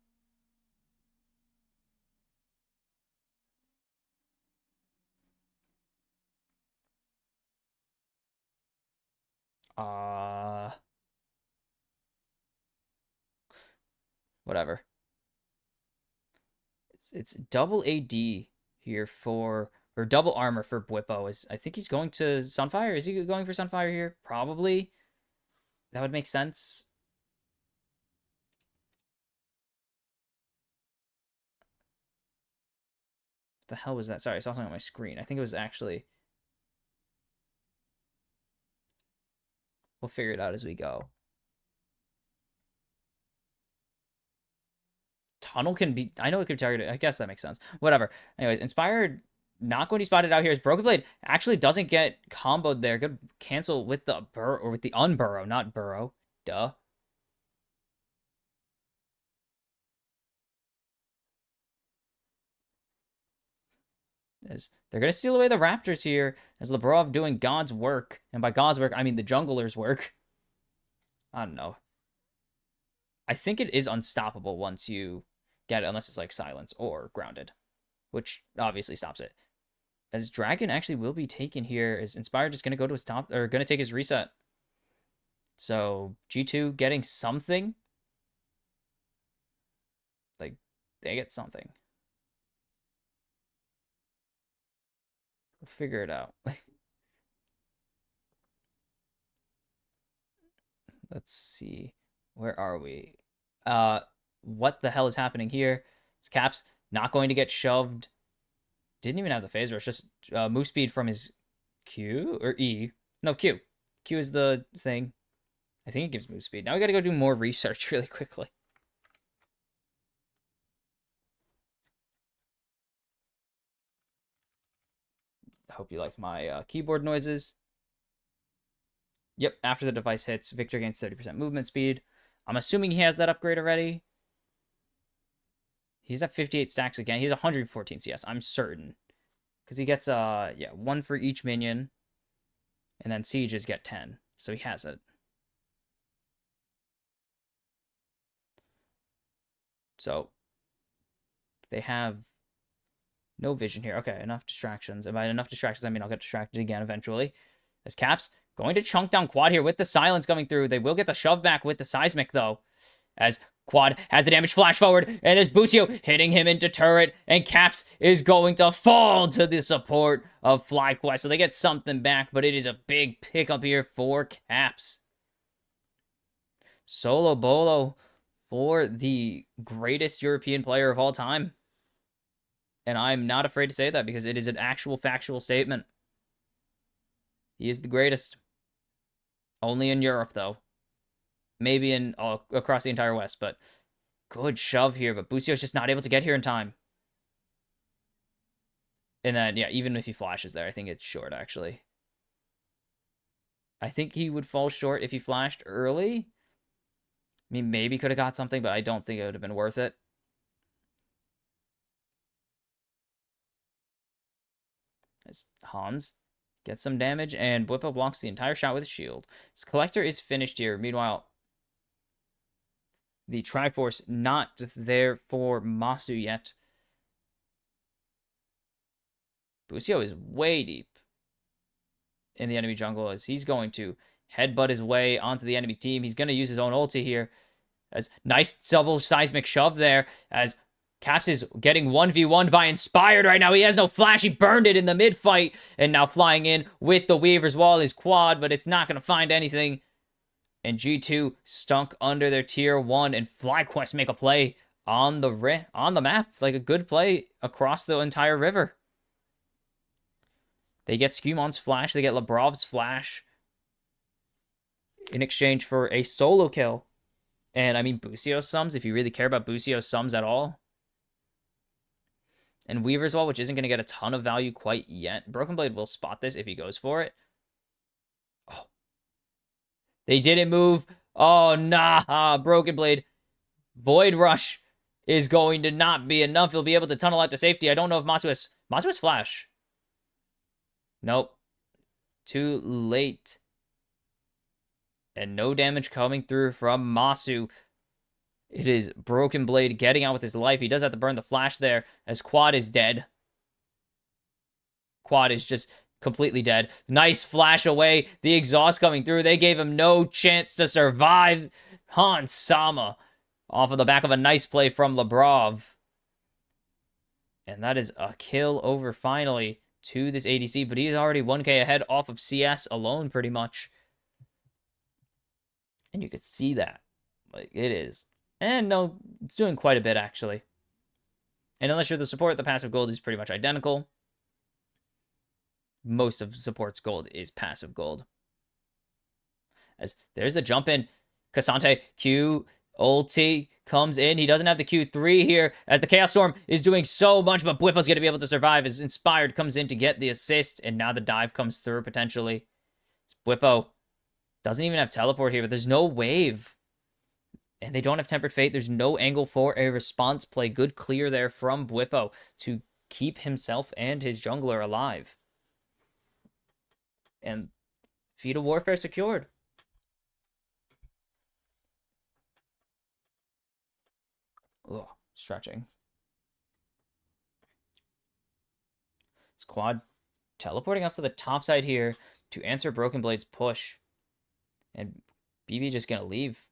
Whatever. It's double AD here for, or double armor for Bwippo. I think he's going to Sunfire. Is he going for Sunfire here? Probably. That would make sense. The hell was that? Sorry, I saw something on my screen. I think it was actually. We'll figure it out as we go. Tunnel can be. I know it could target it. I guess that makes sense. Whatever. Anyways, Inspired not going to be spotted out here. As Broken Blade actually doesn't get comboed there. Good cancel with the or with the unburrow, not burrow. Duh. As they're going to steal away the Raptors here, as Labrov doing God's work. And by God's work, I mean the jungler's work. I don't know. I think it is unstoppable once you get it, unless it's like silence or grounded, which obviously stops it. As Dragon actually will be taken here, is Inspired just going to go to his top, or going to take his reset. So G2 getting something. Like, they get something. We'll figure it out. Let's see. Where are we? What the hell is happening here? Is Caps not going to get shoved? Didn't even have the phase rush. Just move speed from his Q or E. No, Q. Q is the thing. I think it gives move speed. Now we got to go do more research really quickly. I hope you like my keyboard noises. Yep, after the device hits, Victor gains 30% movement speed. I'm assuming he has that upgrade already. He's at 58 stacks again. He's 114 CS, I'm certain. Because he gets, yeah, 1 for each minion. And then sieges get 10. So he has it. So they have no vision here. Okay, enough distractions. And by enough distractions, I mean I'll get distracted again eventually. As Caps going to chunk down Quad here with the silence coming through. They will get the shove back with the seismic, though. As Quad has the damage flash forward, and there's Busio hitting him into turret, and Caps is going to fall to the support of FlyQuest. So they get something back, but it is a big pickup here for Caps. Solo Bolo for the greatest European player of all time. And I'm not afraid to say that because it is an actual factual statement. He is the greatest. Only in Europe, though. Maybe in across the entire West, but good shove here. But Busio's just not able to get here in time. And then, yeah, even if he flashes there, I think it's short, actually. I think he would fall short if he flashed early. I mean, maybe could have got something, but I don't think it would have been worth it. As Hans gets some damage, and Bwippo blocks the entire shot with his shield. His Collector is finished here. Meanwhile, the Triforce not there for Masu yet. Busio is way deep in the enemy jungle as he's going to headbutt his way onto the enemy team. He's going to use his own ulti here. As nice double seismic shove there as Caps is getting 1v1'd by Inspired right now. He has no flash. He burned it in the mid-fight. And now flying in with the Weaver's Wall is Quad, but it's not going to find anything. And G2 stunk under their tier 1. And FlyQuest make a play on the map. Like a good play across the entire river. They get Skumon's flash. They get Labrov's flash. In exchange for a solo kill. And I mean, Busio sums, if you really care about Busio sums at all. And Weaver's Wall, which isn't going to get a ton of value quite yet. Broken Blade will spot this if he goes for it. Oh. They didn't move. Oh, nah. Broken Blade. Void Rush is going to not be enough. He'll be able to tunnel out to safety. I don't know if Masu has flash. Nope. Too late. And no damage coming through from Masu. It is Broken Blade getting out with his life. He does have to burn the flash there as Quad is dead. Quad is just completely dead. Nice flash away. The exhaust coming through. They gave him no chance to survive. Hans Sama off of the back of a nice play from Labrov. And that is a kill over finally to this ADC, but he's already 1k ahead off of CS alone pretty much. And you could see that. Like, it is. And no, it's doing quite a bit actually. And unless you're the support, the passive gold is pretty much identical. Most of support's gold is passive gold. As there's the jump in. Cassante, Q, ulti comes in. He doesn't have the Q3 here as the Chaos Storm is doing so much, but Bwipo's going to be able to survive as Inspired comes in to get the assist, and now the dive comes through potentially. Bwipo doesn't even have teleport here, but there's no wave. And they don't have Tempered Fate. There's no angle for a response play. Good clear there from Bwipo to keep himself and his jungler alive. And Feet of Warfare secured. Ugh, stretching. Squad teleporting up to the top side here to answer Broken Blade's push. And BB just going to leave.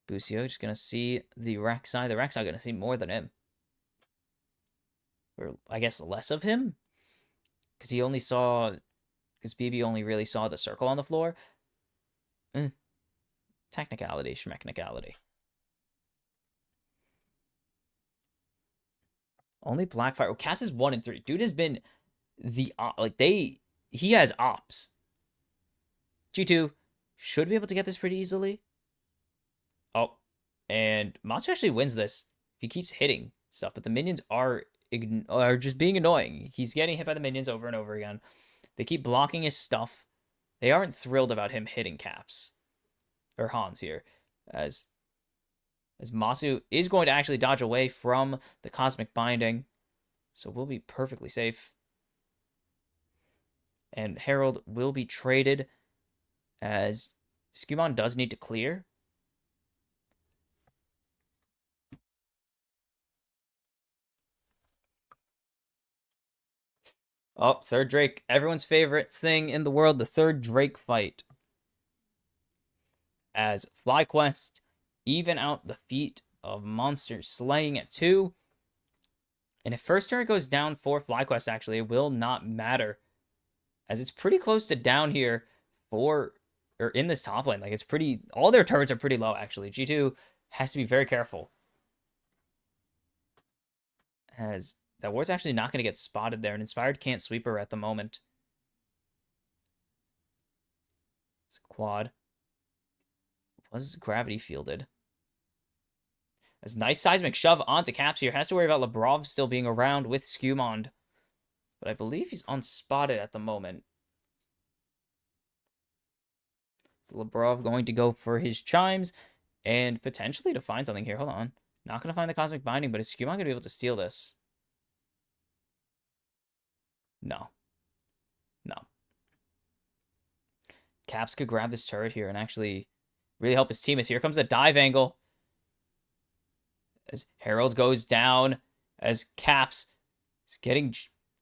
Busio just going to see the Rek'Sai. The Rek'Sai going to see more than him. Or I guess less of him. Because he only saw... Because BB only really saw the circle on the floor. Technicality, schmechnicality. Only Blackfire. Oh, Caps is 1 and 3. Dude has been the... He has ops. G2 should be able to get this pretty easily. Oh, and Matsu actually wins this if he keeps hitting stuff, but the minions are just being annoying. He's getting hit by the minions over and over again. They keep blocking his stuff. They aren't thrilled about him hitting Caps. Or Hans here. As Matsu is going to actually dodge away from the Cosmic Binding. So we'll be perfectly safe. And Herald will be traded as Skumon does need to clear. Oh, third Drake. Everyone's favorite thing in the world, the third Drake fight. As FlyQuest even out the feat of Monster Slaying at 2. And if first turret goes down for FlyQuest, actually, it will not matter. As it's pretty close to down here for... Or in this top lane. Like, it's pretty... All their turrets are pretty low, actually. G2 has to be very careful. As... That ward's actually not going to get spotted there. And Inspired can't sweep her at the moment. It's a quad. Was gravity fielded. As nice seismic shove onto Caps here. Has to worry about Labrov still being around with Skumond. But I believe he's unspotted at the moment. So Labrov going to go for his chimes. And potentially to find something here. Hold on. Not going to find the Cosmic Binding. But is Skumond going to be able to steal this? No. No. Caps could grab this turret here and actually really help his team. As here comes a dive angle. As Herald goes down. As Caps is getting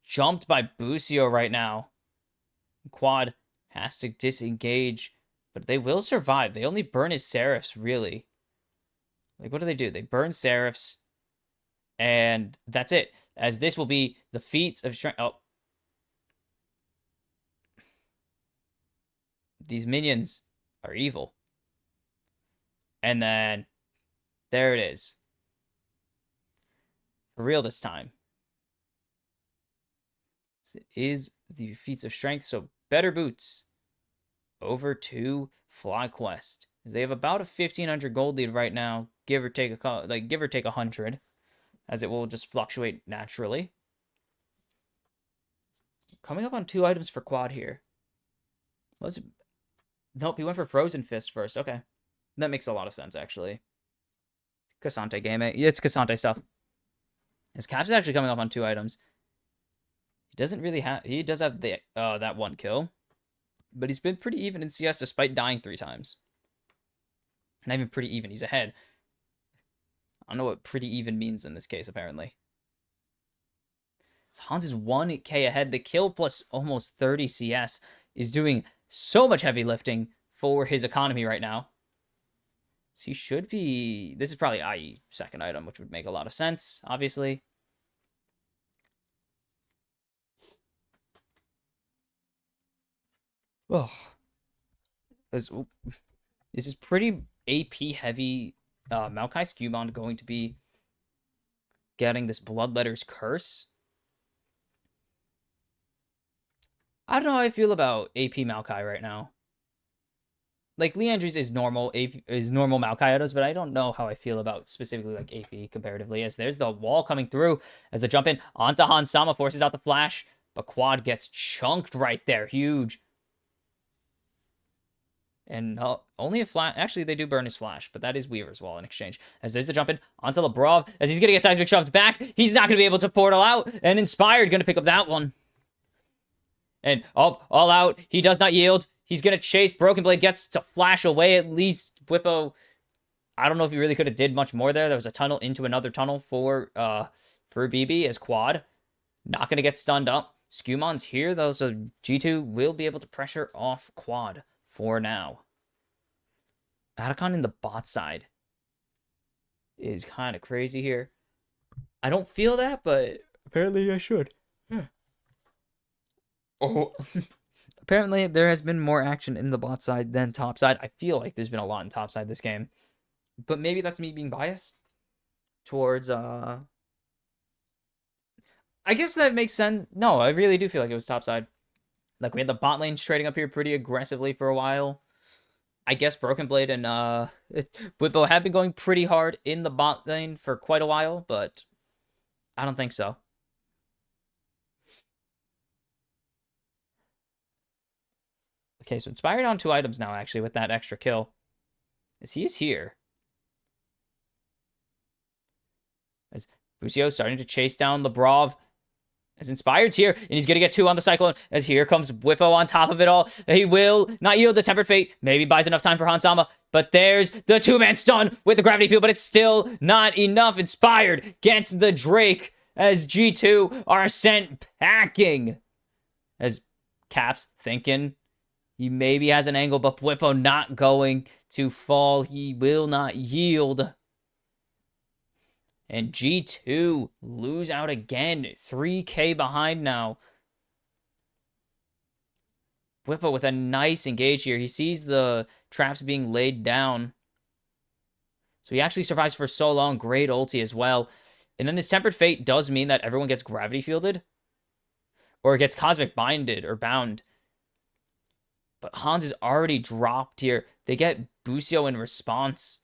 jumped by Busio right now. Quad has to disengage. But they will survive. They only burn his Seraphs, really. Like, what do? They burn Seraphs. And that's it. As this will be the feats of strength. Oh. These minions are evil. And then there it is. For real this time. It is the feats of strength. So better boots over to FlyQuest. They have about a 1,500 gold lead right now. Give or take 100. As it will just fluctuate naturally. Coming up on 2 items for quad here. Nope, he went for Frozen Fist first. Okay. That makes a lot of sense, actually. Cassante gaming. It's Cassante stuff. His Caps is actually coming up on 2 items. He doesn't really have... He does have the that 1 kill. But he's been pretty even in CS despite dying 3 times. Not even pretty even. He's ahead. I don't know what pretty even means in this case, apparently. Hans is 1k ahead. The kill plus almost 30 CS is doing so much heavy lifting for his economy right now. So he should be... This is probably IE second item, which would make a lot of sense, obviously. Oh. This is pretty AP heavy. Maokai Skewbond going to be getting this Bloodletter's Curse. I don't know how I feel about AP Maokai right now. Like, Leandry's is normal Maokai items, but I don't know how I feel about specifically like AP comparatively, as there's the wall coming through as the jump in onto Hans Sama forces out the flash, but Quad gets chunked right there. Huge. And only a flash. Actually, they do burn his flash, but that is Weaver's wall in exchange. As there's the jump in onto Labrov, as he's going to get Seismic shoved back. He's not going to be able to portal out, and Inspired going to pick up that one. And all out. He does not yield. He's going to chase. Broken Blade gets to flash away at least. Whippo, I don't know if he really could have did much more there. There was a tunnel into another tunnel for BB as Quad. Not going to get stunned up. Scumon's here, though, so G2 will be able to pressure off Quad for now. Atacon in the bot side is kind of crazy here. I don't feel that, but apparently I should. Oh. Apparently, there has been more action in the bot side than top side. I feel like there's been a lot in top side this game. But maybe that's me being biased towards, I guess that makes sense. No, I really do feel like it was top side. Like, we had the bot lanes trading up here pretty aggressively for a while. I guess Broken Blade and Whippo have been going pretty hard in the bot lane for quite a while, but I don't think so. Okay, so Inspired on 2 items now, actually, with that extra kill. As he is here. As Busio starting to chase down Labrov. As Inspired's here, and he's going to get 2 on the Cyclone. As here comes Whippo on top of it all. He will not yield the Tempered Fate. Maybe buys enough time for Hansama. But there's the 2-man stun with the Gravity Field, but it's still not enough. Inspired gets the Drake as G2 are sent packing. As Caps thinking he maybe has an angle, but Whippo not going to fall. He will not yield. And G2 lose out again. 3k behind now. Whippo with a nice engage here. He sees the traps being laid down. So he actually survives for so long. Great ulti as well. And then this Tempered Fate does mean that everyone gets gravity fielded. Or gets cosmic binded or bound. But Hans is already dropped here. They get Busio in response.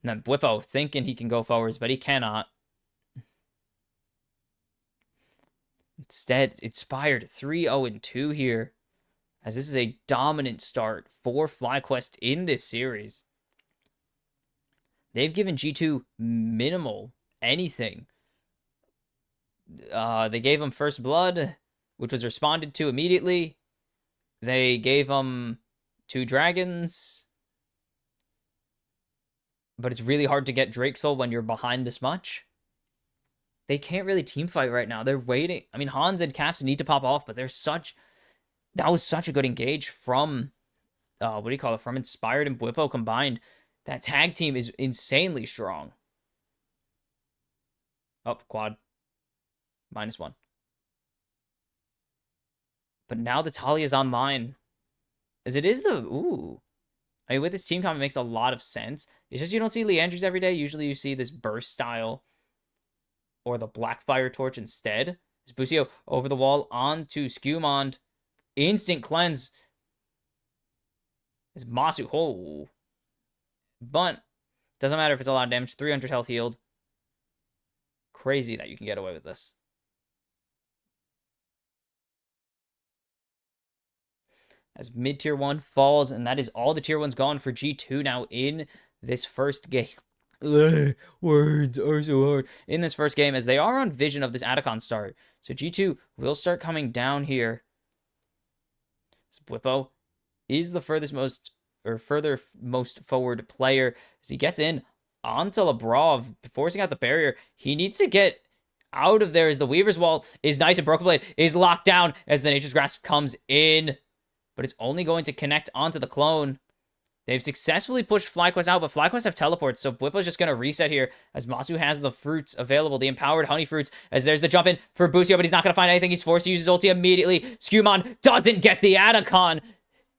And then Whippo thinking he can go forwards, but he cannot. Instead, Inspired 3-0-2 here. As this is a dominant start for FlyQuest in this series. They've given G2 minimal anything. They gave him First Blood, which was responded to immediately. They gave him 2 dragons. But it's really hard to get Drake Soul when you're behind this much. They can't really team fight right now. They're waiting. I mean, Hans and Caps need to pop off, but that was such a good engage from, from Inspired and Whippo combined. That tag team is insanely strong. Oh, Quad. -1. But now the Talia is online. As it is the... Ooh. I mean, with this team comp, it makes a lot of sense. It's just you don't see Leandry's every day. Usually you see this burst style or the Blackfire Torch instead. It's Busio over the wall onto Skewmond. Instant cleanse. It's Masu. Oh. But doesn't matter if it's a lot of damage. 300 health healed. Crazy that you can get away with this. As mid-tier 1 falls, and that is all the tier 1's gone for G2 now in this first game. Words are so hard. In this first game, as they are on vision of this Atacon start. So G2 will start coming down here. So Whippo is the furthermost forward player. As he gets in onto Labrov, forcing out the barrier. He needs to get... out of there as the Weaver's Wall is nice and Broken Blade is locked down as the Nature's Grasp comes in. But it's only going to connect onto the clone. They've successfully pushed FlyQuest out, but FlyQuest have teleports, so Bwipo's just going to reset here as Masu has the fruits available, the empowered honey fruits, as there's the jump in for Busio, but he's not going to find anything. He's forced to use his ulti immediately. Skewmon doesn't get the Atacon,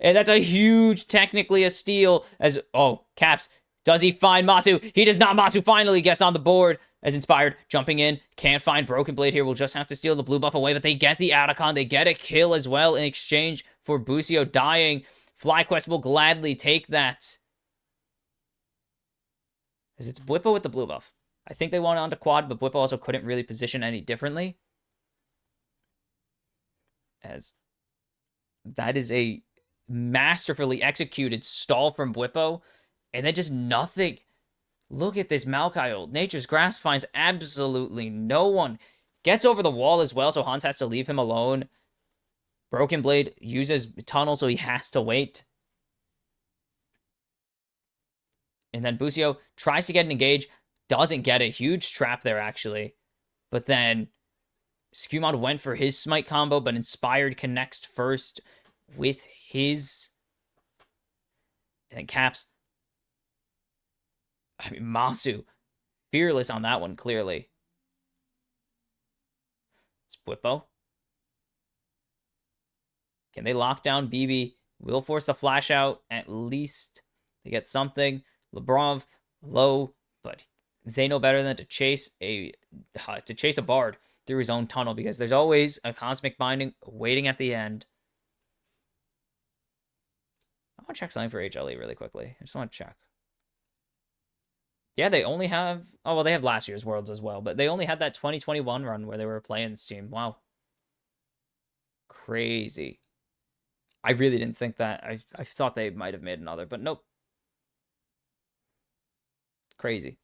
and that's a huge, technically a steal, as, oh, Caps, does he find Masu? He does not. Masu finally gets on the board as Inspired, jumping in, can't find Broken Blade here. We'll just have to steal the blue buff away, but they get the Atacon. They get a kill as well in exchange for Busio dying. FlyQuest will gladly take that. As it's Bwipo with the blue buff. I think they wanted onto quad, but Bwipo also couldn't really position any differently. As that is a masterfully executed stall from Bwipo. And then just nothing. Look at this Maokai ult. Nature's Grasp finds absolutely no one. Gets over the wall as well, so Hans has to leave him alone. Broken Blade uses tunnel, so he has to wait. And then Busio tries to get an engage. Doesn't get a huge trap there, actually. But then Skewmon went for his smite combo, but Inspired connects first with his. And then Caps. I mean, Masu. Fearless on that one, clearly. It's Bwipo. Can they lock down BB? Will force the flash out. At least they get something. Lebrov low, but they know better than to chase a Bard through his own tunnel, because there's always a Cosmic Binding waiting at the end. I want to check something for HLE really quickly. I just want to check. Yeah, they only have... Oh, well, they have last year's Worlds as well, but they only had that 2021 run where they were playing this team. Wow. Crazy. I really didn't think that. I thought they might have made another, but nope. Crazy.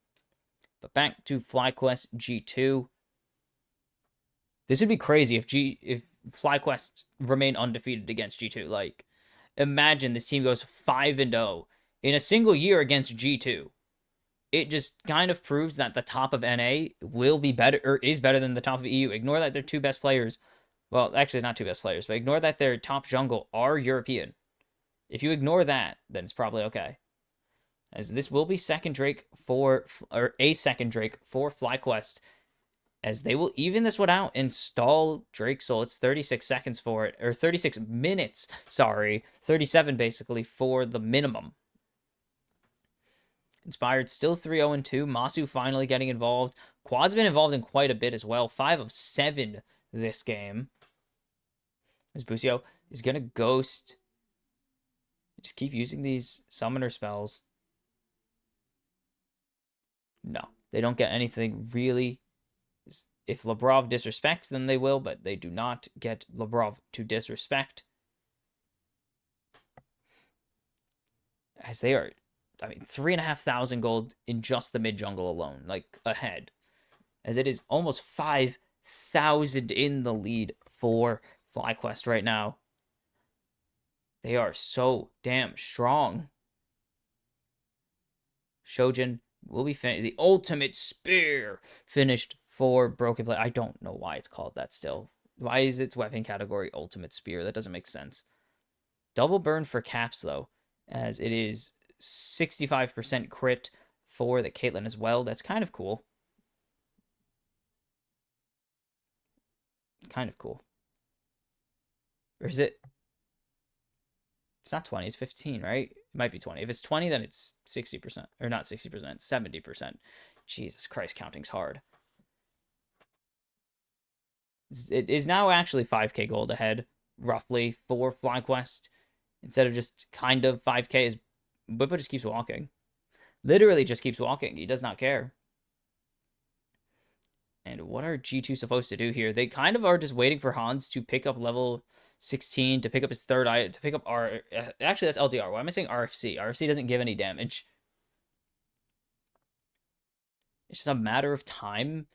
But back to FlyQuest G2. This would be crazy if FlyQuest remain undefeated against G2. Like, imagine this team goes 5-0 in a single year against G2. It just kind of proves that the top of NA will be better, or is better than the top of EU. Ignore that their two best players. Well, actually, not two best players, but ignore that their top jungle are European. If you ignore that, then it's probably okay. As this will be second Drake for, or a second Drake for FlyQuest, as they will even this one out and stall Drake Soul. It's 36 seconds for it, or 36 minutes, sorry. 37 basically for the minimum. Inspired still 3-0-2. Masu finally getting involved. Quad's been involved in quite a bit as well. 5 of 7 this game. As Busio is going to ghost. Just keep using these summoner spells. No, they don't get anything really. If Lebrov disrespects, then they will, but they do not get Lebrov to disrespect. As they are, I mean, 3,500 gold in just the mid jungle alone, like ahead. As it is almost 5,000 in the lead for FlyQuest right now. They are so damn strong. Shojin will be finished. The ultimate spear finished for Broken Blade. I don't know why it's called that still. Why is its weapon category ultimate spear? That doesn't make sense. Double burn for Caps, though, as it is 65% crit for the Caitlyn as well. That's kind of cool. Kind of cool. Or is it? It's not 20, it's 15, right? It might be 20. If it's 20, then it's 60%. Or not 60%, 70%. Jesus Christ, counting's hard. It is now actually 5k gold ahead, roughly, for FlyQuest. Instead of just kind of 5k, as Bwipo just keeps walking. Literally just keeps walking. He does not care. And what are G2 supposed to do here? They kind of are just waiting for Hans to pick up level 16, to pick up his third item, to pick up R... Actually, that's LDR. Why am I saying RFC? RFC doesn't give any damage. It's just a matter of time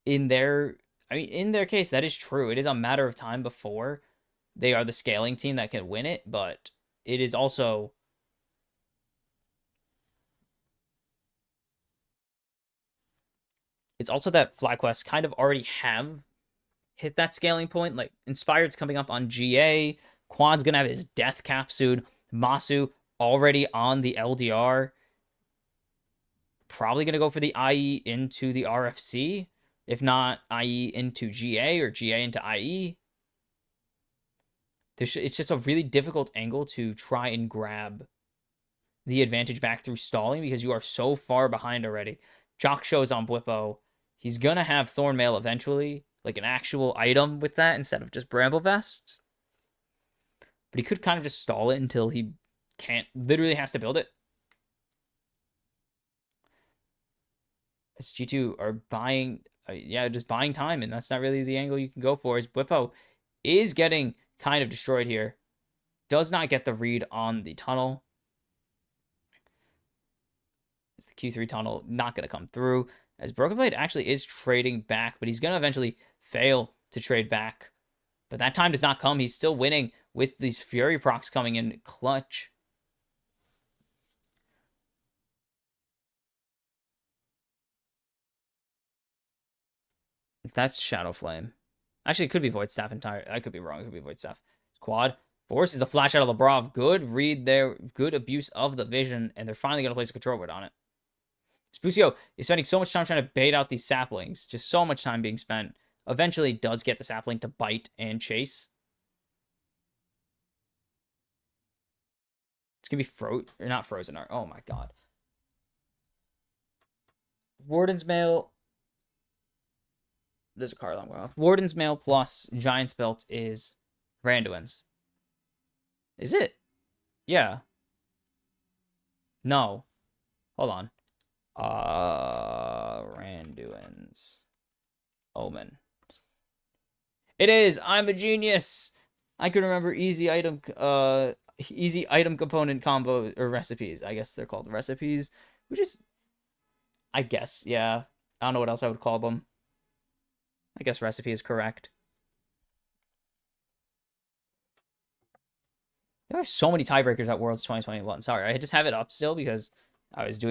in their... I mean, in their case, that is true. It is a matter of time before they are the scaling team that can win it, but it is also... It's also that FlyQuest kind of already have hit that scaling point. Like, Inspired's coming up on GA. Quad's going to have his death cap soon. Masu already on the LDR. Probably going to go for the IE into the RFC. If not, IE into GA or GA into IE. It's just a really difficult angle to try and grab the advantage back through stalling because you are so far behind already. Jock shows on Blippo. He's going to have Thornmail eventually, like an actual item with that instead of just Bramble Vest. But he could kind of just stall it until he literally has to build it. As G2 are buying, just buying time, and that's not really the angle you can go for. As Blippo is getting kind of destroyed here. Does not get the read on the tunnel. Is the Q3 tunnel not going to come through? As Broken Blade actually is trading back, but he's going to eventually fail to trade back. But that time does not come. He's still winning with these Fury procs coming in clutch. That's Shadow Flame. Actually, it could be Void Staff entire. I could be wrong. It could be Void Staff. Quad forces the flash out of Labrov. Good read there. Good abuse of the vision. And they're finally going to place a control word on it. Spucio is spending so much time trying to bait out these saplings. Just so much time being spent. Eventually does get the sapling to bite and chase. It's going to be not frozen. Oh my god. Warden's Mail. There's a card I'm going off. Warden's Mail plus Giant's Belt is Randuin's. Is it? Yeah. No. Hold on. Randuin's Omen. It is. I'm a genius. I can remember easy item component combo or recipes. I guess they're called recipes, which is, I guess, yeah. I don't know what else I would call them. I guess recipe is correct. There are so many tiebreakers at Worlds 2021. Sorry, I just have it up still because I was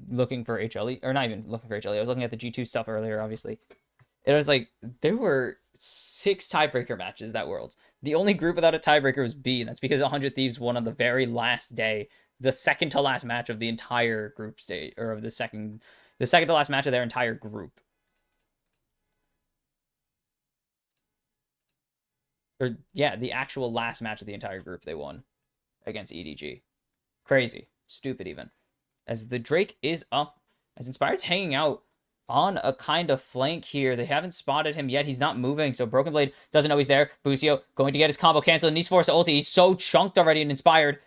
looking for HLE, or not even looking for HLE. I was looking at the G2 stuff earlier, obviously. It was like, there were 6 tiebreaker matches that Worlds. The only group without a tiebreaker was B, and that's because 100 Thieves won on the very last day, the second to last match of the entire group stage, or of the second to last match of their entire group. Or, yeah, the actual last match of the entire group they won against EDG. Crazy. Stupid, even. As the Drake is up, as Inspired's hanging out on a kind of flank here. They haven't spotted him yet. He's not moving, so Broken Blade doesn't know he's there. Busio going to get his combo canceled, and he's forced to ulti. He's so chunked already and Inspired.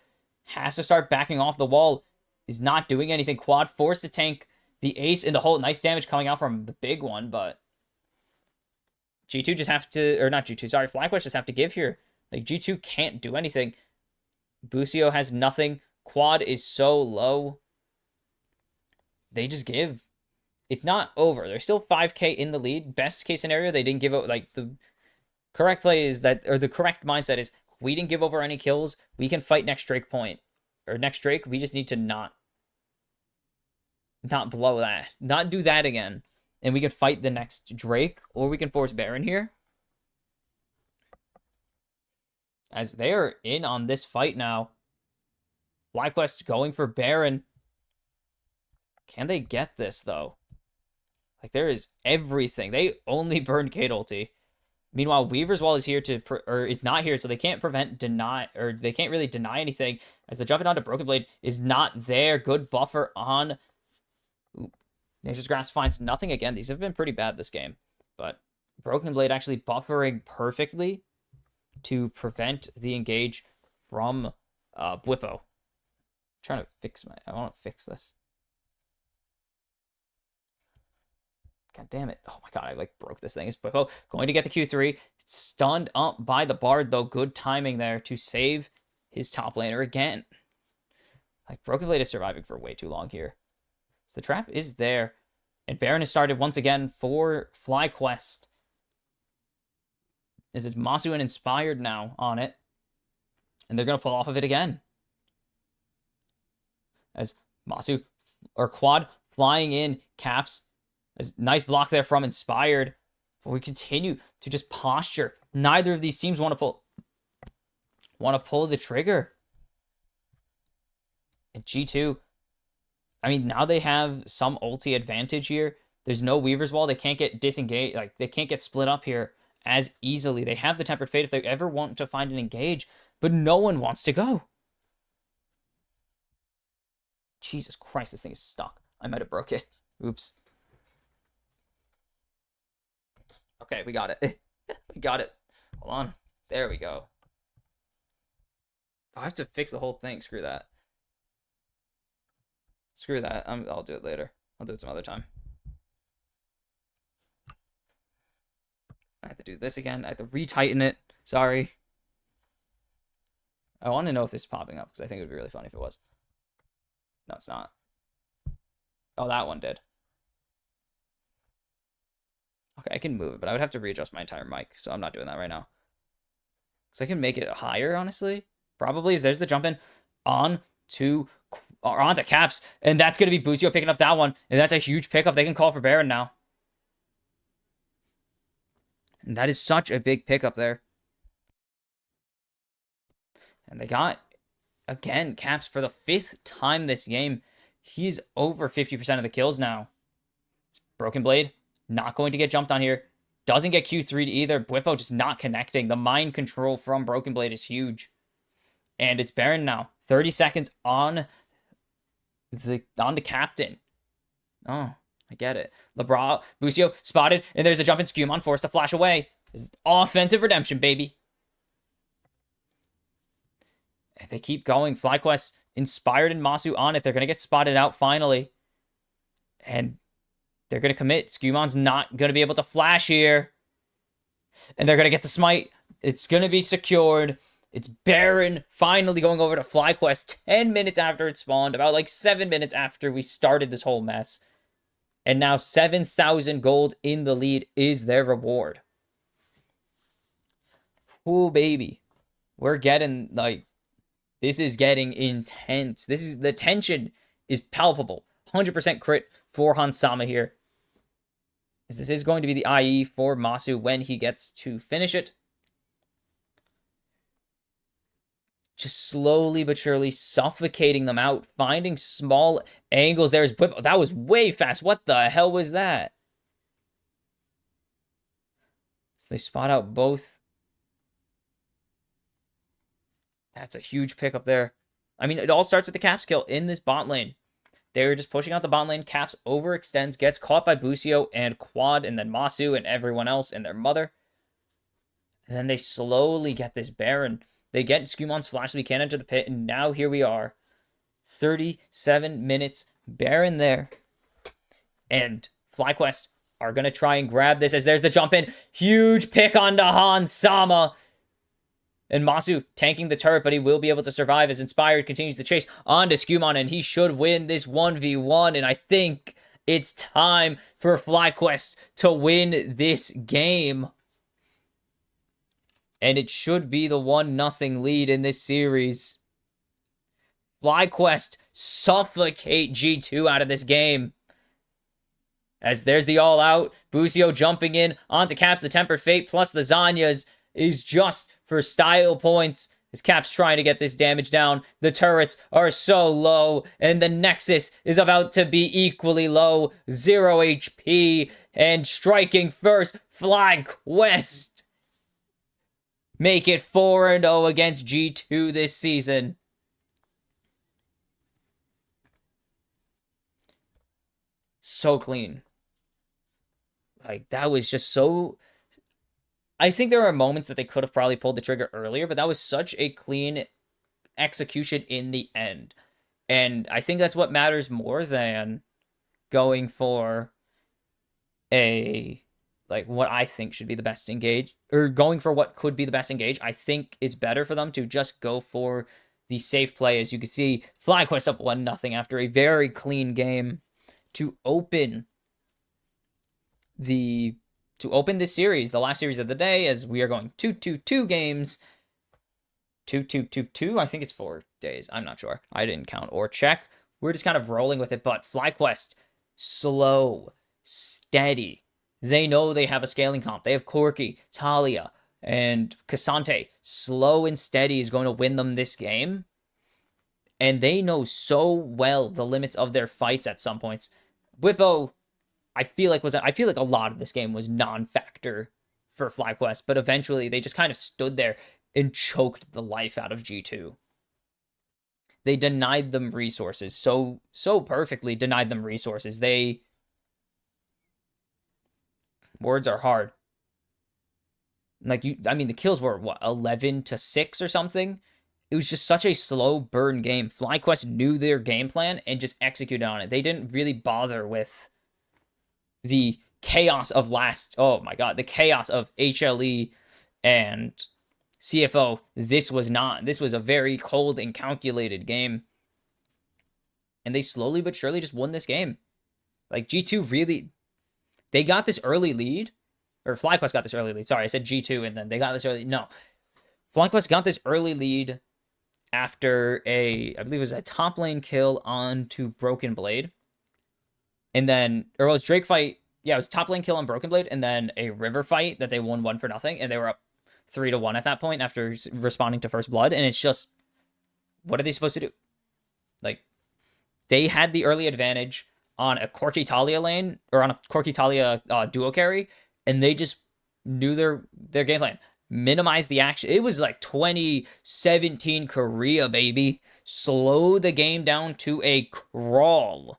Has to start backing off the wall. Is not doing anything. Quad forced to tank the ace in the hole. Nice damage coming out from the big one, but G2 just have to, or not G2, sorry, FlyQuest just have to give here. Like, G2 can't do anything. Busio has nothing. Quad is so low. They just give. It's not over. They're still 5k in the lead. Best case scenario, they didn't give out, like, the correct play is that, or the correct mindset is, we didn't give over any kills. We can fight next Drake point. Or next Drake, we just need to not blow that. Not do that again. And we can fight the next Drake, or we can force Baron here. As they're in on this fight now. FlyQuest going for Baron. Can they get this, though? Like, there is everything. They only burn Kate ulti. Meanwhile, Weaver's Wall is here is not here, so they can't they can't really deny anything. As the jumping onto Broken Blade is not there. Good buffer on. Nature's Grasp finds nothing again. These have been pretty bad this game. But Broken Blade actually buffering perfectly to prevent the engage from Blippo. I want to fix this. God damn it. Oh my god, I broke this thing. It's Blippo going to get the Q3. Stunned up by the Bard, though. Good timing there to save his top laner again. Broken Blade is surviving for way too long here. So the trap is there. And Baron has started once again for FlyQuest. This is Masu and Inspired now on it. And they're going to pull off of it again. As Masu, or Quad, flying in, caps Nice block there from Inspired. But we continue to just posture. Neither of these teams want to pull the trigger. And G2, I mean, now they have some ulti advantage here. There's no Weaver's Wall. They can't get disengaged. Like, they can't get split up here as easily. They have the Tempered Fate if they ever want to find an engage, but no one wants to go. Jesus Christ, this thing is stuck. I might have broke it. Oops. Okay, we got it. We got it. Hold on. There we go. I have to fix the whole thing. Screw that. Screw that. I'll do it later. I'll do it some other time. I have to do this again. I have to retighten it. Sorry. I want to know if this is popping up because I think it would be really funny if it was. No, it's not. Oh, that one did. Okay, I can move it, but I would have to readjust my entire mic, so I'm not doing that right now. Because I can make it higher, honestly. Probably. There's the jump in onto Caps, and that's going to be Busio picking up that one, and that's a huge pickup. They can call for Baron now. And that is such a big pickup there. And they got, again, Caps for the 5th time this game. He's over 50% of the kills now. It's Broken Blade. Not going to get jumped on here. Doesn't get Q3'd either. Bwipo just not connecting. The mind control from Broken Blade is huge. And it's Baron now. 30 seconds on the captain. Oh, I get it. LeBron, Busio spotted, and there's the jump in. Skewmon forced to flash away. This is offensive redemption, baby. And they keep going. FlyQuest, Inspired, and Masu on it. They're going to get spotted out finally. And they're going to commit. Skewmon's not going to be able to flash here. And they're going to get the smite. It's going to be secured. It's Baron finally going over to FlyQuest 10 minutes after it spawned. About like 7 minutes after we started this whole mess. And now 7,000 gold in the lead is their reward. Oh, baby. We're getting, like, this is getting intense. The tension is palpable. 100% crit for Hansama here. This is going to be the IE for Masu when he gets to finish it. Just slowly but surely suffocating them out. Finding small angles. There's Bwipo. That was way fast. What the hell was that? So they spot out both. That's a huge pickup there. I mean, it all starts with the Caps kill in this bot lane. They were just pushing out the bot lane. Caps overextends, gets caught by Busio and Quad, and then Masu and everyone else and their mother. And then they slowly get this Baron. They get Skewmon's flash so we can't enter the pit, and now here we are. 37 minutes, Baron there. And FlyQuest are going to try and grab this as there's the jump in. Huge pick onto Hansama. And Masu tanking the turret, but he will be able to survive as Inspired continues to chase onto Skewmon, and he should win this 1v1. And I think it's time for FlyQuest to win this game. And it should be the 1-0 lead in this series. FlyQuest suffocate G2 out of this game. As there's the all-out. Busio jumping in onto Caps. The Tempered Fate plus the Zanyas is just for style points. As Caps trying to get this damage down. The turrets are so low. And the Nexus is about to be equally low. 0 HP. And striking first. FlyQuest. Make it 4-0 against G2 this season. So clean. Like, that was just so... I think there are moments that they could have probably pulled the trigger earlier, but that was such a clean execution in the end. And I think that's what matters more than going for a... like, what I think should be the best engage, or going for what could be the best engage. I think it's better for them to just go for the safe play. As you can see, FlyQuest up 1-0 after a very clean game to open this series, the last series of the day, as we are going 2-2-2 games. 2-2-2-2, I think it's 4 days. I'm not sure. I didn't count or check. We're just kind of rolling with it, but FlyQuest, slow. steady. They know they have a scaling comp. They have Corki, Talia, and Cassante. Slow and steady is going to win them this game. And they know so well the limits of their fights at some points. Whippo, I feel like a lot of this game was non-factor for FlyQuest, but eventually they just kind of stood there and choked the life out of G2. They denied them resources, so perfectly denied them resources. Words are hard. Like, the kills were, what, 11-6 or something? It was just such a slow burn game. FlyQuest knew their game plan and just executed on it. They didn't really bother with the chaos of the chaos of HLE and CFO. This was a very cold and calculated game. And they slowly but surely just won this game. Like, G2 really, they got this early lead, or FlyQuest got this early lead. Sorry, I said G2 and then they got this early. No, FlyQuest got this early lead after I believe it was a top lane kill onto Broken Blade. And then, or it was Drake fight. Yeah, it was top lane kill on Broken Blade, and then a river fight that they won 1-0, and they were up 3-1 at that point after responding to First Blood. And it's just, what are they supposed to do? Like, they had the early advantage on a Corki Talia lane, or on a Corki Talia duo carry, and they just knew their game plan. Minimize the action. It was like 2017 Korea, baby. Slow the game down to a crawl.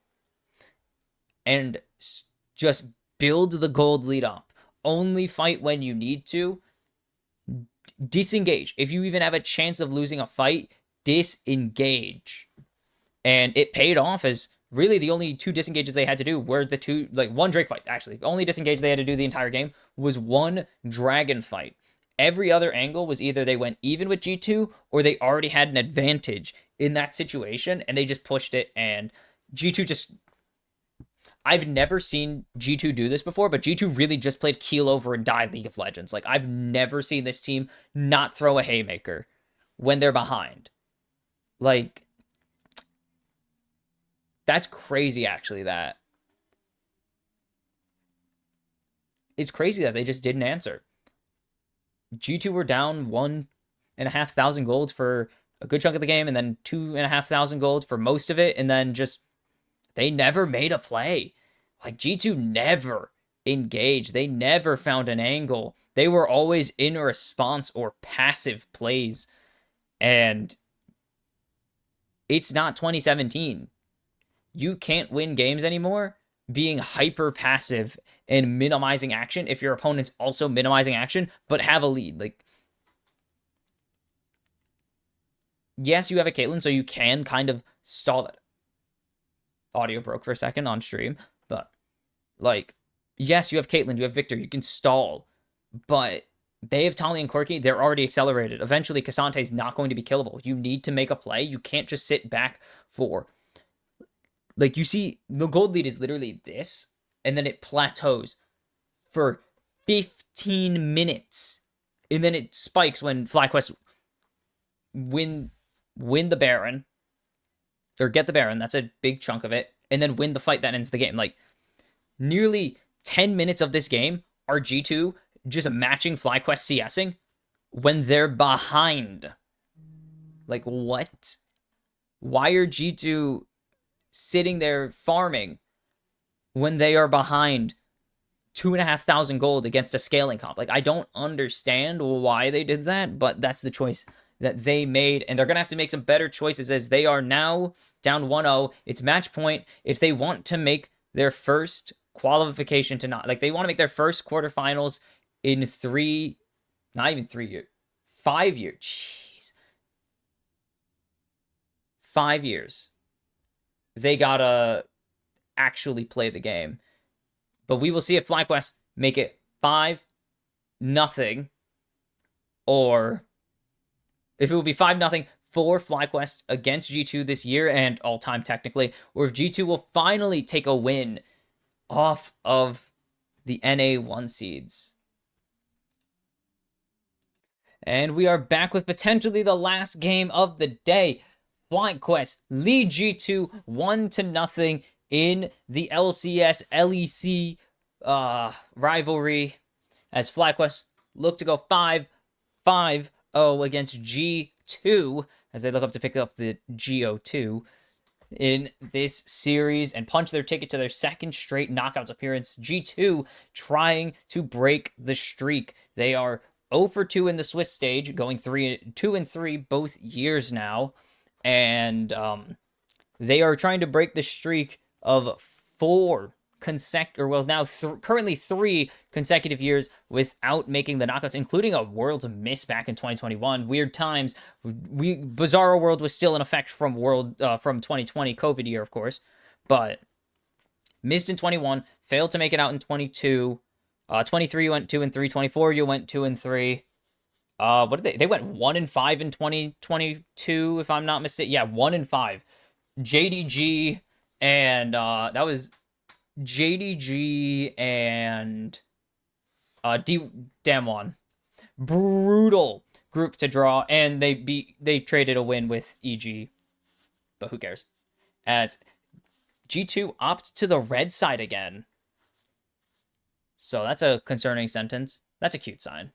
And just build the gold lead up. Only fight when you need to. Disengage. If you even have a chance of losing a fight, disengage. And it paid off, as really the only 2 disengages they had to do were the 2, like, 1 Drake fight, actually. The only disengage they had to do the entire game was 1 dragon fight. Every other angle was either they went even with G2 or they already had an advantage in that situation and they just pushed it, and G2 just... I've never seen G2 do this before, but G2 really just played keel over and die League of Legends. Like, I've never seen this team not throw a haymaker when they're behind. Like, that's crazy, actually, that... It's crazy that they just didn't answer. G2 were down 1,500 gold for a good chunk of the game, and then 2,500 gold for most of it, and then just... They never made a play. Like, G2 never engaged. They never found an angle. They were always in response or passive plays. And it's not 2017. You can't win games anymore being hyper passive and minimizing action if your opponent's also minimizing action, but have a lead. Like, yes, you have a Caitlyn, so you can kind of stall that. Audio broke for a second on stream, but, like, yes, you have Caitlyn, you have Victor, you can stall, but they have Talia and Corki, they're already accelerated. Eventually, Cassante's not going to be killable. You need to make a play. You can't just sit back for... Like, you see, the gold lead is literally this, and then it plateaus for 15 minutes, and then it spikes when FlyQuest win the Baron, or get the Baron, that's a big chunk of it, and then win the fight that ends the game. Like, nearly 10 minutes of this game are G2 just matching FlyQuest CSing when they're behind. Like, what? Why are G2 sitting there farming when they are behind 2,500 gold against a scaling comp? Like, I don't understand why they did that, but that's the choice that they made, and they're going to have to make some better choices as they are now down 1-0. It's match point. If they want to make their first qualification to not... Like, they want to make their first quarterfinals in not even 3 years. 5 years. Jeez. 5 years. They got to actually play the game. But we will see if FlyQuest make it 5-0, or... If it will be 5-0 for FlyQuest against G2 this year, and all-time technically, or if G2 will finally take a win off of the NA 1 seeds. And we are back with potentially the last game of the day. FlyQuest lead G2 1-0 in the LCS LEC rivalry as FlyQuest look to go 5-5-0 against G2 as they look up to pick up the GO2 in this series and punch their ticket to their second straight knockouts appearance. G2 trying to break the streak. They are 0 for 2 in the Swiss stage, going 2-3 both years now, and they are trying to break the streak of currently 3 consecutive years without making the knockouts, including a Worlds miss back in 2021. Weird times. Bizarro World was still in effect from 2020 COVID year, of course, but missed in 21, failed to make it out in 22. 23 you went 2-3, 24 you went 2-3. What did they went 1-5 in 2022 if I'm not mistaken. Yeah, 1-5. JDG and that was JDG and Damwon. Brutal group to draw, and they traded a win with EG, but who cares? As G2 opts to the red side again. So that's a concerning sentence. That's a cute sign.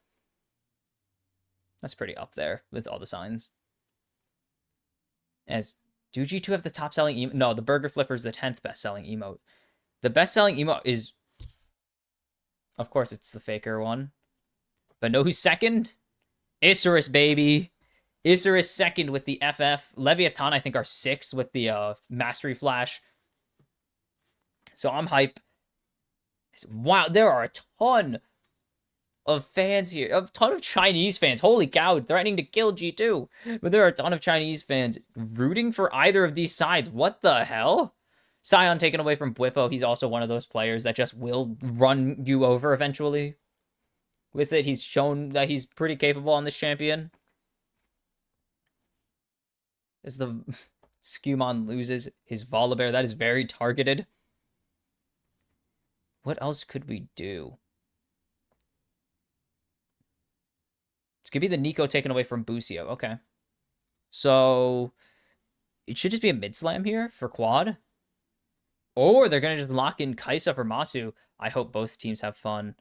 That's pretty up there with all the signs. As do G2 have the top selling emote? No, the Burger Flipper is the 10th best selling emote. The best selling emote is, of course, it's the Faker one. But know who's second? Isurus, baby. Isurus second with the FF. Leviathan, I think, are 6 with the Mastery Flash. So I'm hype. Wow, there are a ton of fans here. A ton of Chinese fans. Holy cow, threatening to kill G2. But there are a ton of Chinese fans rooting for either of these sides. What the hell? Sion taken away from Bwipo. He's also one of those players that just will run you over eventually. With it, he's shown that he's pretty capable on this champion. As the Skewmon loses his Volibear, that is very targeted. What else could we do? It's going to be the Nico taken away from Busio. Okay. So, it should just be a mid-slam here for quad. Or they're going to just lock in Kaisa for Masu. I hope both teams have fun.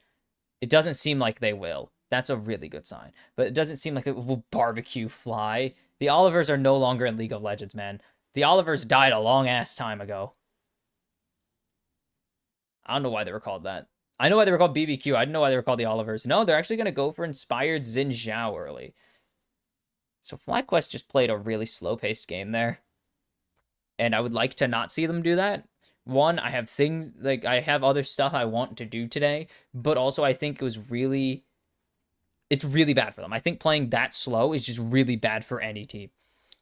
It doesn't seem like they will. That's a really good sign. But it doesn't seem like they will barbecue Fly. The Olivers are no longer in League of Legends, man. The Olivers died a long-ass time ago. I don't know why they were called that. I know why they were called BBQ. I didn't know why they were called the Olivers. No, they're actually going to go for Inspired Xin Zhao early. So FlyQuest just played a really slow-paced game there. And I would like to not see them do that. One, I have other stuff I want to do today. But also, I think it's really bad for them. I think playing that slow is just really bad for any team.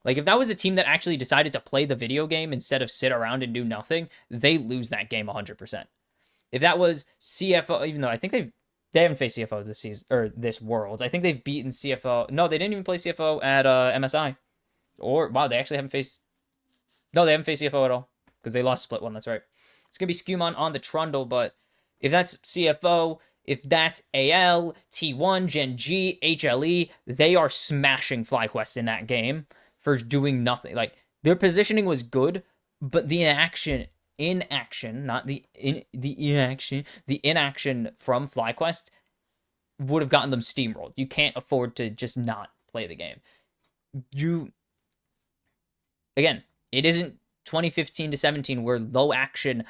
Like, if that was a team that actually decided to play the video game instead of sit around and do nothing, they lose that game 100%. If that was CFO, even though I think they haven't faced CFO this season or this Worlds, I think they've beaten CFO. No, they didn't even play CFO at MSI. Or wow, they actually haven't faced. No, they haven't faced CFO at all because they lost split one. That's right. It's gonna be Skewmon on the Trundle, but if that's CFO, if that's AL, T1, Gen G, HLE, they are smashing FlyQuest in that game for doing nothing. Like, their positioning was good, but the inaction from FlyQuest would have gotten them steamrolled. You can't afford to just not play the game. Again, it isn't 2015 to 17 where low action,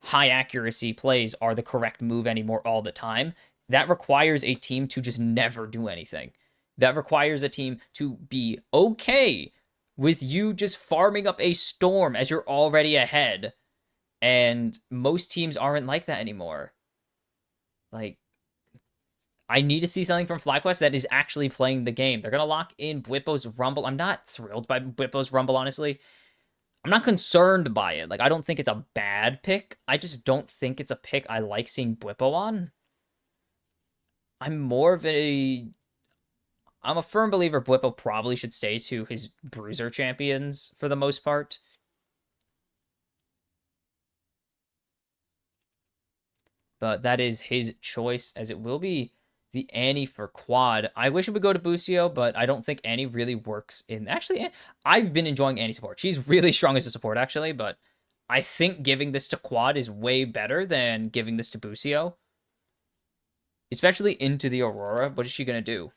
high accuracy plays are the correct move anymore all the time. That requires a team to just never do anything. That requires a team to be okay with you just farming up a storm as you're already ahead. And most teams aren't like that anymore. Like, I need to see something from FlyQuest that is actually playing the game. They're going to lock in Bwipo's Rumble. I'm not thrilled by Bwipo's Rumble, honestly. I'm not concerned by it. Like, I don't think it's a bad pick. I just don't think it's a pick I like seeing Bwipo on. I'm a firm believer Bwipo probably should stay to his bruiser champions for the most part. But that is his choice, as it will be the Annie for quad. I wish it would go to Busio, but I don't think Annie really works in... Actually, I've been enjoying Annie support. She's really strong as a support, actually, but I think giving this to Quad is way better than giving this to Busio. Especially into the Aurora. What is she gonna do?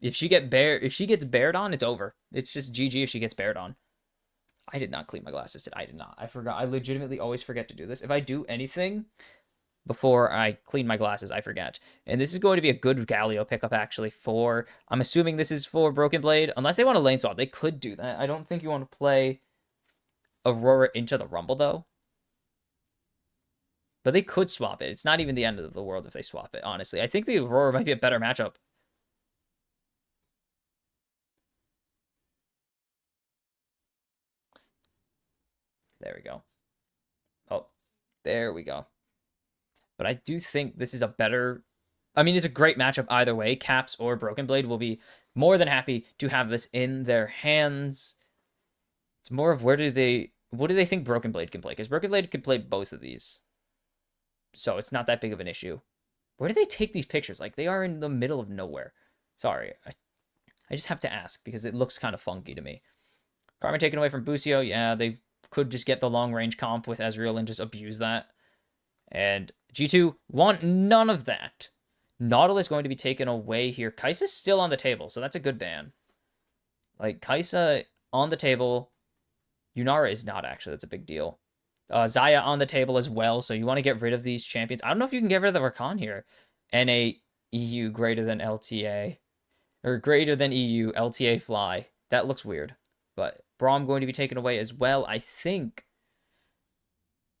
If she gets bared on, it's over. It's just GG if she gets bared on. I did not clean my glasses today. I did not. I forgot. I legitimately always forget to do this. If I do anything before I clean my glasses, I forget. And this is going to be a good Galio pickup, actually, for... I'm assuming this is for Broken Blade. Unless they want to lane swap. They could do that. I don't think you want to play Aurora into the Rumble, though. But they could swap it. It's not even the end of the world if they swap it, honestly. I think the Aurora might be a better matchup. There we go. Oh, there we go. But I do think this is a better... I mean, it's a great matchup either way. Caps or Broken Blade will be more than happy to have this in their hands. It's more of what do they think Broken Blade can play? Because Broken Blade can play both of these. So it's not that big of an issue. Where do they take these pictures? Like, they are in the middle of nowhere. Sorry. I just have to ask because it looks kind of funky to me. Carmen taken away from Busio. Yeah, they could just get the long-range comp with Ezreal and just abuse that. And G2 want none of that. Nautilus going to be taken away here. Kai'Sa's still on the table, so that's a good ban. Like, Kai'Sa on the table. Yunara is not, actually. That's a big deal. Xayah on the table as well, so you want to get rid of these champions. I don't know if you can get rid of the Rakan here. NA EU greater than LTA. Or greater than EU, LTA fly. That looks weird. But Braum going to be taken away as well. I think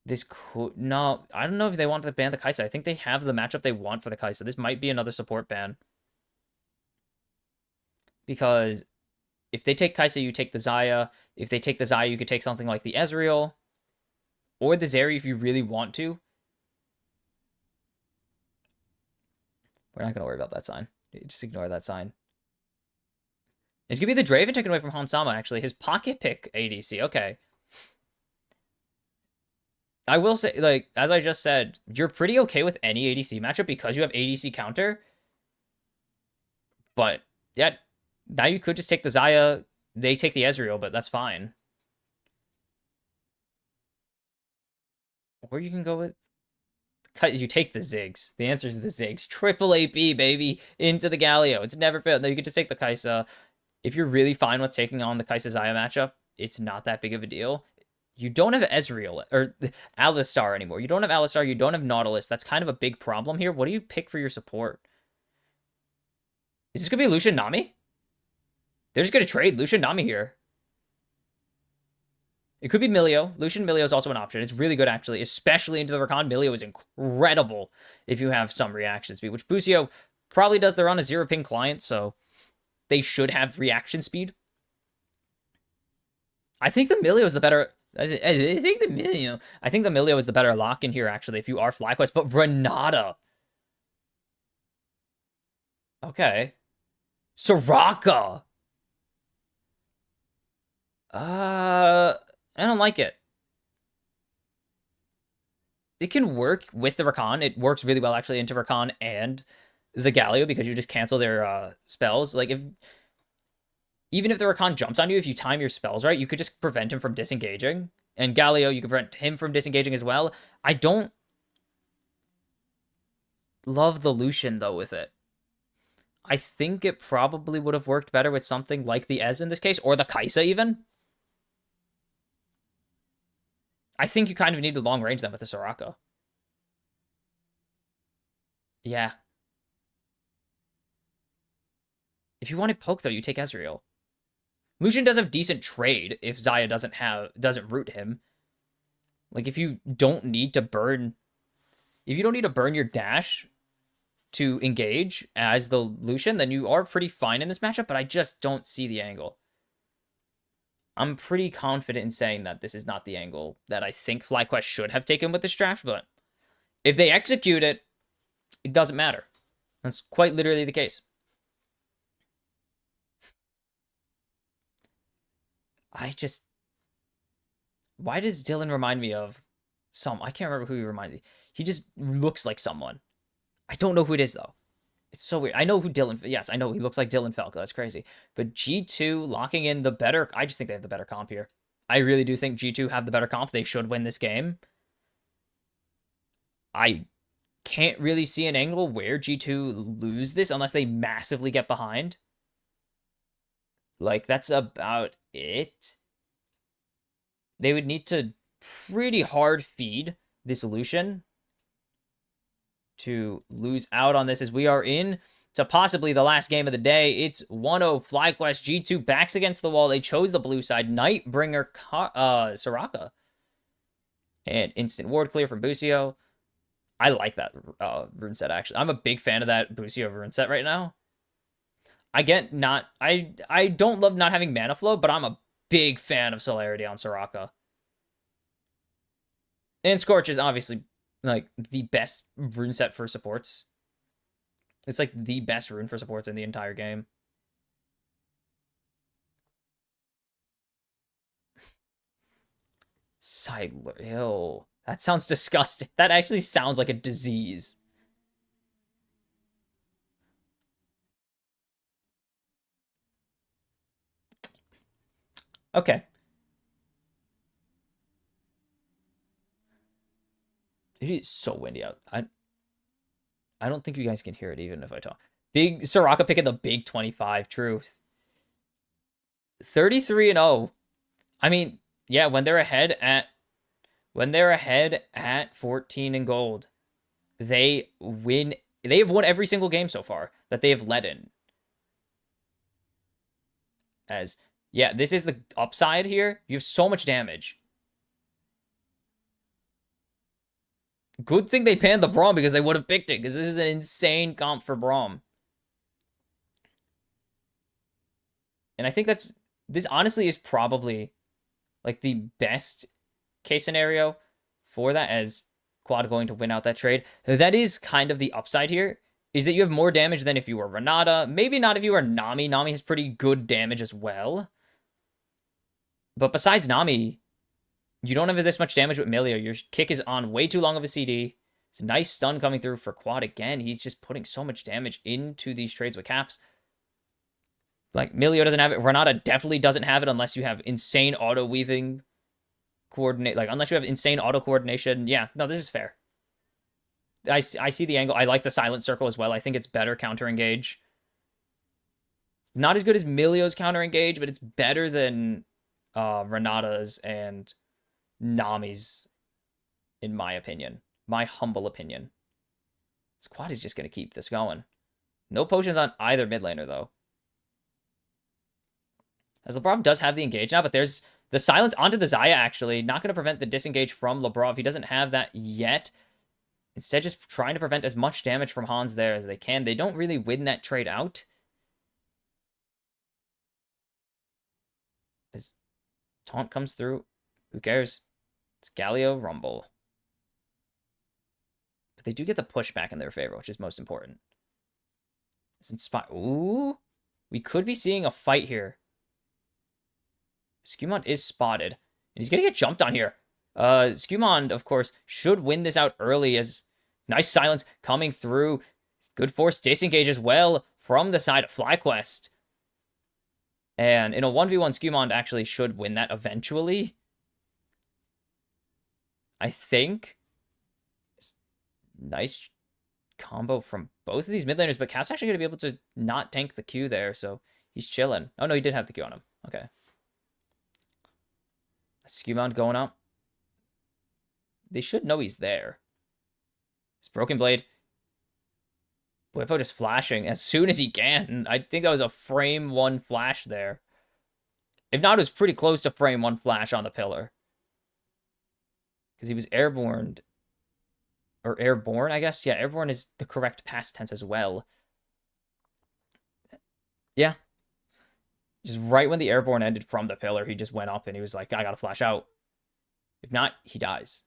this could... No, I don't know if they want to ban the Kai'Sa. I think they have the matchup they want for the Kai'Sa. This might be another support ban. Because if they take Kai'Sa, you take the Xayah. If they take the Xayah, you could take something like the Ezreal. Or the Zeri if you really want to. We're not going to worry about that sign. Just ignore that sign. It's going to be the Draven taken away from Hansama, actually. His pocket pick ADC. Okay. I will say, like, as I just said, you're pretty okay with any ADC matchup because you have ADC counter. But, yeah, now you could just take the Xayah. They take the Ezreal, but that's fine. Or you can go with... You take the Ziggs. The answer is the Ziggs. Triple AP, baby. Into the Galio. It's never failed. No, you could just take the Kai'Sa. If you're really fine with taking on the Kai'Sa Xayah matchup, it's not that big of a deal. You don't have Ezreal or Alistar anymore. You don't have Alistar. You don't have Nautilus. That's kind of a big problem here. What do you pick for your support? Is this going to be Lucian Nami? They're just going to trade Lucian Nami here. It could be Milio. Lucian Milio is also an option. It's really good, actually, especially into the Rakan. Milio is incredible if you have some reaction speed, which Busio probably does. They're on a zero ping client, so they should have reaction speed. I think the Milio is the better... I think the Milio is the better lock in here, actually, if you are FlyQuest. But Renata. Okay. Soraka. I don't like it. It can work with the Rakan. It works really well, actually, into Rakan and the Galio because you just cancel their spells. Like, even if the Rakan jumps on you, if you time your spells right, you could just prevent him from disengaging. And Galio, you could prevent him from disengaging as well. I don't love the Lucian, though, with it. I think it probably would have worked better with something like the Ez in this case, or the Kai'Sa even. I think you kind of need to long range them with the Soraka. Yeah. If you want to poke, though, you take Ezreal. Lucian does have decent trade if Xayah doesn't root him. Like, if you don't need to burn... If you don't need to burn your dash to engage as the Lucian, then you are pretty fine in this matchup, but I just don't see the angle. I'm pretty confident in saying that this is not the angle that I think FlyQuest should have taken with this draft, but if they execute it, it doesn't matter. That's quite literally the case. Why does Dylan remind me of I can't remember who he reminds me. He just looks like someone. I don't know who it is, though. It's so weird. I know who Dylan... Yes, I know he looks like Dylan Falco. That's crazy. But G2 locking in the better... I just think they have the better comp here. I really do think G2 have the better comp. They should win this game. I can't really see an angle where G2 lose this unless they massively get behind. Like, that's about it. They would need to pretty hard feed this Lucian to lose out on this, as we are in to possibly the last game of the day. It's 1-0 FlyQuest. G2 backs against the wall. They chose the blue side. Nightbringer Soraka. And instant ward clear from Busio. I like that rune set, actually. I'm a big fan of that Busio rune set right now. I don't love not having mana flow, but I'm a big fan of celerity on Soraka. And Scorch is obviously like the best rune set for supports. It's like the best rune for supports in the entire game. Sidler, ew. That sounds disgusting. That actually sounds like a disease. Okay. It is so windy out. I don't think you guys can hear it even if I talk. Big Soraka picking the big 25. Truth. 33-0. I mean, yeah, when they're ahead at 14 in gold, they win. They have won every single game so far that they have led in. As yeah, this is the upside here. You have so much damage. Good thing they panned the Braum because they would have picked it, because this is an insane comp for Braum. And I think this honestly is probably like the best case scenario for that, as Quad going to win out that trade. That is kind of the upside here, is that you have more damage than if you were Renata. Maybe not if you were Nami. Nami has pretty good damage as well. But besides Nami, you don't have this much damage with Milio. Your kick is on way too long of a CD. It's a nice stun coming through for Quad again. He's just putting so much damage into these trades with Caps. Like, Milio doesn't have it. Renata definitely doesn't have it unless you have insane auto-weaving coordinate. Like, unless you have insane auto-coordination. Yeah, no, this is fair. I see the angle. I like the silent circle as well. I think it's better counter-engage. It's not as good as Milio's counter-engage, but it's better than Renata's and Nami's, in my opinion. My humble opinion. Squad is just going to keep this going. No potions on either mid laner, though. As Labrov does have the engage now, but there's the silence onto the Xayah, actually. Not going to prevent the disengage from Labrov. He doesn't have that yet. Instead, just trying to prevent as much damage from Hans there as they can. They don't really win that trade out. As taunt comes through, who cares? It's Galio Rumble. But they do get the push back in their favor, which is most important. It's inspired. Ooh. We could be seeing a fight here. Skumond is spotted. And he's going to get jumped on here. Skumond, of course, should win this out early, as nice silence coming through. Good force disengage as well from the side of FlyQuest. And in a 1v1, Skumond actually should win that eventually. I think. Nice combo from both of these mid laners, but Cap's actually going to be able to not tank the Q there, so he's chilling. Oh, no, he did have the Q on him. Okay. Skumond going up. They should know he's there. It's Broken Blade. Bwipo just flashing as soon as he can. I think that was a frame 1 flash there. If not, it was pretty close to frame 1 flash on the pillar. Because he was airborne. Or airborne, I guess. Yeah, airborne is the correct past tense as well. Yeah. Just right when the airborne ended from the pillar, he just went up and he was like, I gotta flash out. If not, he dies.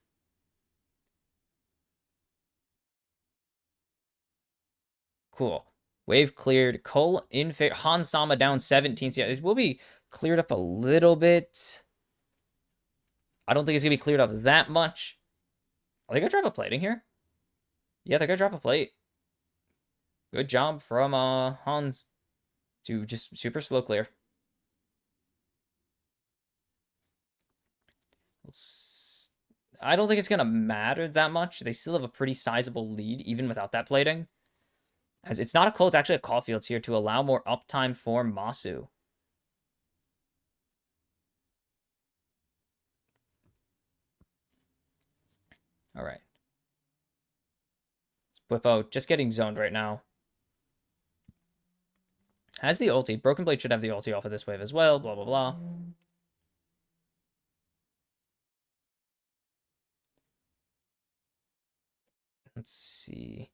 Cool. Wave cleared. Cole in favor. Han Sama down 17. So yeah, this will be cleared up a little bit. I don't think it's going to be cleared up that much. Are they going to drop a plating here? Yeah, they're going to drop a plate. Good job from Hans to just super slow clear. I don't think it's going to matter that much. They still have a pretty sizable lead, even without that plating. As it's not a cold, it's actually a Caulfield's here to allow more uptime for Masu. All right. Bwipo just getting zoned right now. Has the ulti. Broken Blade should have the ulti off of this wave as well. Blah, blah, blah. Let's see.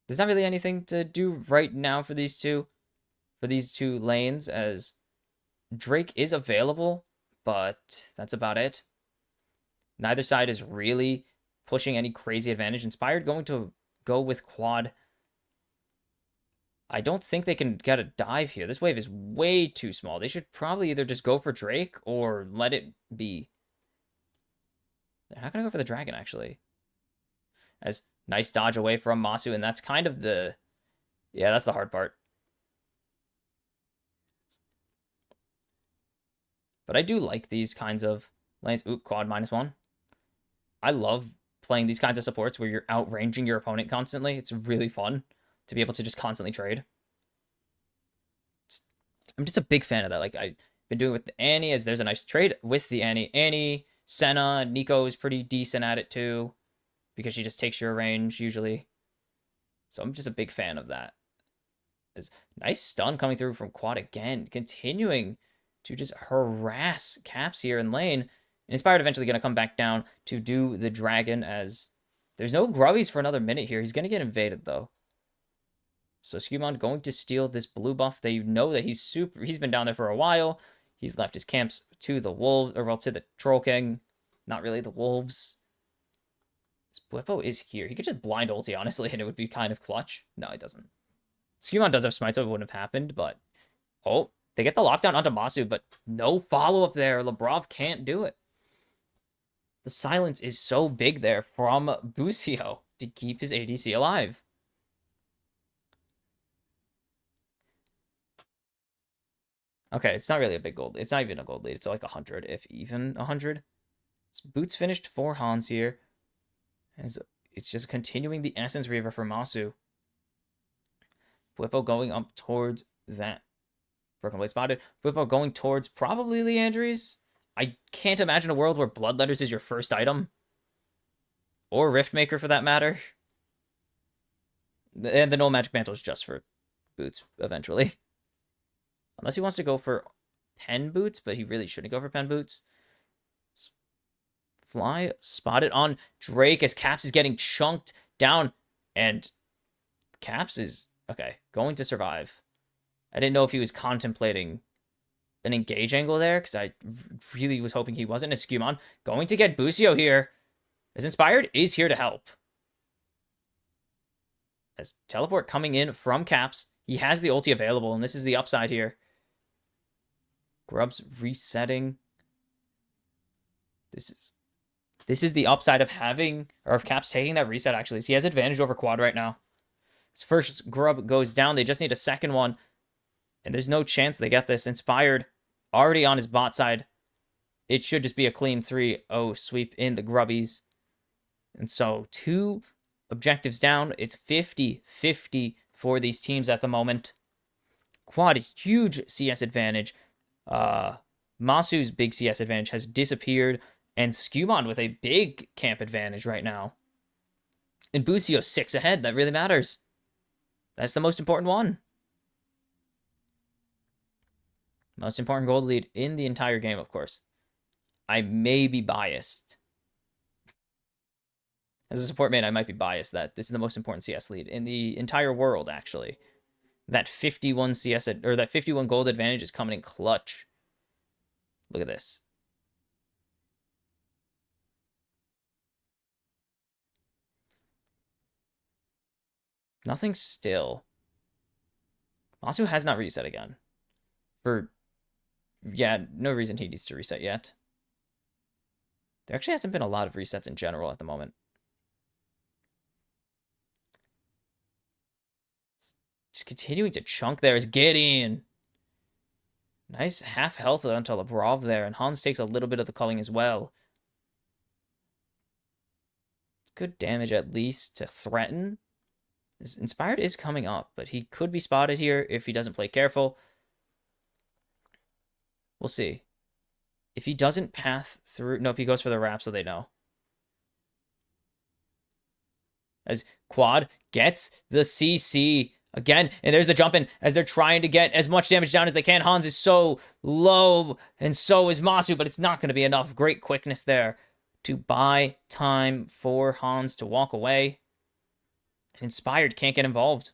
There's not really anything to do right now for these two lanes, as Drake is available, but that's about it. Neither side is really pushing any crazy advantage. Inspired going to go with quad. I don't think they can get a dive here. This wave is way too small. They should probably either just go for Drake or let it be. They're not going to go for the dragon, actually. As nice dodge away from Masu, and that's kind of the... Yeah, that's the hard part. But I do like these kinds of lanes. Oop, quad -1. I love playing these kinds of supports where you're outranging your opponent constantly. It's really fun to be able to just constantly trade. I'm just a big fan of that. Like, I've been doing it with the Annie, as there's a nice trade with the Annie. Annie, Senna, Nico is pretty decent at it too, because she just takes your range usually. So I'm just a big fan of that. There's nice stun coming through from Quad again, continuing to just harass Caps here in lane. Inspired eventually going to come back down to do the dragon, as there's no grubbies for another minute here. He's going to get invaded though. So Skewmon going to steal this blue buff. They know that he's been down there for a while. He's left his camps to the wolves, or well, to the Troll King. Not really the wolves. Bwipo is here. He could just blind ulti, honestly, and it would be kind of clutch. No, he doesn't. Skewmon does have smite, so it wouldn't have happened, but... Oh, they get the lockdown onto Masu, but no follow-up there. Labrov can't do it. The silence is so big there from Busio to keep his ADC alive. Okay, it's not really a big gold. It's not even a gold lead. It's like 100, if even 100. So Boots finished 4 Hans here. As it's just continuing the Essence Reaver for Masu. Bwipo going up towards that. Broken Blade spotted. Bwipo going towards probably Leandries. I can't imagine a world where Bloodletters is your first item. Or Riftmaker, for that matter. And the No Magic Mantle is just for Boots, eventually. Unless he wants to go for Pen Boots, but he really shouldn't go for Pen Boots. Fly spotted on Drake as Caps is getting chunked down. And Caps is, okay, going to survive. I didn't know if he was contemplating an engage angle there, because I really was hoping he wasn't. A Skewmon going to get Busio here. As Inspired is here to help. As teleport coming in from Caps. He has the ulti available, and this is the upside here. Grub's resetting. This is the upside of having, or of Caps taking that reset, actually. So he has advantage over Quad right now. His first Grub goes down. They just need a second one. And there's no chance they get this. Inspired already on his bot side. It should just be a clean 3-0 sweep in the Grubbies. And so 2 objectives down. It's 50-50 for these teams at the moment. Quad, huge CS advantage. Masu's big CS advantage has disappeared. And Skewmon with a big camp advantage right now. And Busio 6 ahead. That really matters. That's the most important one. Most important gold lead in the entire game, of course. I may be biased. As a support main, I might be biased that this is the most important CS lead in the entire world, actually. That 51 CS, or that 51 gold advantage is coming in clutch. Look at this. Nothing still. Masu has not reset again. Yeah, no reason he needs to reset yet. There actually hasn't been a lot of resets in general at the moment. Just continuing to chunk there is Gideon. Nice half health onto Labrov there, and Hans takes a little bit of the culling as well. Good damage at least to threaten. His Inspired is coming up, but he could be spotted here if he doesn't play careful. We'll see. If he doesn't path through... Nope, he goes for the wrap so they know. As Quad gets the CC again. And there's the jump in as they're trying to get as much damage down as they can. Hans is so low, and so is Masu, but it's not going to be enough. Great quickness there to buy time for Hans to walk away. Inspired can't get involved.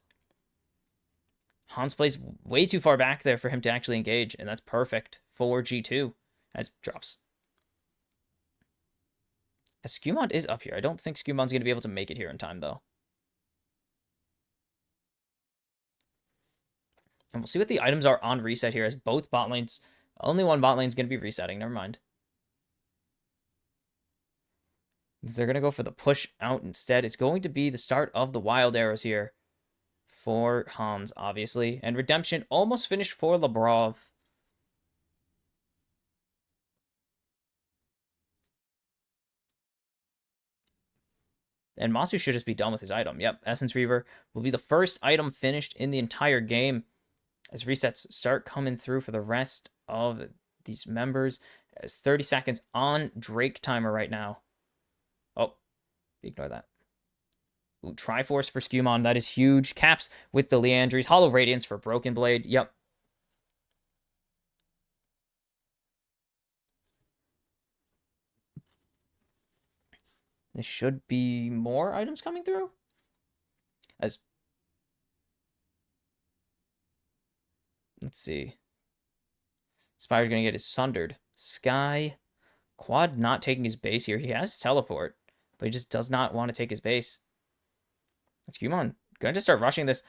Hans plays way too far back there for him to actually engage, and that's perfect for G2 as drops. As Skewmont is up here. I don't think Skewmont's going to be able to make it here in time, though. And we'll see what the items are on reset here, as both bot lanes... Only one bot lane is going to be resetting. Never mind. They're going to go for the push out instead. It's going to be the start of the wild arrows here for Hans, obviously. And Redemption almost finished for Labrov. And Masu should just be done with his item. Yep, Essence Reaver will be the first item finished in the entire game as resets start coming through for the rest of these members. As 30 seconds on Drake timer right now. Oh, ignore that. Ooh, Triforce for Skewmon. That is huge. Caps with the Leandries. Hollow Radiance for Broken Blade. Yep. There should be more items coming through. As let's see. Inspired going to get his Sundered. Sky. Quad not taking his base here. He has Teleport, but he just does not want to take his base. Let's Skewmon going to just start rushing this,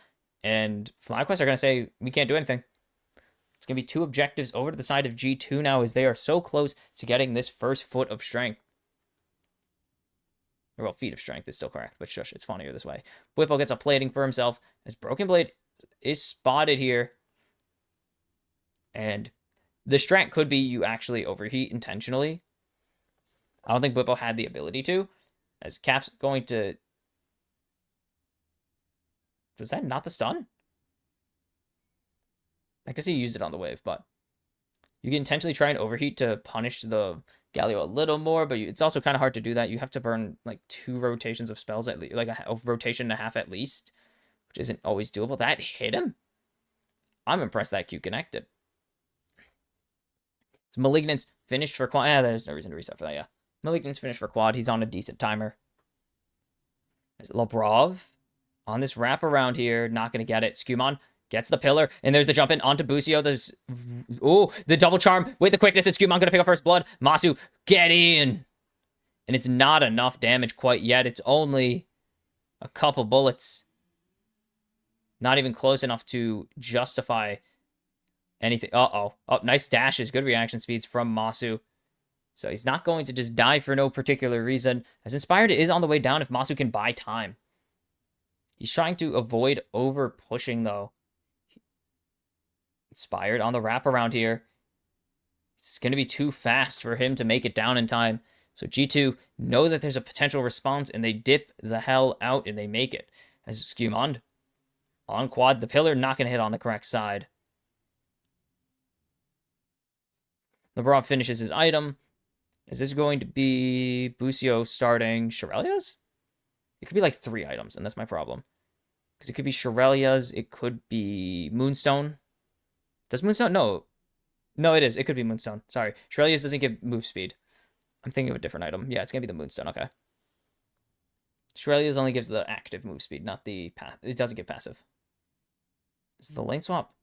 and FlyQuest are going to say, we can't do anything. It's going to be 2 objectives over to the side of G2 now, as they are so close to getting this first foot of strength. Or, well, feet of strength is still correct, but shush, it's funnier this way. Whippo gets a plating for himself, as Broken Blade is spotted here. And the strat could be you actually overheat intentionally. I don't think Whippo had the ability to, as Cap's going to... Was that not the stun? I guess he used it on the wave, but you can intentionally try and overheat to punish the Galio a little more, but it's also kind of hard to do that. You have to burn like 2 rotations of spells, at least, like a rotation and a half at least, which isn't always doable. That hit him? I'm impressed that Q connected. So Malignance finished for Quad. There's no reason to reset for that, yeah. Malignance finished for Quad. He's on a decent timer. Is it Labrov? On this wraparound here, not going to get it. Skewmon gets the pillar, and there's the jump in onto Busio. There's, oh, the double charm with the quickness. It's Skewmon going to pick up first blood. Masu, get in. And it's not enough damage quite yet. It's only a couple bullets. Not even close enough to justify anything. Uh-oh. Oh, nice dashes. Good reaction speeds from Masu. So he's not going to just die for no particular reason. As Inspired is on the way down if Masu can buy time. He's trying to avoid over pushing, though. Inspired on the wraparound here. It's going to be too fast for him to make it down in time. So G2 know that there's a potential response, and they dip the hell out, and they make it. As Skewmon on Quad, the pillar not going to hit on the correct side. Labrov finishes his item. Is this going to be Busio starting Shirelia's? It could be like 3 items, and that's my problem. Because it could be Shirelia's, it could be Moonstone. Does Moonstone? No. No, it is. It could be Moonstone. Sorry. Shirelia's doesn't give move speed. I'm thinking of a different item. Yeah, it's going to be the Moonstone. Okay. Shirelia's only gives the active move speed, not the path. It doesn't give passive. Is the lane swap?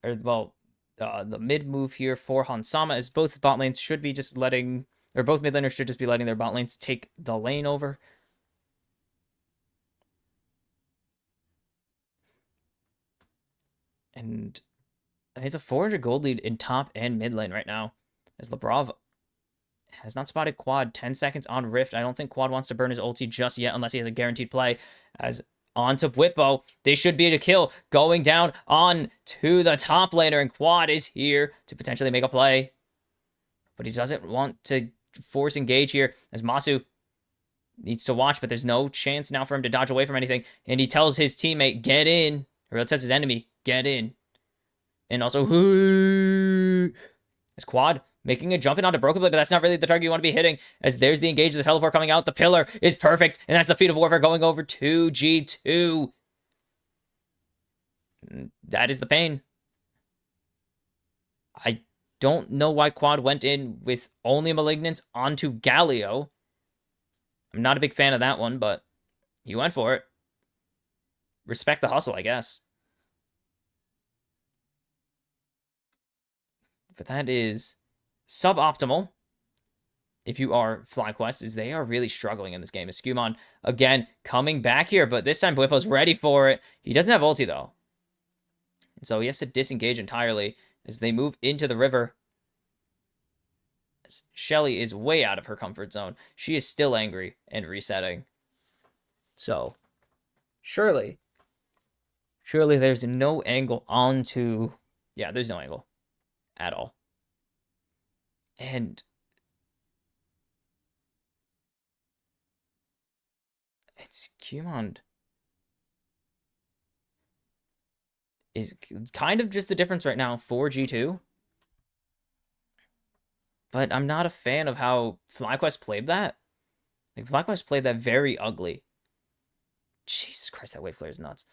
Or, well, the mid move here for Hansama is both bot lanes should be just letting... Or both mid laners should just be letting their bot lanes take the lane over. And it's a 400 gold lead in top and mid lane right now. As Labrov has not spotted Quad. 10 seconds on Rift. I don't think Quad wants to burn his ulti just yet unless he has a guaranteed play. As onto Bwipo. They should be able to kill. Going down on to the top laner, and Quad is here to potentially make a play. But he doesn't want to force engage here, as Masu needs to watch, but there's no chance now for him to dodge away from anything. And he tells his teammate, get in. Or he tells his enemy, get in. And also, as Quad making a jump in onto Broken Blade, but that's not really the target you want to be hitting, as there's the engage, the teleport coming out. The pillar is perfect, and that's the Feat of Warfare going over to G2. That is the pain. I don't know why Quad went in with only Malignant onto Galio. I'm not a big fan of that one, but he went for it. Respect the hustle, I guess. But that is suboptimal if you are FlyQuest, is they are really struggling in this game. As Skumon, again, coming back here, but this time Bwipo's ready for it. He doesn't have ulti, though. And so he has to disengage entirely as they move into the river. As Shelly is way out of her comfort zone. She is still angry and resetting. So, surely there's no angle onto... Yeah, there's no angle at all. And it's Kumon is kind of just the difference right now for G2. But I'm not a fan of how FlyQuest played that. Like, FlyQuest played that very ugly. Jesus Christ, that wave clear is nuts.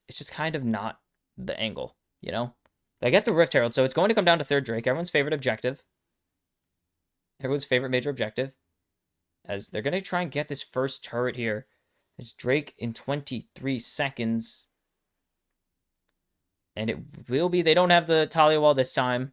It's just kind of not the angle, you know? They get the Rift Herald, so it's going to come down to third Drake. Everyone's favorite objective. Everyone's favorite major objective. As they're going to try and get this first turret here. It's Drake in 23 seconds. And it will be... They don't have the Talia wall this time.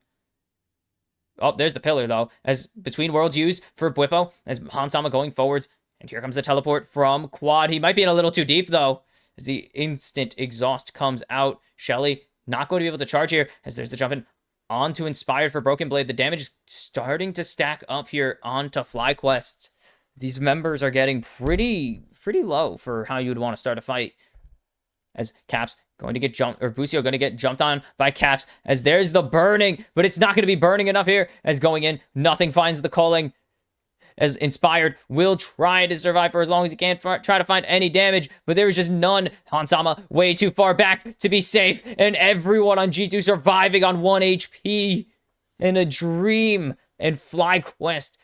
Oh, there's the pillar, though. As Between Worlds used for Bwipo. As Hansama going forwards. And here comes the teleport from Quad. He might be in a little too deep, though. As the instant exhaust comes out. Shelly not going to be able to charge here. As there's the jump in onto Inspired for Broken Blade. The damage is starting to stack up here onto FlyQuest. These members are getting pretty low for how you would want to start a fight. As Caps going to get jumped, or Busio going to get jumped on by Caps. As there's the burning, but it's not going to be burning enough here. As going in, nothing finds the culling. As Inspired will try to survive for as long as he can, try to find any damage, but there is just none. Hansama way too far back to be safe, and everyone on G2 surviving on 1 HP. In a dream, and FlyQuest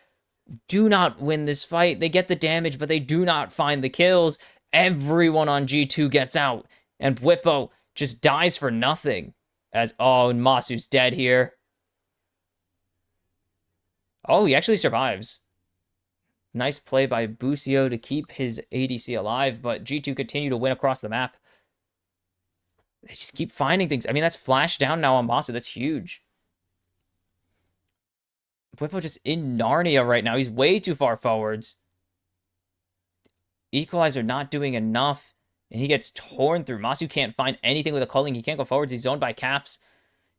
do not win this fight. They get the damage, but they do not find the kills. Everyone on G2 gets out, and Bwipo just dies for nothing. As, oh, and Masu's dead here. Oh, he actually survives. Nice play by Busio to keep his ADC alive, but G2 continue to win across the map. They just keep finding things. I mean, that's flash down now on Masu. That's huge. Bwipo just in Narnia right now. He's way too far forwards. Equalizer not doing enough, and he gets torn through. Masu can't find anything with a culling. He can't go forwards. He's zoned by Caps.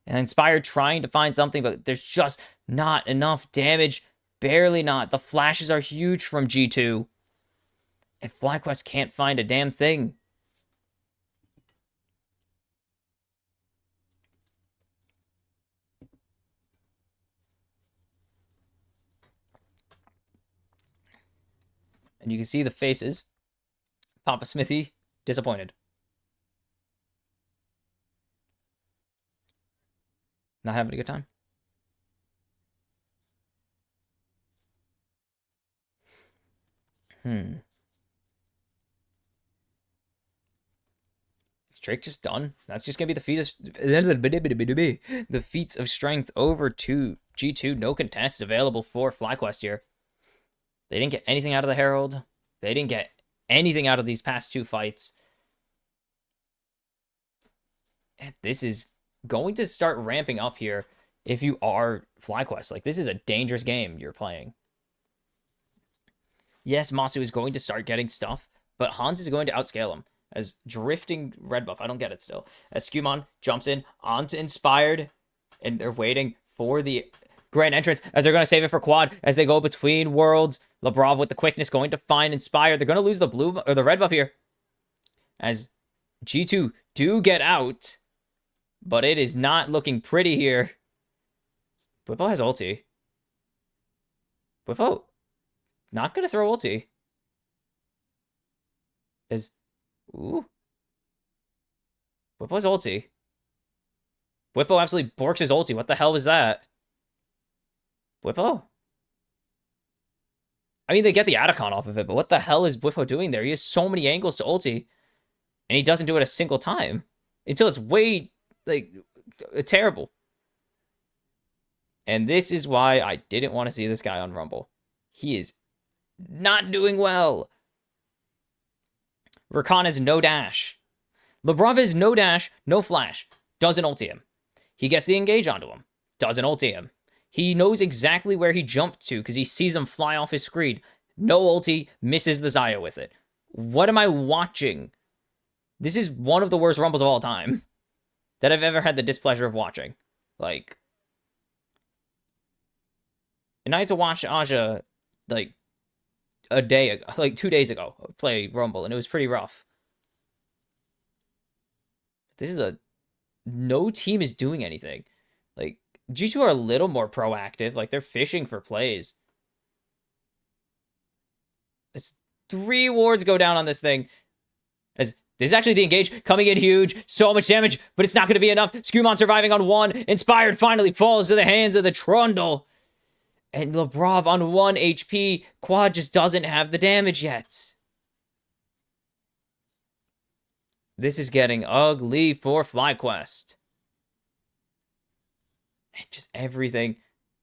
And Inspired trying to find something, but there's just not enough damage. Barely not. The flashes are huge from G2. And FlyQuest can't find a damn thing. And you can see the faces. Papa Smithy, disappointed. Not having a good time. Is Drake just done? That's just gonna be the feats of strength over to G2. No contest available for FlyQuest here. They didn't get anything out of the Herald. They didn't get anything out of these past two fights. And this is going to start ramping up here if you are FlyQuest. Like, this is a dangerous game you're playing. Yes, Masu is going to start getting stuff, but Hans is going to outscale him. As drifting red buff, I don't get it still. As Skumon jumps in onto Inspired, and they're waiting for the grand entrance, as they're going to save it for Quad, as they go between worlds. Labrov with the quickness going to find Inspire. They're going to lose the blue or the red buff here. As G2 do get out. But it is not looking pretty here. Whippo has ulti. Whippo not going to throw ulti. Ooh. Whippo's ulti. Whippo absolutely borks his ulti. What the hell was that? Whippo? I mean, they get the Atacon off of it, but what the hell is Whippo doing there? He has so many angles to ulti, and he doesn't do it a single time. Until it's way, like, terrible. And this is why I didn't want to see this guy on Rumble. He is not doing well. Rakan has no dash. Labrov has no dash, no flash. Doesn't ulti him. He gets the engage onto him. Doesn't ulti him. He knows exactly where he jumped to because he sees him fly off his screen. No ulti, misses the Xayah with it. What am I watching? This is one of the worst Rumbles of all time that I've ever had the displeasure of watching. Like, and I had to watch Aja, like, a day ago, like 2 days ago, play Rumble, and it was pretty rough. This is no team is doing anything. Like, G2 are a little more proactive. Like, they're fishing for plays. It's 3 wards go down on this thing. As this is actually the engage coming in huge. So much damage, but it's not going to be enough. Scumon surviving on 1. Inspired finally falls to the hands of the Trundle. And Labrov on 1 HP. Quad just doesn't have the damage yet. This is getting ugly for FlyQuest. Just everything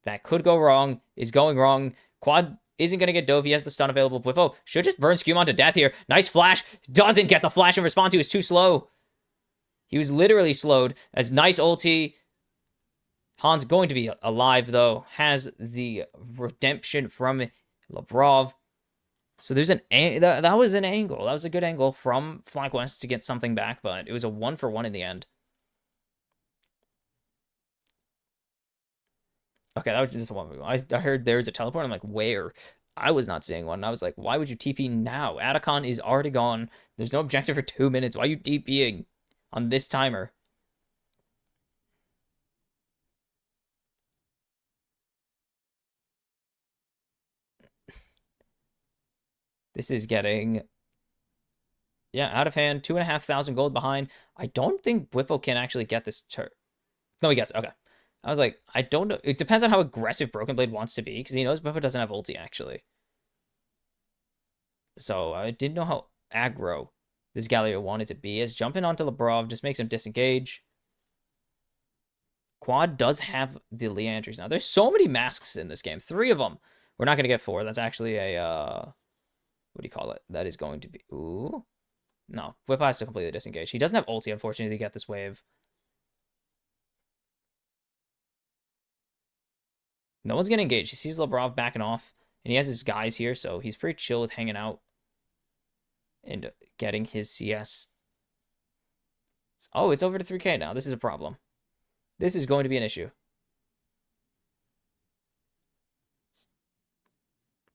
that could go wrong is going wrong. Quad isn't going to get dove. He has the stun available. Whippo should just burn Scumon to death here. Nice flash. Doesn't get the flash in response. He was too slow. He was literally slowed. As nice ulti. Han's going to be alive, though. Has the redemption from Labrov. So there's that was an angle. That was a good angle from FlyQuest to get something back, but it was a 1-for-1 in the end. Okay, that was just one. I heard there's a teleport. I'm like, where? I was not seeing one. And I was like, why would you TP now? Atacon is already gone. There's no objective for 2 minutes. Why are you TPing on this timer? This is getting, yeah, out of hand. 2,500 gold behind. I don't think Whippo can actually get this turn. No, he gets it. Okay. I was like, I don't know. It depends on how aggressive Broken Blade wants to be, because he knows Whippo doesn't have ulti, actually. So I didn't know how aggro this Galio wanted to be. As jumping onto Labrov just makes him disengage. Quad does have the Leandries now. There's so many masks in this game. 3 of them. We're not going to get 4. That's actually a, what do you call it? That is going to be, ooh. No, Whippo has to completely disengage. He doesn't have ulti, unfortunately, to get this wave. No one's going to engage. He sees Labrov backing off, and he has his guys here, so he's pretty chill with hanging out and getting his CS. Oh, it's over to 3K now. This is a problem. This is going to be an issue.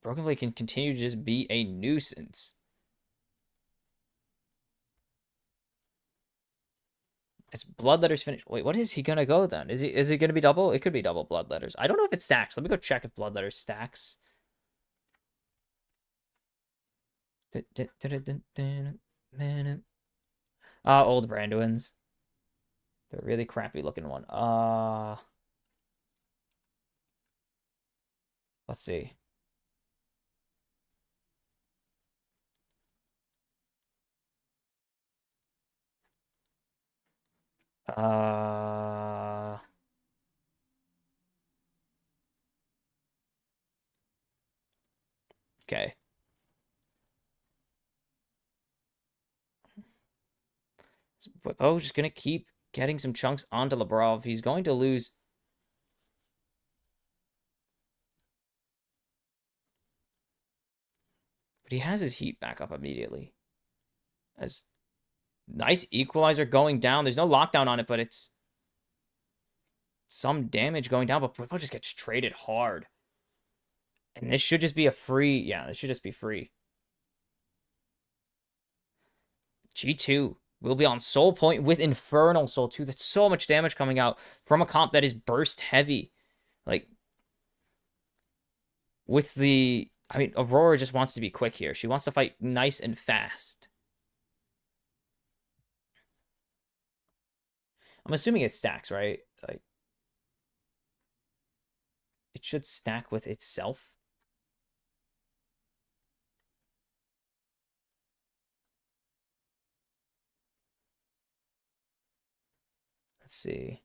Broken Blade can continue to just be a nuisance. It's Bloodletter's finished. Wait, what is he gonna go then? Is he gonna be double? It could be double Bloodletters. I don't know if it stacks. Let me go check if Bloodletters stacks. Old Branduins. They're a really crappy looking one. Let's see. Okay. Oh, just gonna keep getting some chunks onto Labrov. He's going to lose. But he has his heat back up immediately. As nice equalizer going down. There's no lockdown on it, but it's some damage going down. But Whippo just gets traded hard. And this should just be a free... Yeah, this should just be free. G2 will be on Soul Point with Infernal Soul 2. That's so much damage coming out from a comp that is burst heavy. Like, with the... I mean, Aurora just wants to be quick here. She wants to fight nice and fast. I'm assuming it stacks, right? Like, it should stack with itself. Let's see.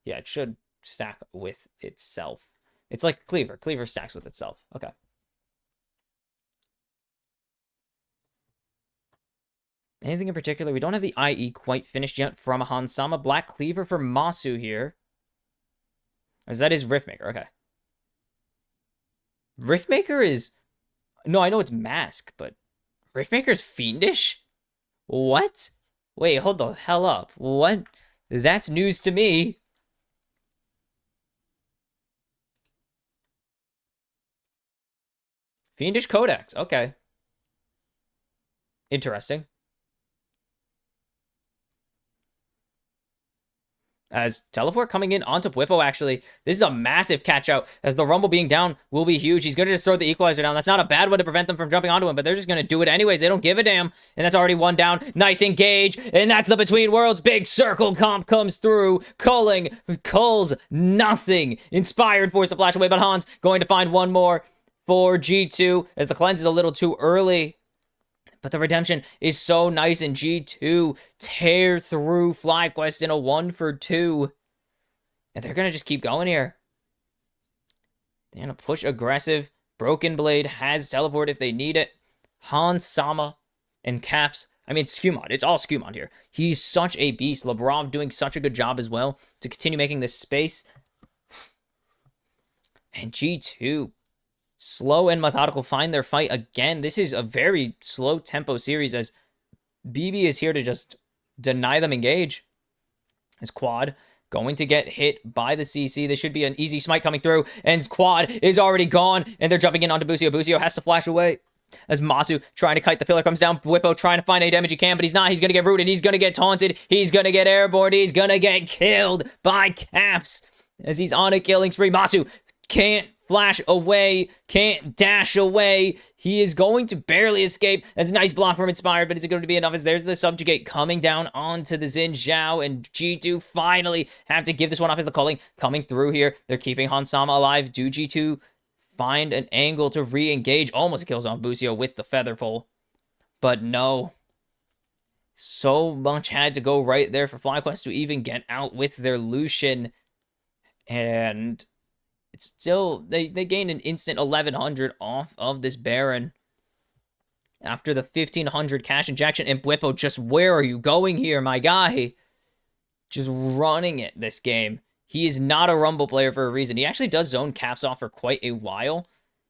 Yeah, it should stack with itself. It's like Cleaver. Cleaver stacks with itself. Okay. Anything in particular? We don't have the IE quite finished yet from Hansama. Black Cleaver for Masu here. As that is Riftmaker. Okay. Riftmaker is... No, I know it's Mask, but... Riftmaker's Fiendish? What? Wait, hold the hell up. What? That's news to me. Fiendish Codex. Okay. Interesting. As Teleport coming in onto Whippo, actually. This is a massive catch out, as the Rumble being down will be huge. He's going to just throw the Equalizer down. That's not a bad one to prevent them from jumping onto him, but they're just going to do it anyways. They don't give a damn. And that's already one down. Nice engage. And that's the Between Worlds. Big circle comp comes through. Culls nothing. Inspired force to flash away, but Hans going to find one more for G2, as the cleanse is a little too early. But the redemption is so nice, and G2 tear through FlyQuest in a 1-for-2. And they're going to just keep going here. They're going to push aggressive. Broken Blade has teleport if they need it. Hansama and Caps. I mean, Skumon. It's all Skumon here. He's such a beast. Labrov doing such a good job as well to continue making this space. And G2... slow and methodical find their fight again. This is a very slow tempo series, as BB is here to just deny them engage. As Quad going to get hit by the CC. There should be an easy smite coming through, and Quad is already gone, and they're jumping in onto Busio. Busio has to flash away. As Masu trying to kite the pillar comes down. Whippo trying to find any damage he can, but he's not. He's going to get rooted. He's going to get taunted. He's going to get airborne. He's going to get killed by Caps as he's on a killing spree. Masu can't flash away, can't dash away. He is going to barely escape. That's a nice block from Inspired, but is it going to be enough? As there's the Subjugate coming down onto the Xin Zhao, and G2 finally have to give this one up as the culling coming through here. They're keeping Hansama alive. Do G2 find an angle to re-engage? Almost kills on Busio with the Feather Pull, but no. So much had to go right there for FlyQuest to even get out with their Lucian, and it's still, they gained an instant 1100 off of this Baron after the 1500 cash injection. And Bwippo, just where are you going here, my guy? Just running it this game. He is not a Rumble player for a reason. He actually does zone Caps off for quite a while.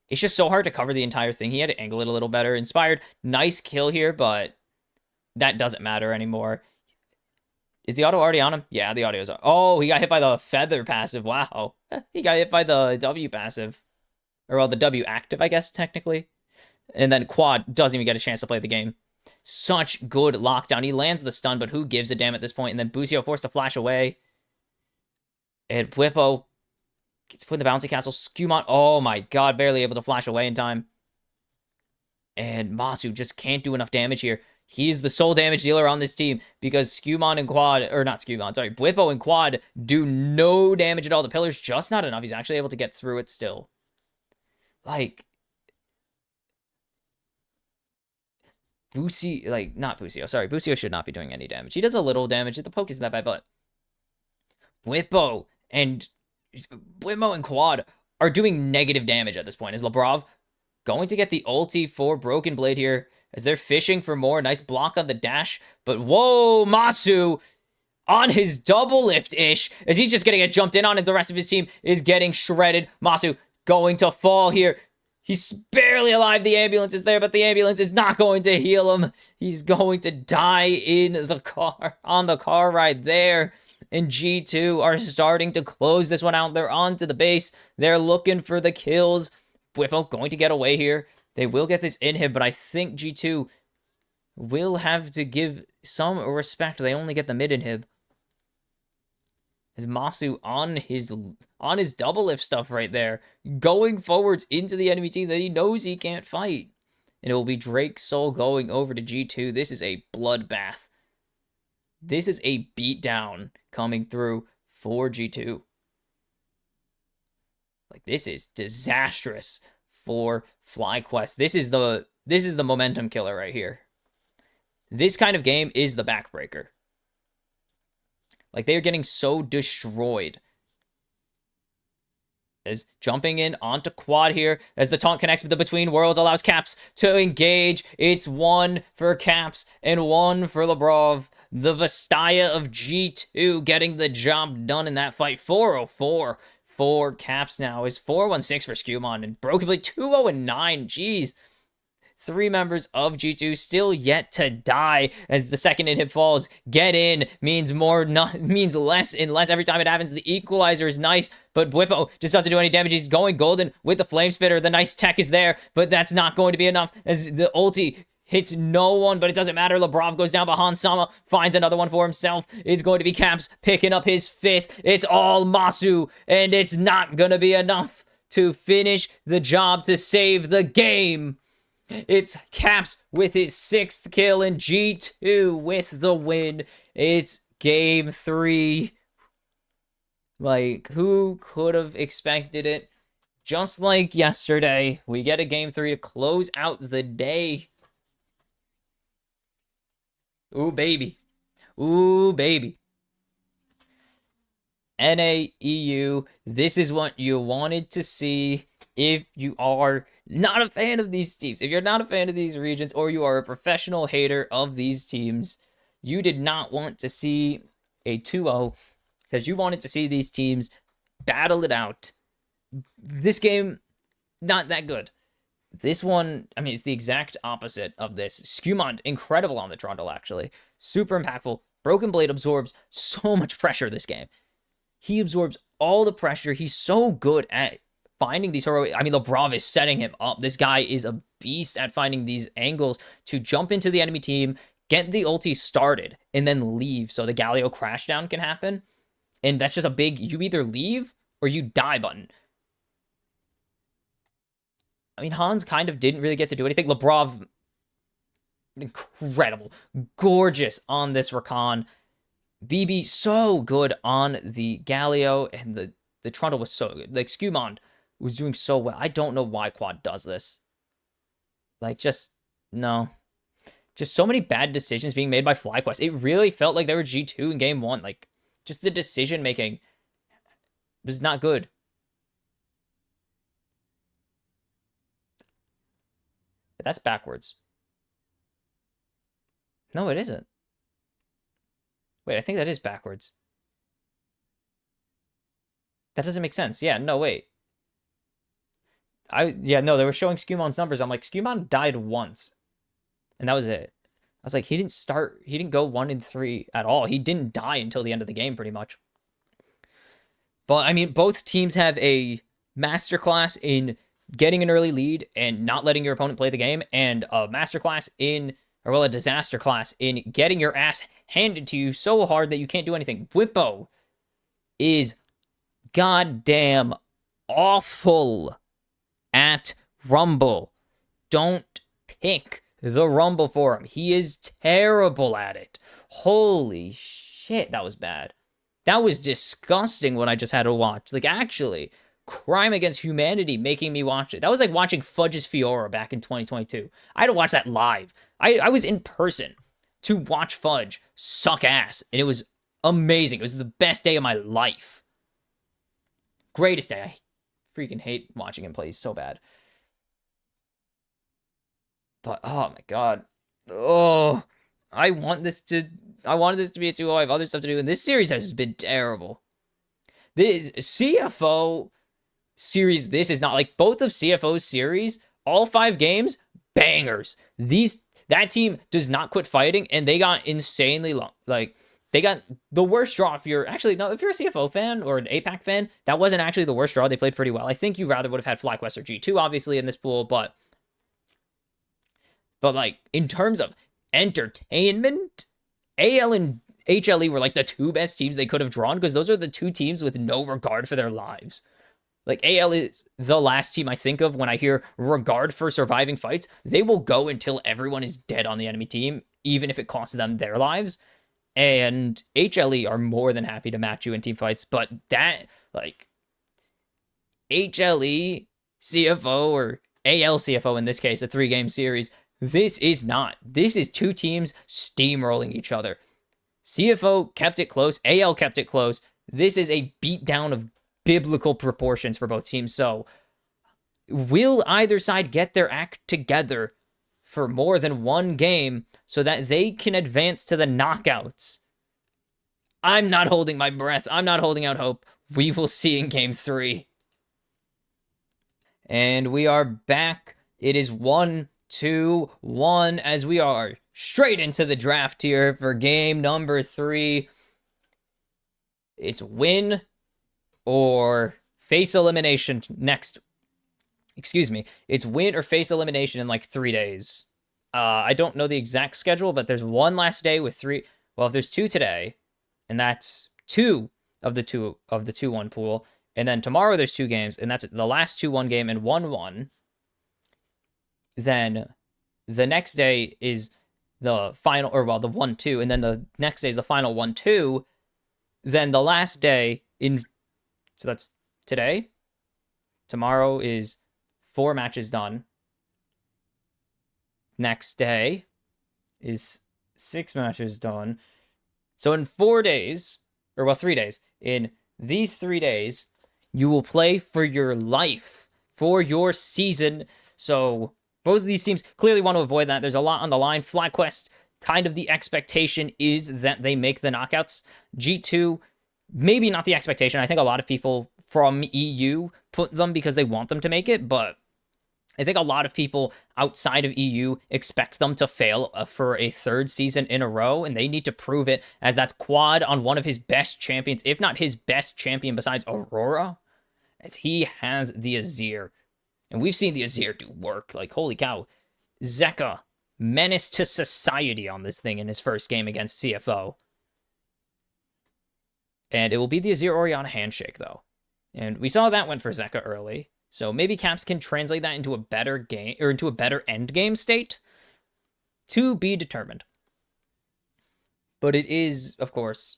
It's just so hard to cover the entire thing. He had to angle it a little better. Inspired, nice kill here, but that doesn't matter anymore. Is the auto already on him? Yeah, the audio's on. Oh, he got hit by the Feather passive. Wow. He got hit by the W passive. Or, well, the W active, I guess, technically. And then Quad doesn't even get a chance to play the game. Such good lockdown. He lands the stun, but who gives a damn at this point? And then Busio forced to flash away. And Whippo gets put in the bouncy castle. Skumon, oh my god, barely able to flash away in time. And Masu just can't do enough damage here. He's the sole damage dealer on this team because Skumon and Quad, or not Skumon, sorry, Bwippo and Quad do no damage at all. The pillar's just not enough. He's actually able to get through it still. Like, Busio, like, not Busio, sorry. Busio should not be doing any damage. He does a little damage. The poke isn't that bad, but Bwippo and Quad are doing negative damage at this point. Is Labrov going to get the ulti for Broken Blade here as they're fishing for more? Nice block on the dash, but whoa, Masu on his double lift-ish as he's just going to get jumped in on, and the rest of his team is getting shredded. Masu going to fall here. He's barely alive. The ambulance is there, but the ambulance is not going to heal him. He's going to die in the car, on the car right there. and G2 are starting to close this one out. They're onto the base. They're looking for the kills. Bwipo going to get away here. They will get this inhib, but I think G2 will have to give some respect. They only get the mid inhib. As Masu on his double lift stuff right there, going forwards into the enemy team that he knows he can't fight. And it will be Drake's Soul going over to G2. This is a bloodbath. This is a beatdown coming through for G2. Like, this is disastrous for FlyQuest. This is the momentum killer right here. This kind of game is the backbreaker. Like, they are getting so destroyed. As jumping in onto quad here, as the taunt connects with the Between Worlds, allows Caps to engage. It's 1 for Caps and 1 for Labrov. The Vastaya of G2 getting the job done in that fight. 4-0-4 for Caps now. Is 4-1-6 for Skewmon. And Broken Blade 2-0-9. Jeez. 3 members of G2 still yet to die as the second inhib falls. Get in means means less and less every time it happens. The equalizer is nice, but Bwipo just doesn't do any damage. He's going golden with the flame spitter. The nice tech is there, but that's not going to be enough as the ulti hits no one, but it doesn't matter. Labrov goes down behind Sama, finds another one for himself. It's going to be Caps picking up his 5th. It's all Masu, and it's not going to be enough to finish the job to save the game. It's Caps with his 6th kill and G2 with the win. It's game 3. Like, who could have expected it? Just like yesterday, we get a game 3 to close out the day. Ooh, baby. Ooh, baby. NAEU, this is what you wanted to see if you are not a fan of these teams. If you're not a fan of these regions, or you are a professional hater of these teams, you did not want to see a 2-0 because you wanted to see these teams battle it out. This game, not that good. This one, I mean, it's the exact opposite of this. Skewmon, incredible on the Trundle, actually. Super impactful. Broken Blade absorbs so much pressure this game. He absorbs all the pressure. He's so good at finding these heroic... I mean, Labrov is setting him up. This guy is a beast at finding these angles to jump into the enemy team, get the ulti started, and then leave so the Galio crashdown can happen. And that's just a big, you either leave or you die button. I mean, Hans kind of didn't really get to do anything. Labrov, incredible. Gorgeous on this Rakan. BB, so good on the Galio, and the Trundle was so good. Like, Skewmon was doing so well. I don't know why Quad does this. Like, just, no. Just so many bad decisions being made by FlyQuest. It really felt like they were G2 in game 1. Like, just the decision-making was not good. That's backwards. No, it isn't. Wait, I think that is backwards. That doesn't make sense. Yeah, no, wait. No, they were showing Skewmon's numbers. I'm like, Skewmon died once. And that was it. I was like, he didn't go 1 in 3 at all. He didn't die until the end of the game, pretty much. But, I mean, both teams have a masterclass in getting an early lead and not letting your opponent play the game, and a masterclass in, or well, a disaster class in getting your ass handed to you so hard that you can't do anything. Bwipo is goddamn awful at Rumble. Don't pick the Rumble for him. He is terrible at it. Holy shit, that was bad. That was disgusting what I just had to watch. Like, actually, crime against humanity making me watch it. That was like watching Fudge's Fiora back in 2022. I had to watch that live. I was in person to watch Fudge suck ass, and it was amazing. It was the best day of my life. Greatest day. I freaking hate watching him play. He's so bad. But, oh my god. Oh, I wanted this to be a 2-0. I have other stuff to do, and this series has been terrible. This CFO series, this is not like both of CFO's series, all 5 games, bangers. That team does not quit fighting, and they got insanely long. Like, they got the worst draw. If you're actually, no, if you're a CFO fan or an APAC fan, that wasn't actually the worst draw. They played pretty well. I think you rather would have had FlyQuest or G2, obviously, in this pool, but like in terms of entertainment, AL and HLE were like the two best teams they could have drawn, because those are the two teams with no regard for their lives. Like, AL is the last team I think of when I hear regard for surviving fights. They will go until everyone is dead on the enemy team, even if it costs them their lives. And HLE are more than happy to match you in team fights. But that, like, HLE, CFO, or AL CFO in this case, a 3-game series, this is not. This is two teams steamrolling each other. CFO kept it close. AL kept it close. This is a beatdown of biblical proportions for both teams. So, will either side get their act together for more than one game so that they can advance to the knockouts? I'm not holding my breath. I'm not holding out hope. We will see in game 3. And we are back. It is 1-2-1 as we are straight into the draft here for game number 3. It's win or face elimination next. Excuse me. It's win or face elimination in like 3 days. I don't know the exact schedule, but there's one last day with 3. Well, if there's 2 today, and that's 2 of the 2-1 pool, and then tomorrow there's 2 games, and that's the last 2-1 game and 1-1. Then the next day is the final, or well, the 1-2, and then the next day is the final 1-2. Then the last day in, so that's today. Tomorrow is 4 matches done. Next day is 6 matches done. So in 4 days, or well, 3 days, in these 3 days, you will play for your life, for your season. So both of these teams clearly want to avoid that. There's a lot on the line. FlyQuest, kind of the expectation is that they make the knockouts. G2, maybe not the expectation. I think a lot of people from EU put them because they want them to make it, but I think a lot of people outside of EU expect them to fail for a 3rd season in a row, and they need to prove it, as that's Quad on one of his best champions, if not his best champion besides Aurora, as he has the Azir. And we've seen the Azir do work. Like, holy cow. Zeka, menace to society on this thing in his first game against CFO. And it will be the Azir Orianna handshake, though. And we saw that went for Zeka early. So maybe Caps can translate that into a better game, or into a better end game state. To be determined. But it is, of course,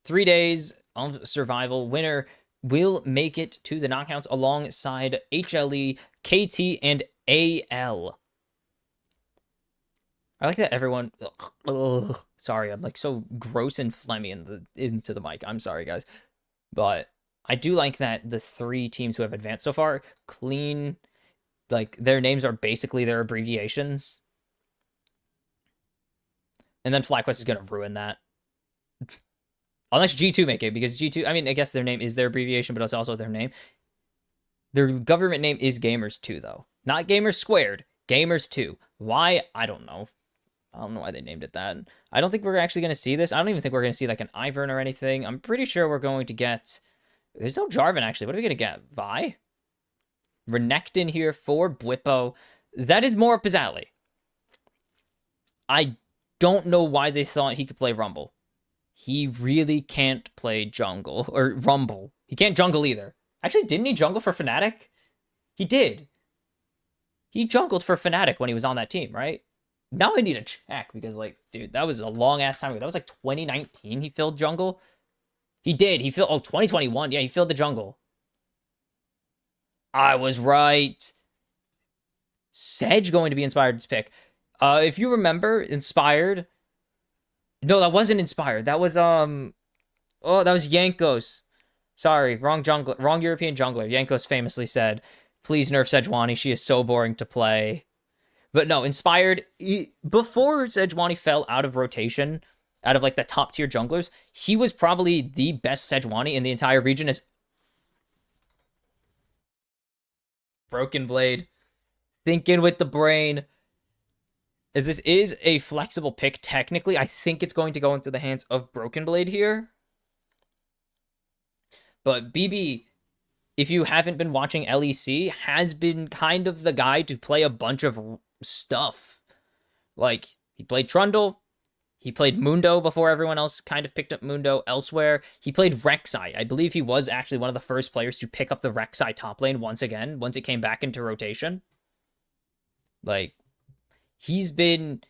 3 days of survival. Winner will make it to the knockouts alongside HLE, KT, and AL. I like that everyone... Ugh, sorry, I'm like so gross and phlegmy into the mic. I'm sorry, guys. But I do like that the 3 teams who have advanced so far, clean, like, their names are basically their abbreviations. And then FlyQuest is going to ruin that. Unless G2 make it, because G2, I mean, I guess their name is their abbreviation, but it's also their name. Their government name is Gamers2, though. Not Gamers Squared, Gamers2. Why? I don't know. I don't know why they named it that. I don't think we're actually going to see this. I don't even think we're going to see, like, an Ivern or anything. I'm pretty sure we're going to get... There's no Jarvan, actually. What are we going to get? Vi? Renekton here for Bwipo. That is more up his alley. I don't know why they thought he could play Rumble. He really can't play jungle, or Rumble. He can't jungle either. Actually, didn't he jungle for Fnatic? He did. He jungled for Fnatic when he was on that team, right? Now I need to check, because, like, dude, that was a long-ass time ago. That was, like, 2019 he filled jungle. He did. He filled... Oh, 2021. Yeah, he filled the jungle. I was right. Sedge going to be Inspired's pick. If you remember, Inspired... No, that wasn't Inspired. That was, Oh, that was Yankos. Sorry, wrong European jungler. Yankos famously said, please nerf Sejuani. She is so boring to play. But no, Inspired, before Sejuani fell out of rotation, out of, like, the top-tier junglers, he was probably the best Sejuani in the entire region. As Broken Blade, thinking with the brain. as this is a flexible pick, technically, I think it's going to go into the hands of Broken Blade here. But BB, if you haven't been watching LEC, has been kind of the guy to play a bunch of stuff. Like, he played Trundle, he played Mundo before everyone else kind of picked up Mundo elsewhere. He played Rek'Sai. I believe he was actually one of the first players to pick up the Rek'Sai top lane once again, once it came back into rotation. Like, he's been...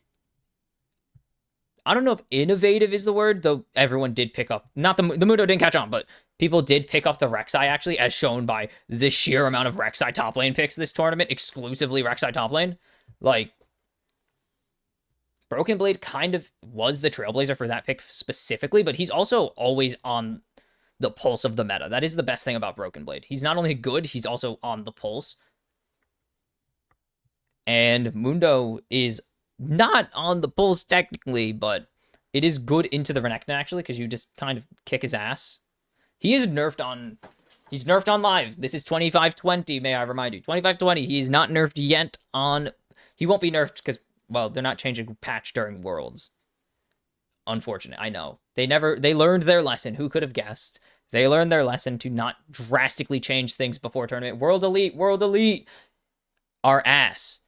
I don't know if innovative is the word, though everyone did pick up... Not the Mundo didn't catch on, but people did pick up the Rek'Sai, actually, as shown by the sheer amount of Rek'Sai top lane picks this tournament, exclusively Rek'Sai top lane. Like, Broken Blade kind of was the trailblazer for that pick specifically, but he's also always on the pulse of the meta. That is the best thing about Broken Blade. He's not only good, he's also on the pulse. And Mundo is not on the pulse technically, but it is good into the Renekton, actually, because you just kind of kick his ass. He is nerfed on... He's nerfed on live. This is 25-20, may I remind you. 25-20. He is not nerfed yet on... He won't be nerfed because... Well, they're not changing patch during Worlds. Unfortunate, I know. They learned their lesson. Who could have guessed? They learned their lesson to not drastically change things before tournament. World Elite are ass.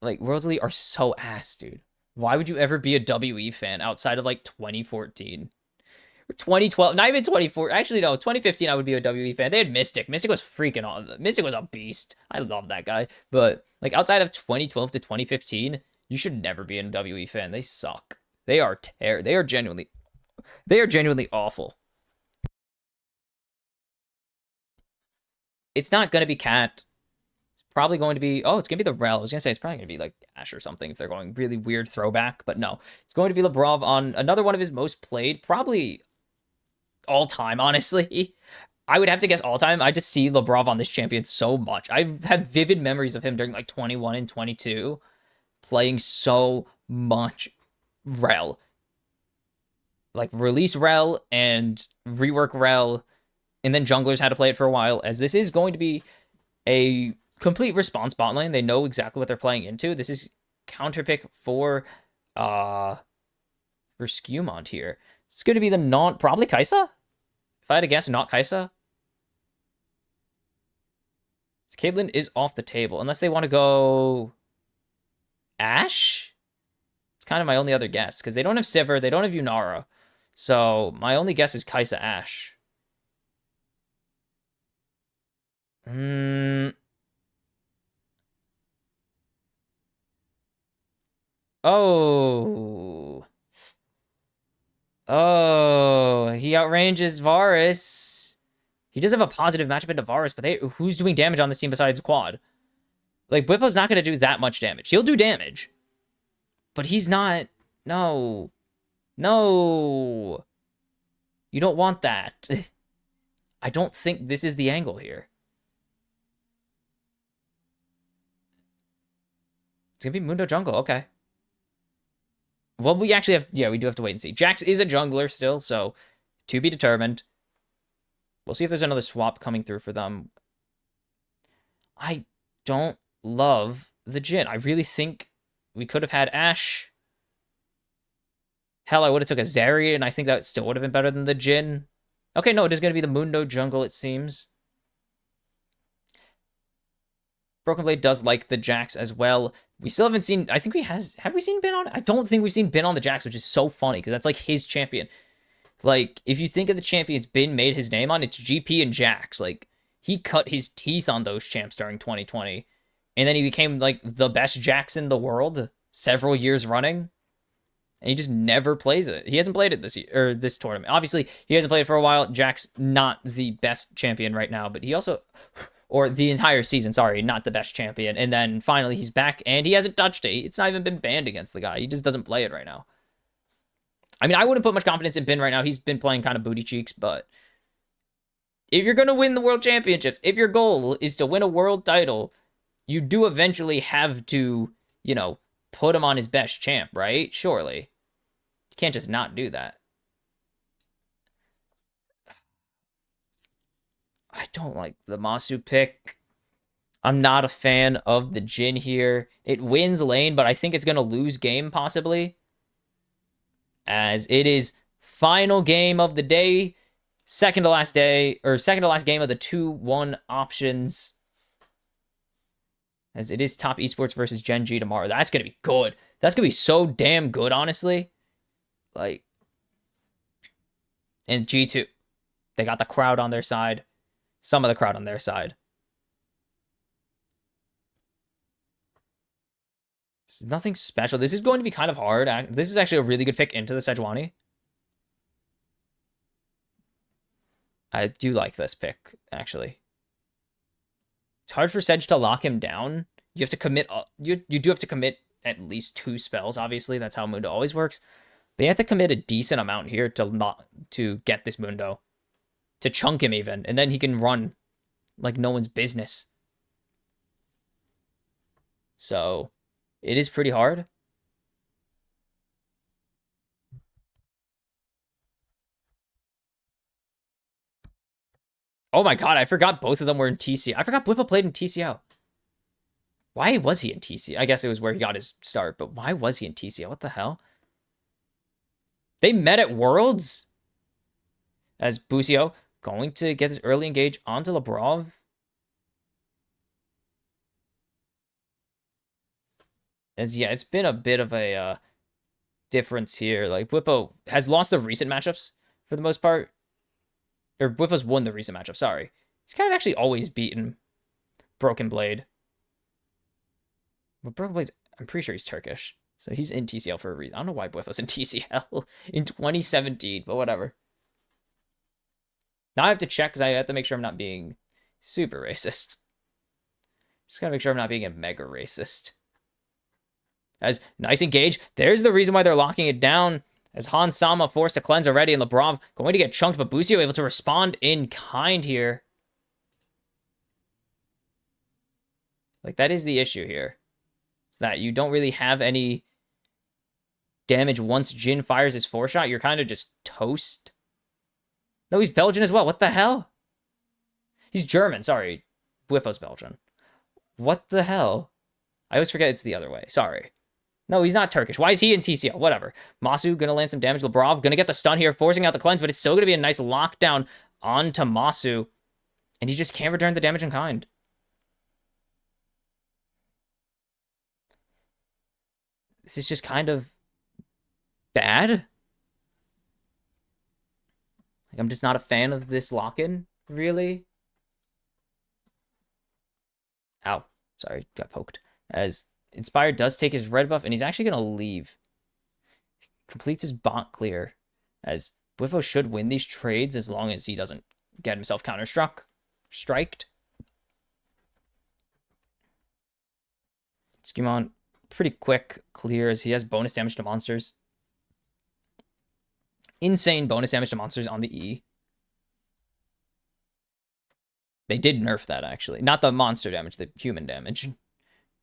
Like, World Elite are so ass, dude. Why would you ever be a WE fan outside of, like, 2014? 2012, not even 2014. Actually, no, 2015 I would be a WE fan. They had Mystic. Mystic was freaking on. Mystic was a beast. I love that guy. But, like, outside of 2012 to 2015... You should never be a WE fan. They suck. They are genuinely awful. It's not going to be Cat. It's probably going to be... Oh, it's going to be the Rel. I was going to say it's probably going to be like Ash or something if they're going really weird throwback. But no. It's going to be Labrov on another one of his most played. Probably all time, honestly. I would have to guess all time. I just see Labrov on this champion so much. I have vivid memories of him during like 21 and 22. Playing so much Rel. Like, release Rel and rework Rel, and then junglers had to play it for a while, as this is going to be a complete response bot lane. They know exactly what they're playing into. This is counter pick for Skewmont here. It's going to be the probably Kai'Sa? If I had to guess, not Kai'Sa. Caitlyn is off the table, unless they want to go... Ashe? It's kind of my only other guess, because they don't have Sivir, they don't have Yunara. So, my only guess is Kai'Sa Ashe. Oh. Oh, he outranges Varus. He does have a positive matchup into Varus, but who's doing damage on this team besides Quad? Like, Bwipo's not going to do that much damage. He'll do damage. But he's not... No. No. You don't want that. I don't think this is the angle here. It's going to be Mundo Jungle. Okay. Well, we actually have... Yeah, we do have to wait and see. Jax is a jungler still, so to be determined. We'll see if there's another swap coming through for them. I don't love the Jhin. I really think we could have had Ashe. Hell, I would have took a Zarya, and I think that still would have been better than the Jhin. Okay, no, it is going to be the Mundo Jungle, it seems. Broken Blade does like the Jax as well. We still haven't seen... I think have we seen Bin on... I don't think we've seen Bin on the Jax, which is so funny, because that's like his champion. Like, if you think of the champions Bin made his name on, it's GP and Jax. Like, he cut his teeth on those champs during 2020. And then he became, like, the best Jax in the world several years running. And he just never plays it. He hasn't played it this year, or this tournament. Obviously, he hasn't played it for a while. Jax, not the best champion right now, but he also... Or the entire season, sorry, not the best champion. And then finally he's back, and he hasn't touched it. It's not even been banned against the guy. He just doesn't play it right now. I mean, I wouldn't put much confidence in Bin right now. He's been playing kind of booty cheeks, but... If you're going to win the World Championships, if your goal is to win a world title, you do eventually have to, you know, put him on his best champ, right? Surely. You can't just not do that. I don't like the Masu pick. I'm not a fan of the Jin here. It wins lane, but I think it's going to lose game possibly. As it is final game of the day. Second to last day, or second to last game of the 2-1 options. As it is Top Esports versus Gen G tomorrow. That's going to be good. That's going to be so damn good, honestly. Like, and G2, they got the crowd on their side. Some of the crowd on their side. It's nothing special. This is going to be kind of hard. This is actually a really good pick into the Sejuani. I do like this pick, actually. It's hard for Sedge to lock him down. You have to commit. You do have to commit at least 2 spells. Obviously, that's how Mundo always works. But you have to commit a decent amount here to get this Mundo, to chunk him even, and then he can run like no one's business. So it is pretty hard. Oh my god, I forgot both of them were in TC. I forgot Whipple played in TCO. Why was he in TCO? I guess it was where he got his start, but why was he in TCO? What the hell? They met at Worlds? As Busio going to get this early engage onto Labrov. As, yeah, it's been a bit of a difference here. Like, Whippo has lost the recent matchups for the most part. Or Whippo's won the recent matchup, sorry. He's kind of actually always beaten Broken Blade. But Broken Blade's, I'm pretty sure he's Turkish. So he's in TCL for a reason. I don't know why Whippo's in TCL in 2017, but whatever. Now I have to check because I have to make sure I'm not being super racist. Just gotta make sure I'm not being a mega racist. As nice engage. There's the reason why they're locking it down. As Han Sama forced to cleanse already, and Labrov going to get chunked, but Busio able to respond in kind here. Like, that is the issue here. It's that you don't really have any damage once Jin fires his 4-shot. You're kind of just toast. No, he's Belgian as well. What the hell? He's German. Sorry. Whippo's Belgian. What the hell? I always forget it's the other way. Sorry. No, he's not Turkish. Why is he in TCL? Whatever. Masu gonna land some damage. Labrov gonna get the stun here, forcing out the cleanse, but it's still gonna be a nice lockdown onto Masu. And he just can't return the damage in kind. This is just kind of bad. Like, I'm just not a fan of this lock-in, really. Ow. Sorry, got poked. As Inspired does take his red buff, and he's actually going to leave. Completes his bot clear. As Whippo should win these trades as long as he doesn't get himself counter-struck. Striked. Skimon, pretty quick clear as he has bonus damage to monsters. Insane bonus damage to monsters on the E. They did nerf that, actually. Not the monster damage, the human damage.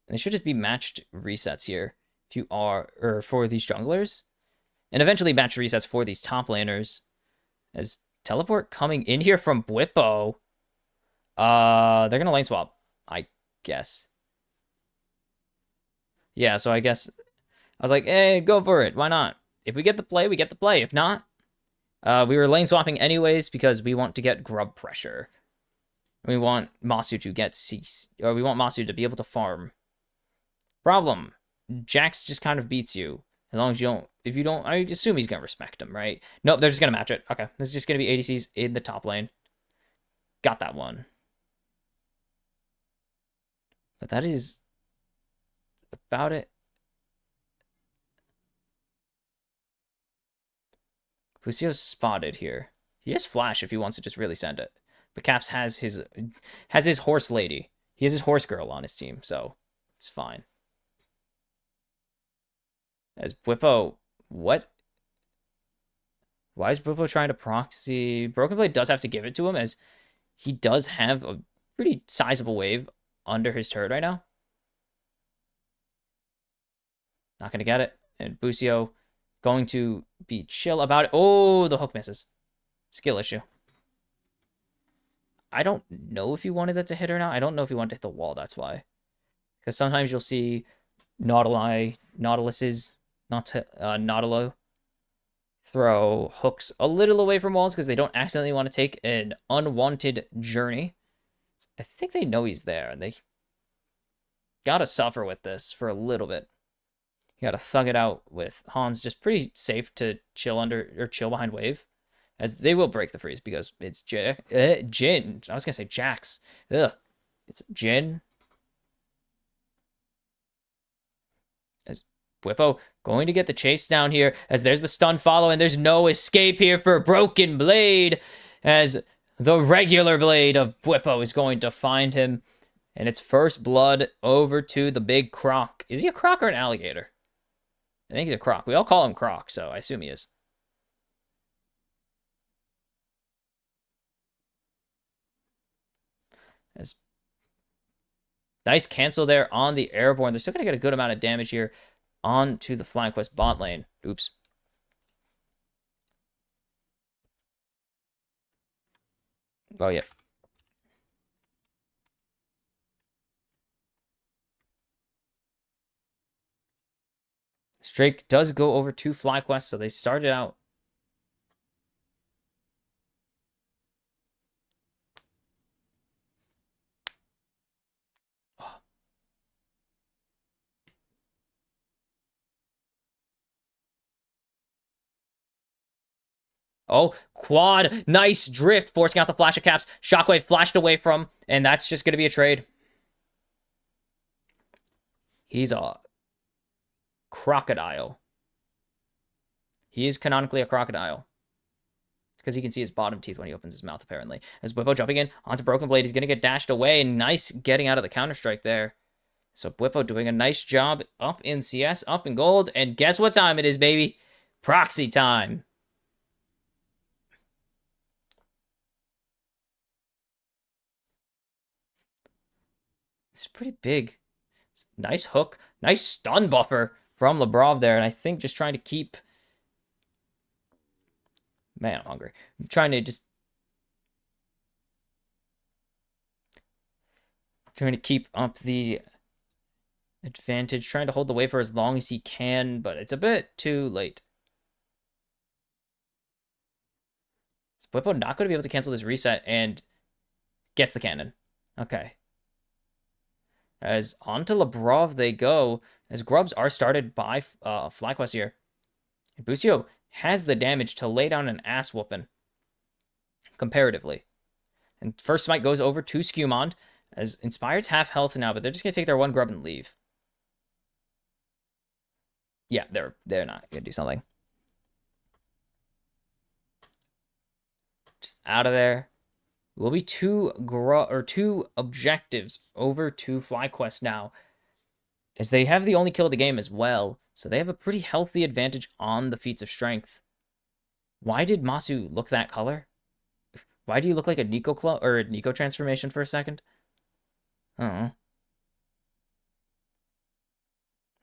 They should just be matched resets here if you are, or for these junglers. And eventually match resets for these top laners. As teleport coming in here from Bwippo. They're going to lane swap, I guess. Yeah, so I guess I was like, hey, go for it. Why not? If we get the play, we get the play. If not, we were lane swapping anyways because we want to get grub pressure. We want Masu to get CC, or we want Masu to be able to farm. Problem. Jax just kind of beats you. As long as you don't, if you don't, I assume he's going to respect him, right? Nope, they're just going to match it. Okay, this is just going to be ADCs in the top lane. Got that one. But that is about it. Busio's spotted here. He has flash if he wants to just really send it. But Caps has his horse lady. He has his horse girl on his team, so it's fine. As Bwippo, what? Why is Bwippo trying to proxy? Broken Blade does have to give it to him, as he does have a pretty sizable wave under his turret right now. Not going to get it. And Busio going to be chill about it. Oh, the hook misses. Skill issue. I don't know if he wanted that to hit or not. I don't know if he wanted to hit the wall, that's why. Because sometimes you'll see Nautiluses, Nautilo, throw hooks a little away from walls because they don't accidentally want to take an unwanted journey. I think they know he's there, and they gotta suffer with this for a little bit. You gotta thug it out with Hans, just pretty safe to chill under or chill behind wave, as they will break the freeze because it's Jin. I was gonna say Jax. Ugh, it's Jin. As Bwipo going to get the chase down here, as there's the stun follow, and there's no escape here for Broken Blade, as the regular blade of Bwipo is going to find him, and it's first blood over to the big croc. Is he a croc or an alligator? I think he's a croc. We all call him Croc, so I assume he is. As nice cancel there on the airborne. They're still going to get a good amount of damage here onto the FlyQuest bot lane. Oops. Oh, yeah. Drake does go over to FlyQuest, so they started out. Oh, quad. Nice drift, forcing out the flash of caps. Shockwave flashed away from, and that's just going to be a trade. He's a crocodile. He is canonically a crocodile. It's because he can see his bottom teeth when he opens his mouth, apparently. As Bwipo jumping in onto Broken Blade, he's going to get dashed away. Nice getting out of the Counter-Strike there. So Bwipo doing a nice job up in CS, up in gold. And guess what time it is, baby? Proxy time. It's pretty big. Nice hook. Nice stun buffer from Labrov there. And I think just trying to keep... Man, I'm hungry. I'm trying to just... Trying to keep up the advantage. Trying to hold the wave for as long as he can, but it's a bit too late. Is Bwipo not going to be able to cancel this reset and gets the cannon? Okay. As onto Labrov they go, as grubs are started by FlyQuest here. And Busio has the damage to lay down an ass whooping, comparatively. And first smite goes over to Skewmond, as Inspired's half health now, but they're just going to take their one grub and leave. Yeah, they're not going to do something. Just out of there. Will be two objectives over to FlyQuest now, as they have the only kill of the game as well, so they have a pretty healthy advantage on the feats of strength. Why did Masu look that color? Why do you look like a Nico clone or a Nico transformation for a second? Oh.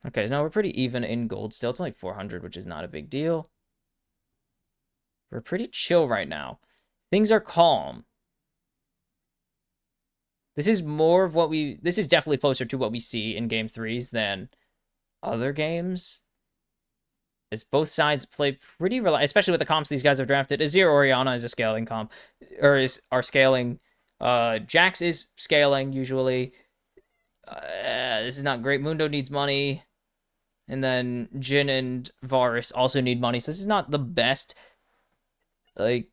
Okay, no, we're pretty even in gold still. It's only 400, which is not a big deal. We're pretty chill right now. Things are calm. This is more of what this is definitely closer to what we see in game 3s than other games. As both sides play pretty especially with the comps these guys have drafted. Azir Orianna is a scaling comp, or are scaling. Jax is scaling usually. This is not great. Mundo needs money. And then Jin and Varus also need money. So this is not the best. Like,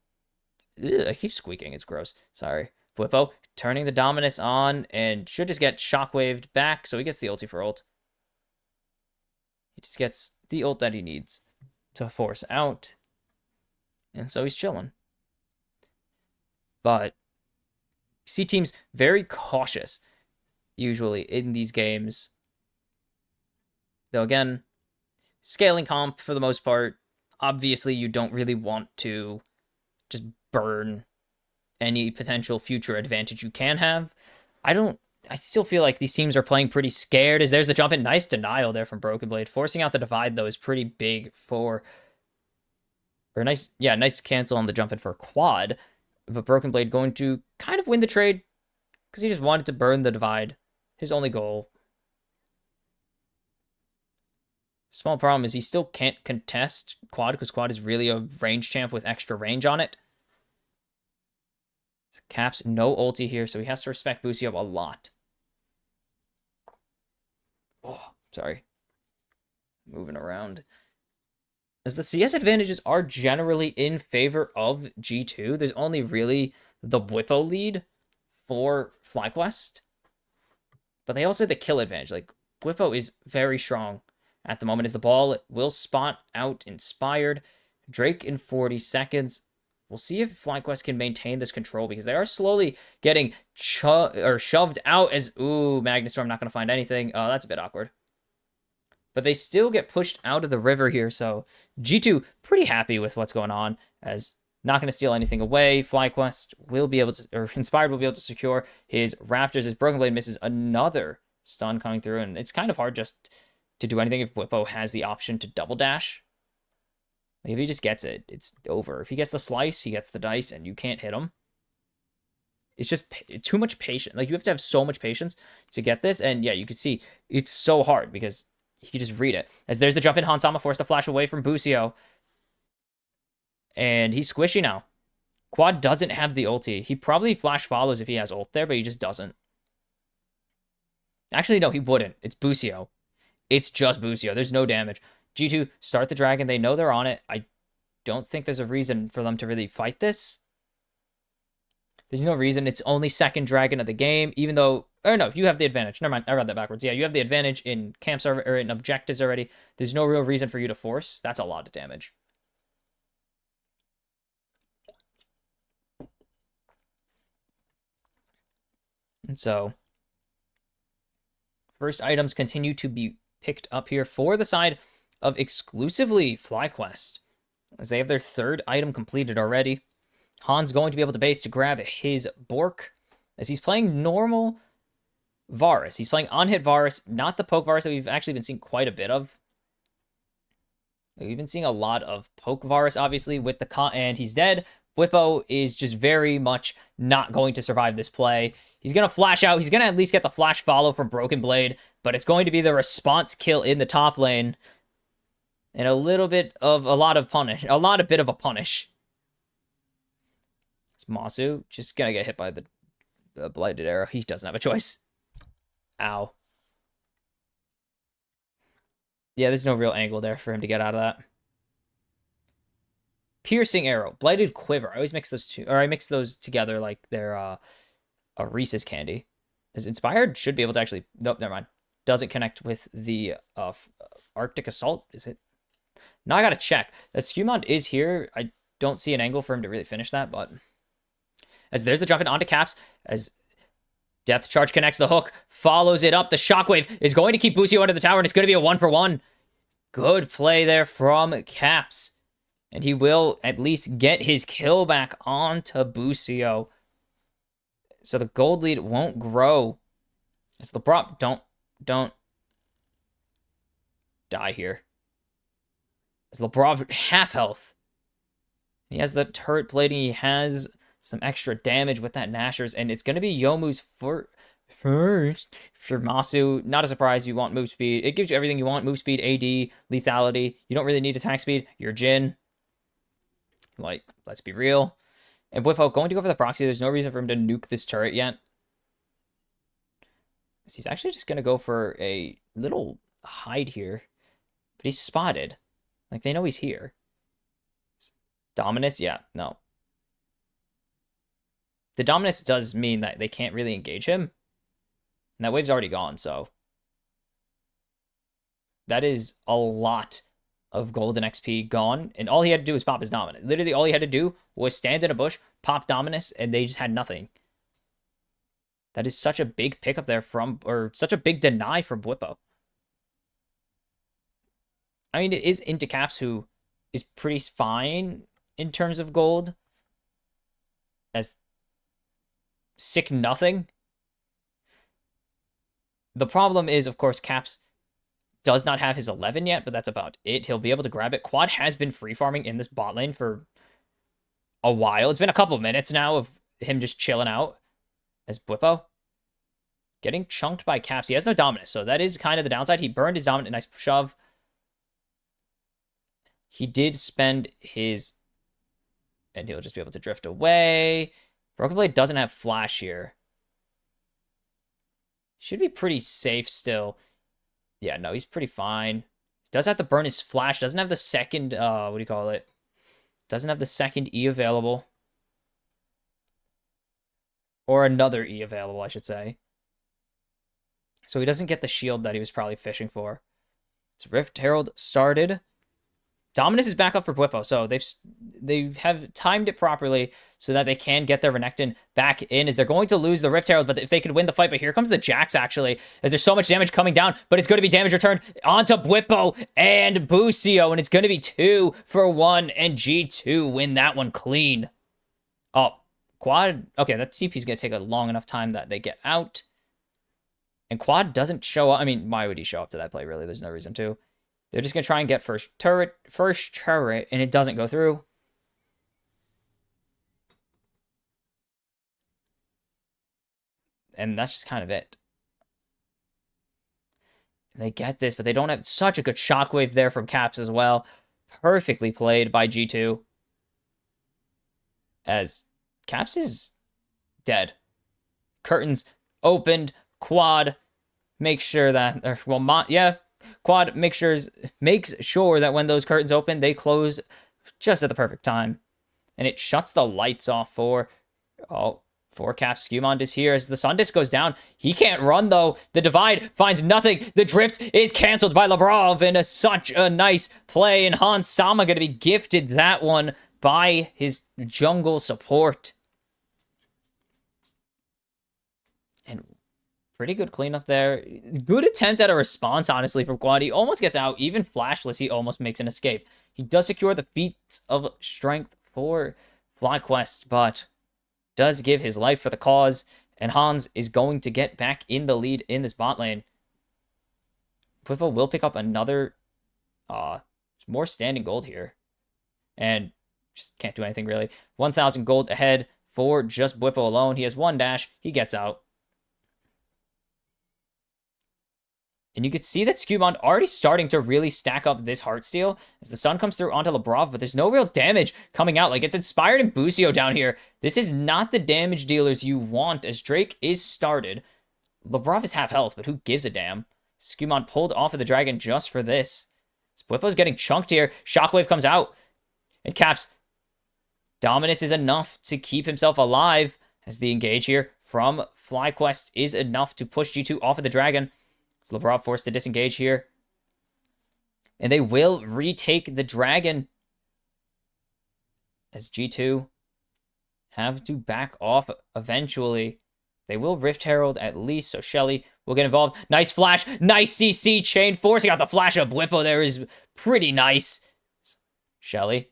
I keep squeaking. It's gross. Sorry. Bwipo turning the Dominus on and should just get shockwaved back. So he gets the ulti for ult. He just gets the ult that he needs to force out. And so he's chilling. But you see teams very cautious usually in these games. Though again, scaling comp for the most part, obviously you don't really want to just burn any potential future advantage you can have. I still feel like these teams are playing pretty scared, as there's the jump in. Nice denial there from Broken Blade. Forcing out the divide, though, is pretty big for... Or nice cancel on the jump in for quad. But Broken Blade going to kind of win the trade because he just wanted to burn the divide. His only goal. Small problem is he still can't contest Quad because Quad is really a range champ with extra range on it. Caps no ulti here, so he has to respect Busio a lot. Oh, sorry. Moving around. As the CS advantages are generally in favor of G2, there's only really the Whippo lead for FlyQuest. But they also have the kill advantage. Like, Whippo is very strong at the moment as the ball will spot out Inspired. Drake in 40 seconds. We'll see if FlyQuest can maintain this control because they are slowly getting shoved out as... Ooh, Magnustorm not going to find anything. Oh, that's a bit awkward. But they still get pushed out of the river here, so G2 pretty happy with what's going on, as not going to steal anything away. FlyQuest will be able to, or Inspired will be able to secure his Raptors as Broken Blade misses another stun coming through, and it's kind of hard just to do anything if Whippo has the option to double dash. Like if he just gets it, it's over. If he gets the slice, he gets the dice, and you can't hit him. It's just too much patience. Like, you have to have so much patience to get this, and yeah, you can see it's so hard because he can just read it. As there's the jump in, Hansama forced to flash away from Busio. And he's squishy now. Quad doesn't have the ulti. He probably flash follows if he has ult there, but he just doesn't. Actually, no, he wouldn't. It's Busio. It's just Busio. There's no damage. G2 start the dragon. They know they're on it. I don't think there's a reason for them to really fight this. There's no reason. It's only second dragon of the game, even though... Or no, you have the advantage. Never mind, I read that backwards. Yeah, you have the advantage in camps or in objectives already. There's no real reason for you to force. That's a lot of damage. And so, first items continue to be picked up here for the side of exclusively FlyQuest, as they have their third item completed already. Han's going to be able to base to grab his Bork, as he's playing normal Varus. He's playing on-hit Varus, not the poke Varus that we've actually been seeing quite a bit of. We've been seeing a lot of poke Varus, obviously, with the and he's dead. Whippo is just very much not going to survive this play. He's going to flash out. He's going to at least get the flash follow from Broken Blade, but it's going to be the response kill in the top lane. And a bit of a punish. It's Masu just going to get hit by the blighted arrow. He doesn't have a choice. Ow. Yeah, there's no real angle there for him to get out of that. Piercing arrow, blighted quiver. I always mix those two, or I mix those together like they're a Reese's candy. Is Inspired should be able to actually... Nope, never mind. Doesn't connect with the Arctic Assault, is it? Now I gotta check. The Skewmond is here. I don't see an angle for him to really finish that, but... As there's the jump in onto Caps, as Depth Charge connects the hook, follows it up. The Shockwave is going to keep Busio under the tower, and it's going to be a 1-for-1. Good play there from Caps. And he will at least get his kill back onto Busio. So the gold lead won't grow. As LeBron, don't die here. As LeBron half health. He has the turret plating. He has some extra damage with that Nashers. And it's going to be Youmuu's first for Masu. Not a surprise. You want move speed. It gives you everything you want. Move speed, AD, lethality. You don't really need attack speed. You're Jhin. Like, let's be real. And Whippo going to go for the proxy. There's no reason for him to nuke this turret yet. He's actually just going to go for a little hide here. But he's spotted. Like, they know he's here. Dominus? Yeah, no. The Dominus does mean that they can't really engage him. And that wave's already gone, so. That is a lot of golden XP gone, and all he had to do was pop his Dominus. Literally, all he had to do was stand in a bush, pop Dominus, and they just had nothing. That is such a big pickup there or such a big deny from Whippo. I mean, it is into Caps, who is pretty fine in terms of gold. As sick nothing. The problem is, of course, Caps does not have his 11 yet, but that's about it. He'll be able to grab it. Quad has been free farming in this bot lane for a while. It's been a couple minutes now of him just chilling out as Bwipo. Getting chunked by Caps. He has no dominance, so that is kind of the downside. He burned his dominant. Nice shove. He did spend his... And he'll just be able to drift away. Broken Blade doesn't have flash here. Should be pretty safe still. Yeah, no, he's pretty fine. He does have to burn his flash. Doesn't have the second... what do you call it? Doesn't have the second E available. Or another E available, I should say. So he doesn't get the shield that he was probably fishing for. It's Rift Herald started. Dominus is back up for Bwipo, so they have timed it properly so that they can get their Renekton back in, as they're going to lose the Rift Herald, but if they could win the fight. But here comes the Jax, actually, as there's so much damage coming down, but it's going to be damage returned onto Bwipo and Busio, and it's going to be 2-for-1, and G2 win that one clean. Oh, Quad. Okay, that TP's going to take a long enough time that they get out. And Quad doesn't show up. I mean, why would he show up to that play, really? There's no reason to. They're just going to try and get first turret, and it doesn't go through. And that's just kind of it. They get this, but they don't have such a good shockwave there from Caps as well. Perfectly played by G2. As Caps is dead. Curtains opened. Quad makes sure that, Quad makes sure that when those curtains open, they close just at the perfect time. And it shuts the lights off for Caps. Skewmond is here as the Sun Disc goes down. He can't run, though. The Divide finds nothing. The Drift is canceled by Labrov in such a nice play. And Hans Sama going to be gifted that one by his jungle support. And pretty good cleanup there. Good attempt at a response, honestly, from Quad. He almost gets out. Even flashless, he almost makes an escape. He does secure the feats of strength for FlyQuest, but does give his life for the cause. And Hans is going to get back in the lead in this bot lane. Bwipo will pick up another... more standing gold here. And just can't do anything, really. 1,000 gold ahead for just Bwipo alone. He has one dash. He gets out. And you could see that Skewmond already starting to really stack up this Heartsteel as the Sun comes through onto Labrov, but there's no real damage coming out. Like, it's Inspired and Busio down here. This is not the damage dealers you want, as Drake is started. Labrov is half health, but who gives a damn? Skewmond pulled off of the dragon just for this. Bwipo's getting chunked here. Shockwave comes out. And Caps. Dominus is enough to keep himself alive, as the engage here from FlyQuest is enough to push G2 off of the dragon. So Labrov forced to disengage here. And they will retake the dragon. As G2 have to back off eventually. They will Rift Herald at least, so Shelly will get involved. Nice flash. Nice CC chain. Forcing out the flash of Bwipo there is pretty nice. Shelly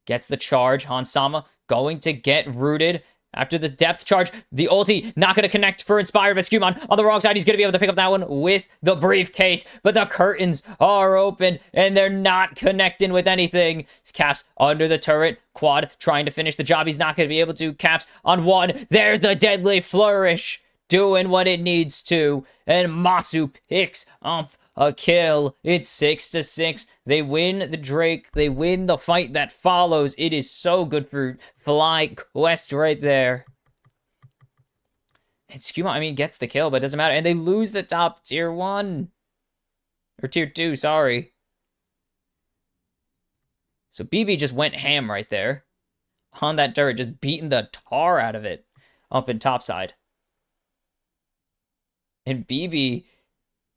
gets the charge. Hans Sama going to get rooted. After the depth charge, the ulti not going to connect for Inspired, but Skewmon on the wrong side. He's going to be able to pick up that one with the briefcase, but the curtains are open, and they're not connecting with anything. Caps under the turret. Quad trying to finish the job. He's not going to be able to. Caps on one. There's the deadly flourish doing what it needs to, and Masu picks up a kill. It's 6-6. They win the Drake. They win the fight that follows. It is so good for FlyQuest right there. And Skewmon, I mean, gets the kill, but it doesn't matter. And they lose the top tier 1. Or tier 2, sorry. So BB just went ham right there. On that turret, just beating the tar out of it. Up in topside. And BB...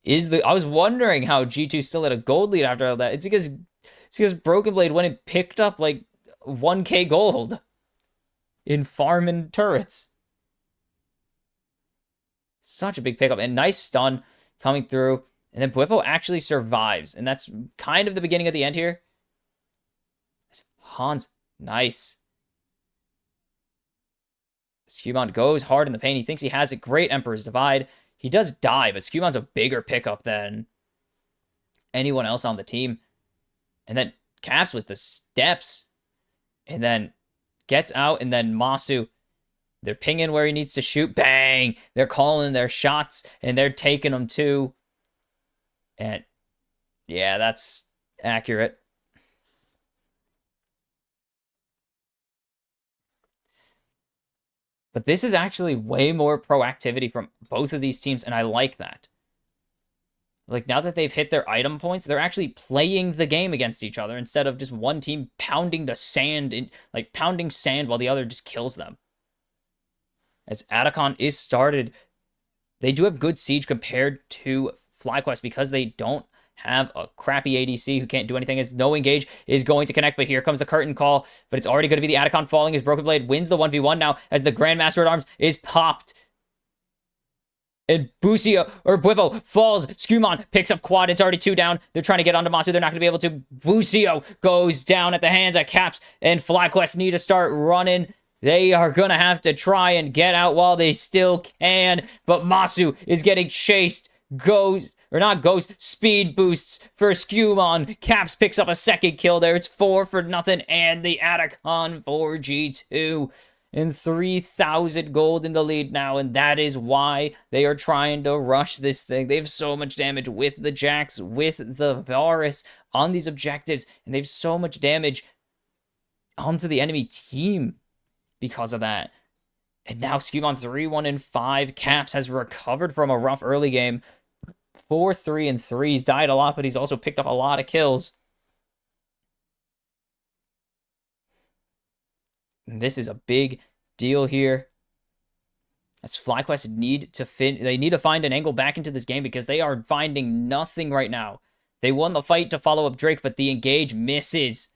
I was wondering how G2 still had a gold lead after all that. It's because Broken Blade went and picked up like 1k gold in farm and turrets. Such a big pickup, and nice stun coming through. And then Bwipo actually survives, and that's kind of the beginning of the end here. Hans, nice. Skewmon goes hard in the paint. He thinks he has it. Great Emperor's Divide. He does die, but Skewmon's a bigger pickup than anyone else on the team. And then Caps with the steps. And then gets out, and then Masu, they're pinging where he needs to shoot. Bang! They're calling their shots, and they're taking them too. And yeah, that's accurate. But this is actually way more proactivity from both of these teams, and I like that. Like, now that they've hit their item points, they're actually playing the game against each other instead of just one team pounding the sand, pounding sand while the other just kills them. As Atacon is started, they do have good siege compared to FlyQuest because they don't have a crappy ADC who can't do anything, as no engage is going to connect, but here comes the curtain call, but it's already going to be the Atacon falling as Broken Blade wins the 1v1 now as the Grandmaster at Arms is popped. And Bwipo falls. Skumon picks up Quad. It's already 2 down. They're trying to get onto Masu. They're not going to be able to. Busio goes down at the hands of Caps, and FlyQuest need to start running. They are going to have to try and get out while they still can, but Masu is getting chased. Speed boosts for Skumon. Caps picks up a second kill there. It's 4-0, and the Atacon for G2. And 3,000 gold in the lead now, and that is why they are trying to rush this thing. They have so much damage with the Jax, with the Varus on these objectives, and they have so much damage onto the enemy team because of that. And now Skumon 3-1-5. Caps has recovered from a rough early game. 4-3-3. He's died a lot, but he's also picked up a lot of kills. And this is a big deal here. As FlyQuest need to find an angle back into this game because they are finding nothing right now. They won the fight to follow up Drake, but the engage misses.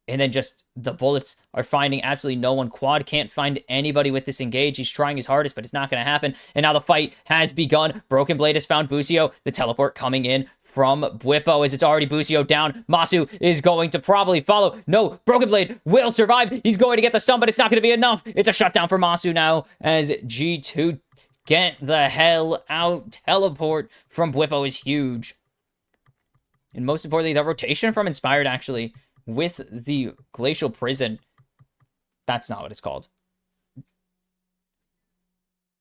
And then just the bullets are finding absolutely no one. Quad can't find anybody with this engage. He's trying his hardest, but it's not going to happen. And now the fight has begun. Broken Blade has found Busio. The teleport coming in from Bwipo as it's already Busio down. Masu is going to probably follow. No, Broken Blade will survive. He's going to get the stun, but it's not going to be enough. It's a shutdown for Masu now as G2 get the hell out. Teleport from Bwipo is huge. And most importantly, the rotation from Inspired actually with the Glacial Prison. That's not what it's called.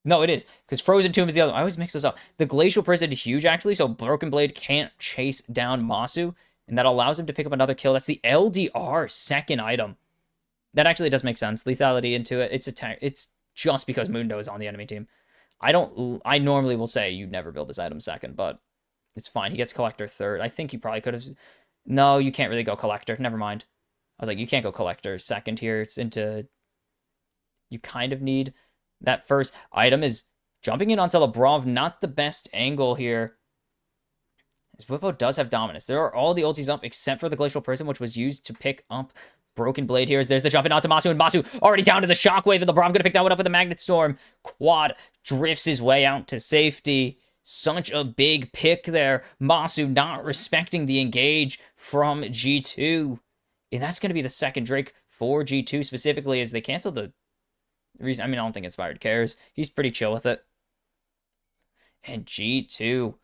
No, it is, because Frozen Tomb is the other one. I always mix those up. The Glacial Prison is huge, actually, so Broken Blade can't chase down Masu, and that allows him to pick up another kill. That's the LDR second item. That actually does make sense. Lethality into it. It's just because Mundo is on the enemy team. I normally will say you never build this item second, but it's fine. He gets Collector third. I think you probably could have... No, you can't really go Collector. Never mind. I was like, you can't go Collector second here. It's into... You kind of need... That first item is jumping in onto Labrov. Not the best angle here. As Bwipo does have dominance. There are all the ultis up except for the Glacial Prison, which was used to pick up Broken Blade here. As there's the jump in onto Masu, and Masu already down to the Shockwave, and Labrov gonna pick that one up with the Magnet Storm. Quad drifts his way out to safety. Such a big pick there. Masu not respecting the engage from G2. And that's going to be the second Drake for G2 specifically as they cancel the reason. I mean, I don't think Inspired cares. He's pretty chill with it. And G2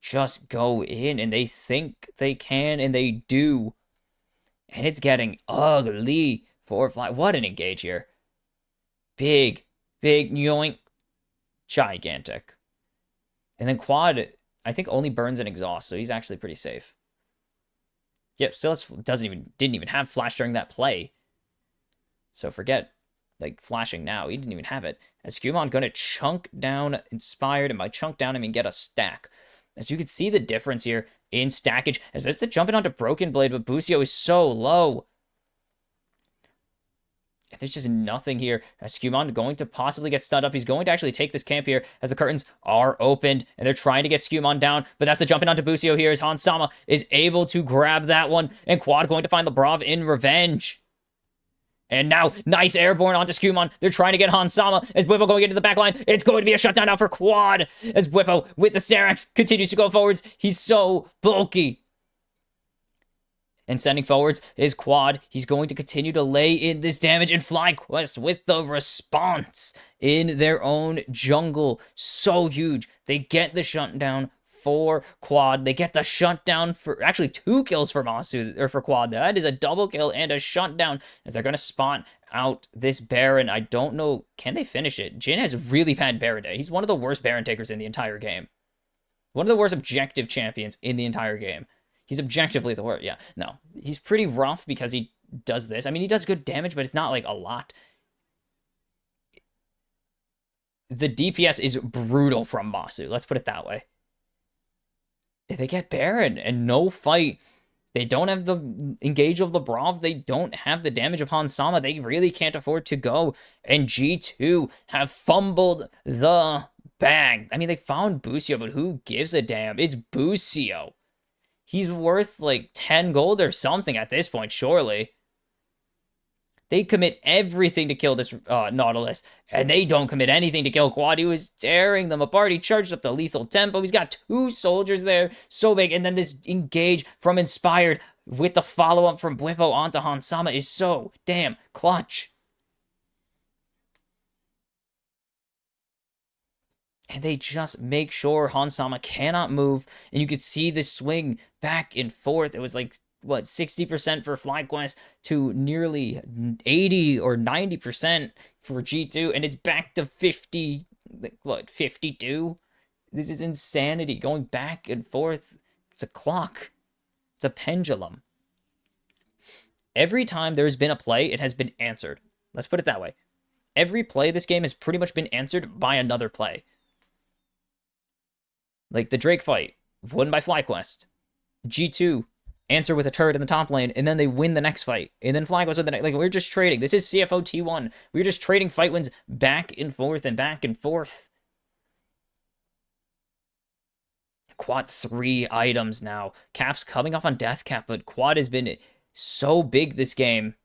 just go in and they think they can and they do. And it's getting ugly for Fly. What an engage here. Big yoink. Gigantic. And then Quad, I think, only burns an exhaust, so he's actually pretty safe. Yep, Silas didn't even have flash during that play. So forget, like, flashing now. He didn't even have it. As Skumon gonna chunk down Inspired, and by chunk down, I mean get a stack. As you can see the difference here in stackage, as there's the jumping onto Broken Blade, but Busio is so low. There's just nothing here. As Skumon going to possibly get stunned up. He's going to actually take this camp here as the curtains are opened. And they're trying to get Skumon down. But that's the jumping onto Busio here as Hansama is able to grab that one. And Quad going to find Labrov in revenge. And now, nice airborne onto Skumon. They're trying to get Hansama as Bwipo going into the back line. It's going to be a shutdown now for Quad. As Bwipo with the Serax continues to go forwards. He's so bulky. And sending forwards is Quad. He's going to continue to lay in this damage. And FlyQuest with the response in their own jungle. So huge. They get the shutdown for Quad. They get the shutdown for actually 2 kills for Masu or for Quad. That is a double kill and a shutdown as they're gonna spawn out this Baron. I don't know, can they finish it? Jin has really bad Baron day. He's one of the worst Baron takers in the entire game. One of the worst objective champions in the entire game. He's objectively the worst. Yeah, no, he's pretty rough because he does this. I mean, he does good damage, but it's not like a lot. The DPS is brutal from Masu. Let's put it that way. If they get Baron and no fight, they don't have the engage of the Brav. They don't have the damage of Hansama. They really can't afford to go. And G2 have fumbled the bag. I mean, they found Busio, but who gives a damn? It's Busio. He's worth like 10 gold or something at this point, surely. They commit everything to kill this Nautilus, and they don't commit anything to kill Quad. He was tearing them apart. He charged up the lethal tempo. He's got 2 soldiers there, so big, and then this engage from Inspired with the follow-up from Bwipo onto Hansama is so damn clutch. And they just make sure Hansama cannot move, and you could see this swing back and forth. It was like, what, 60% for FlyQuest to nearly 80 or 90% for G2, and it's back to 50, what, 52? This is insanity, going back and forth. It's a clock. It's a pendulum. Every time there's been a play, it has been answered. Let's put it that way. Every play this game has pretty much been answered by another play. Like the Drake fight, won by FlyQuest. G2 answer with a turret in the top lane, and then they win the next fight. And then FlyQuest with the next. Like, we're just trading. This is CFO T1. We're just trading fight wins back and forth and back and forth. Quad 3 items now. Cap's coming up on death cap, but Quad has been so big this game.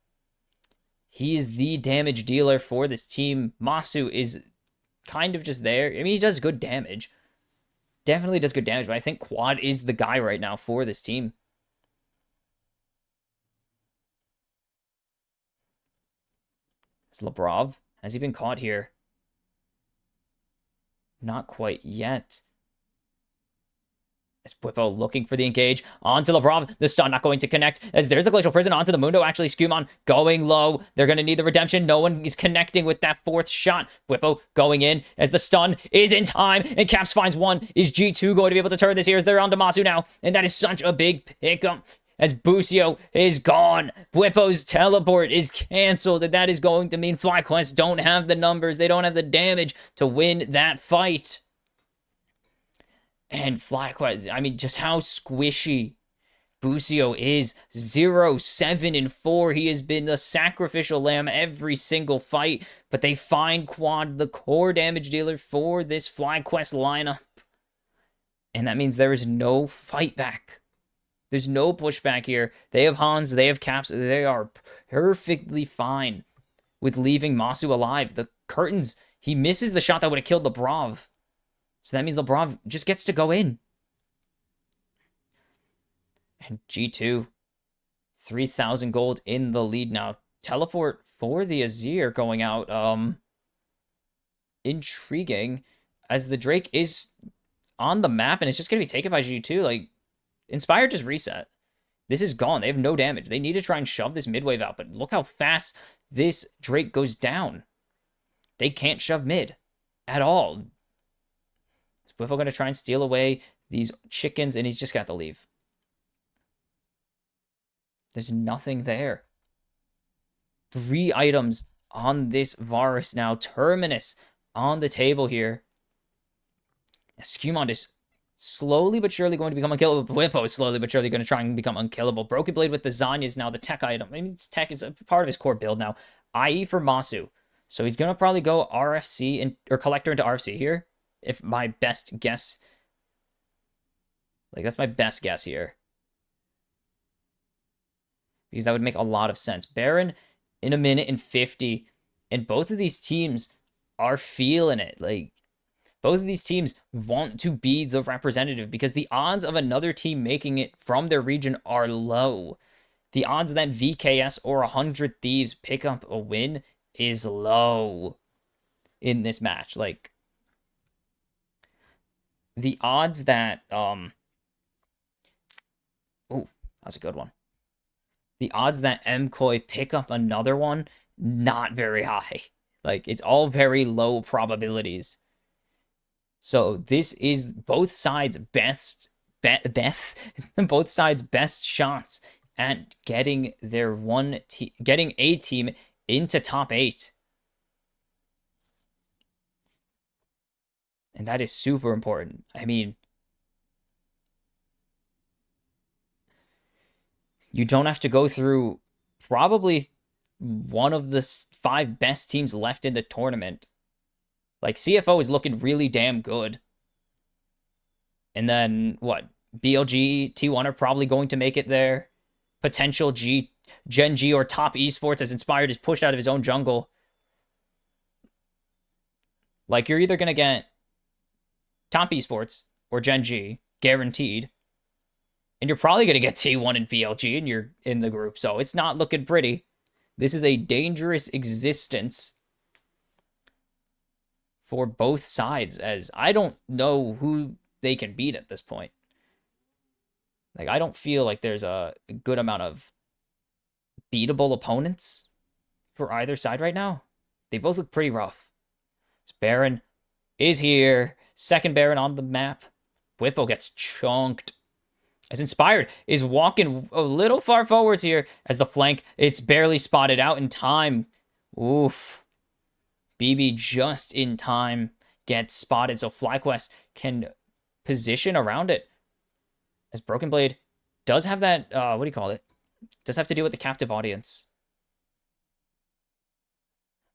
He is the damage dealer for this team. Masu is kind of just there. I mean, he does good damage. Definitely does good damage, but I think Quad is the guy right now for this team. Is Labrov? Has he been caught here? Not quite yet. Is Bwipo looking for the engage? Onto Labrov. The stun not going to connect. As there's the Glacial Prison onto the Mundo. Actually, Skumon going low. They're going to need the redemption. No one is connecting with that 4th shot. Bwipo going in as the stun is in time. And Caps finds one. Is G2 going to be able to turn this here as they're on to Masu now? And that is such a big pickup. As Busio is gone. Bwipo's teleport is canceled. And that is going to mean FlyQuest don't have the numbers. They don't have the damage to win that fight. And FlyQuest, I mean, just how squishy Busio is. 0-7-4. He has been the sacrificial lamb every single fight. But they find Quad the core damage dealer for this FlyQuest lineup. And that means there is no fight back. There's no pushback here. They have Hans, they have Caps. They are perfectly fine with leaving Masu alive. The curtains, he misses the shot that would have killed Labrov. So that means Labrov just gets to go in. And G2, 3,000 gold in the lead now. Teleport for the Azir going out. Intriguing, as the Drake is on the map and it's just going to be taken by G2. Like, Inspired just reset. This is gone. They have no damage. They need to try and shove this mid-wave out, but look how fast this Drake goes down. They can't shove mid at all. Is Bwipo going to try and steal away these chickens, and he's just got to leave. There's nothing there. 3 items on this Varus now. Terminus on the table here. Skumon is slowly but surely going to become unkillable. Bwipo is slowly but surely going to try and become unkillable. Broken Blade with the Zanya is now the tech item. I mean, it's tech. It's a part of his core build now. IE for Masu. So he's going to probably go RFC or Collector into RFC here. If my best guess. Like, that's my best guess here. Because that would make a lot of sense. Baron in 1:50. And both of these teams are feeling it. Like, both of these teams want to be the representative because the odds of another team making it from their region are low. The odds that VKS or 100 Thieves pick up a win is low in this match. Like, the odds that oh, that's a good one. The odds that MKOI pick up another one, not very high. Like, it's all very low probabilities. So this is both sides' best both sides' best shots at getting their getting a team into top 8. And that is super important. I mean, you don't have to go through probably one of the 5 best teams left in the tournament. Like, CFO is looking really damn good. And then, what? BLG, T1 are probably going to make it there. Potential Gen G or top esports as Inspired is pushed out of his own jungle. Like, you're either going to get top esports or Gen G, guaranteed. And you're probably going to get T1 and BLG, and you're in the group. So it's not looking pretty. This is a dangerous existence for both sides, as I don't know who they can beat at this point. Like, I don't feel like there's a good amount of beatable opponents for either side right now. They both look pretty rough. This Baron is here. Second Baron on the map. Whippo gets chunked. As Inspired is walking a little far forwards here as the flank, it's barely spotted out in time. Oof. BB just in time gets spotted, so FlyQuest can position around it. As Broken Blade does have that, what do you call it? Does have to deal with the captive audience.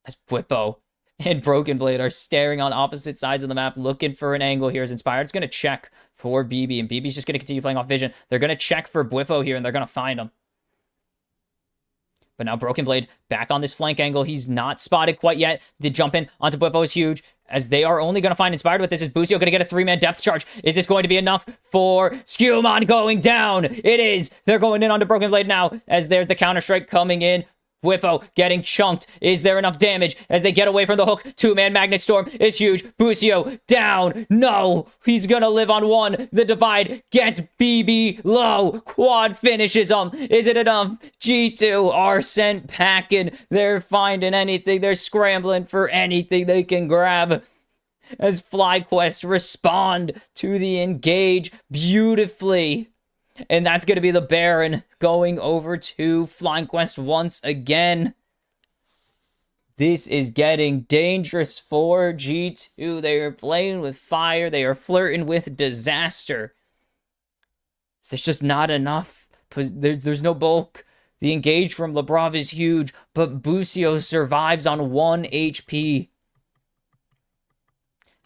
As Whippo and Broken Blade are staring on opposite sides of the map, looking for an angle here. As Inspired's going to check for BB, and BB's just going to continue playing off vision. They're going to check for Whippo here, and they're going to find him. But now Broken Blade back on this flank angle. He's not spotted quite yet. The jump in onto Whippo is huge, as they are only going to find Inspired with this. Is Busio going to get a 3-man depth charge? Is this going to be enough for Skewmon going down? It is. They're going in onto Broken Blade now, as there's the counter-strike coming in. Whippo getting chunked. Is there enough damage as they get away from the hook? 2-man Magnet Storm is huge. Busio down. No, he's gonna live on 1. The divide gets BB low. Quad finishes him. Is it enough? G2 are sent packing. They're finding anything. They're scrambling for anything they can grab. As FlyQuest respond to the engage beautifully. And that's going to be the Baron going over to FlyQuest once again. This is getting dangerous for G2. They are playing with fire. They are flirting with disaster. There's just not enough. There's no bulk. The engage from Labrov is huge, but Busio survives on 1 HP.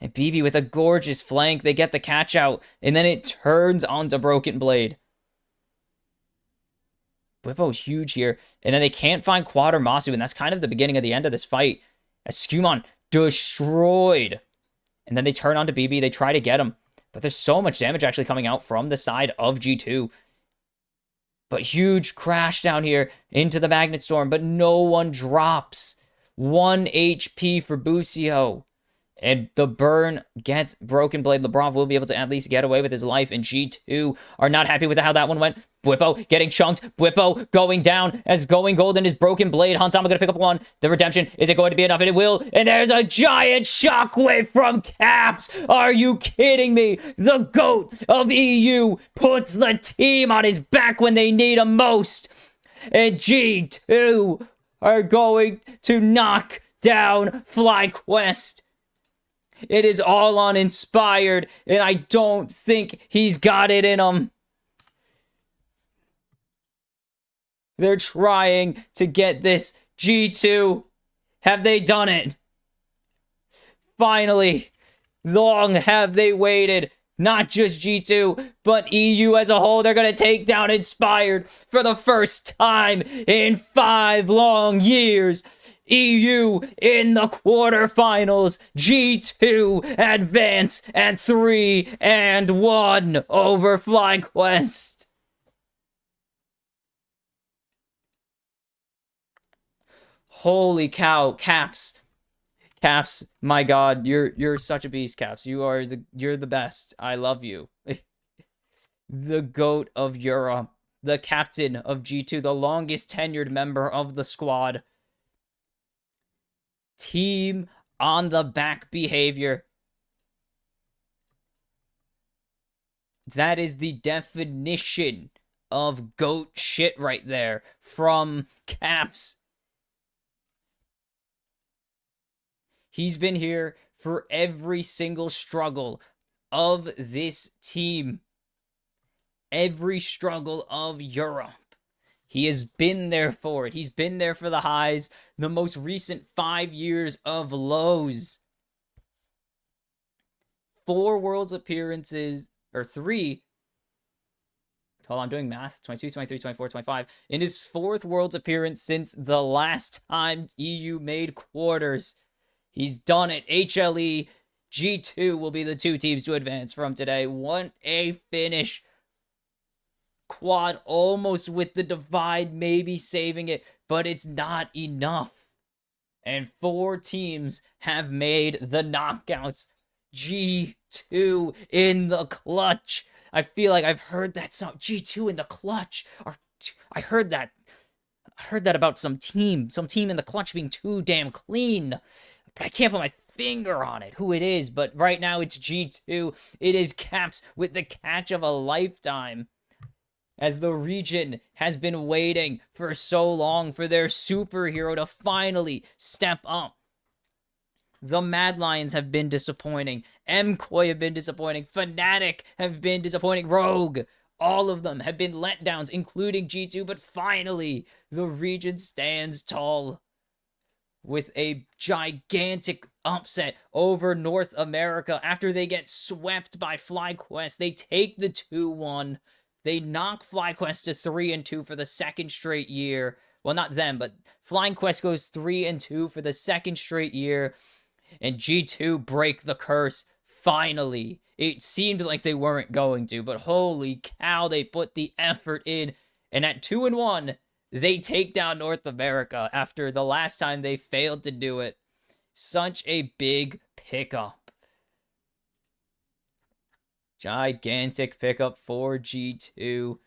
And BB with a gorgeous flank. They get the catch out, and then it turns onto Broken Blade. Whippo huge here. And then they can't find Quad or Masu, and that's kind of the beginning of the end of this fight. As Skewmon destroyed. And then they turn onto BB. They try to get him. But there's so much damage actually coming out from the side of G2. But huge crash down here into the Magnet Storm. But no one drops. 1 HP for Busio. And the burn gets Broken Blade. Labrov will be able to at least get away with his life. And G2 are not happy with how that one went. Whippo getting chunked. Whippo going down as going golden is Broken Blade. Hansama going to pick up 1. The redemption. Is it going to be enough? And it will. And there's a giant shockwave from Caps. Are you kidding me? The GOAT of EU puts the team on his back when they need him most. And G2 are going to knock down FlyQuest. It is all on Inspired, and I don't think he's got it in him. They're trying to get this. G2, have they done it? Finally, long have they waited. Not just G2, but EU as a whole. They're going to take down Inspired for the first time in 5 long years. EU in the quarterfinals. G2 advance at 3-1 over FlyQuest. Holy cow, Caps Caps, my God, you're such a beast, Caps. You're the best. I love you. The GOAT of Europe, the captain of G2, the longest tenured member of the squad. Team on the back behavior. That is the definition of GOAT shit right there from Caps. He's been here for every single struggle of this team. Every struggle of Europe. He has been there for it. He's been there for the highs, the most recent 5 years of lows. 4 Worlds appearances, or 3. Hold on, I'm doing math. 22, 23, 24, 25. In his 4th Worlds appearance since the last time EU made quarters. He's done it. HLE, G2 will be the 2 teams to advance from today. 1A finish. Quad almost with the divide, maybe saving it, but it's not enough. And 4 teams have made the knockouts. G2 in the clutch. I feel like I've heard that song. G2 in the clutch. I heard that. I heard that about some team in the clutch being too damn clean. But I can't put my finger on it, who it is. But right now it's G2. It is Caps with the catch of a lifetime. As the region has been waiting for so long for their superhero to finally step up. The Mad Lions have been disappointing. MKOI have been disappointing. Fnatic have been disappointing. Rogue. All of them have been letdowns, including G2. But finally, the region stands tall with a gigantic upset over North America after they get swept by FlyQuest. They take the 2-1. They knock FlyQuest to 3-2 for the 2nd straight year. Well, not them, but FlyQuest goes 3-2 for the 2nd straight year. And G2 break the curse, finally. It seemed like they weren't going to, but holy cow, they put the effort in. And at 2-1, they take down North America after the last time they failed to do it. Such a big pickup. Gigantic pickup for G2.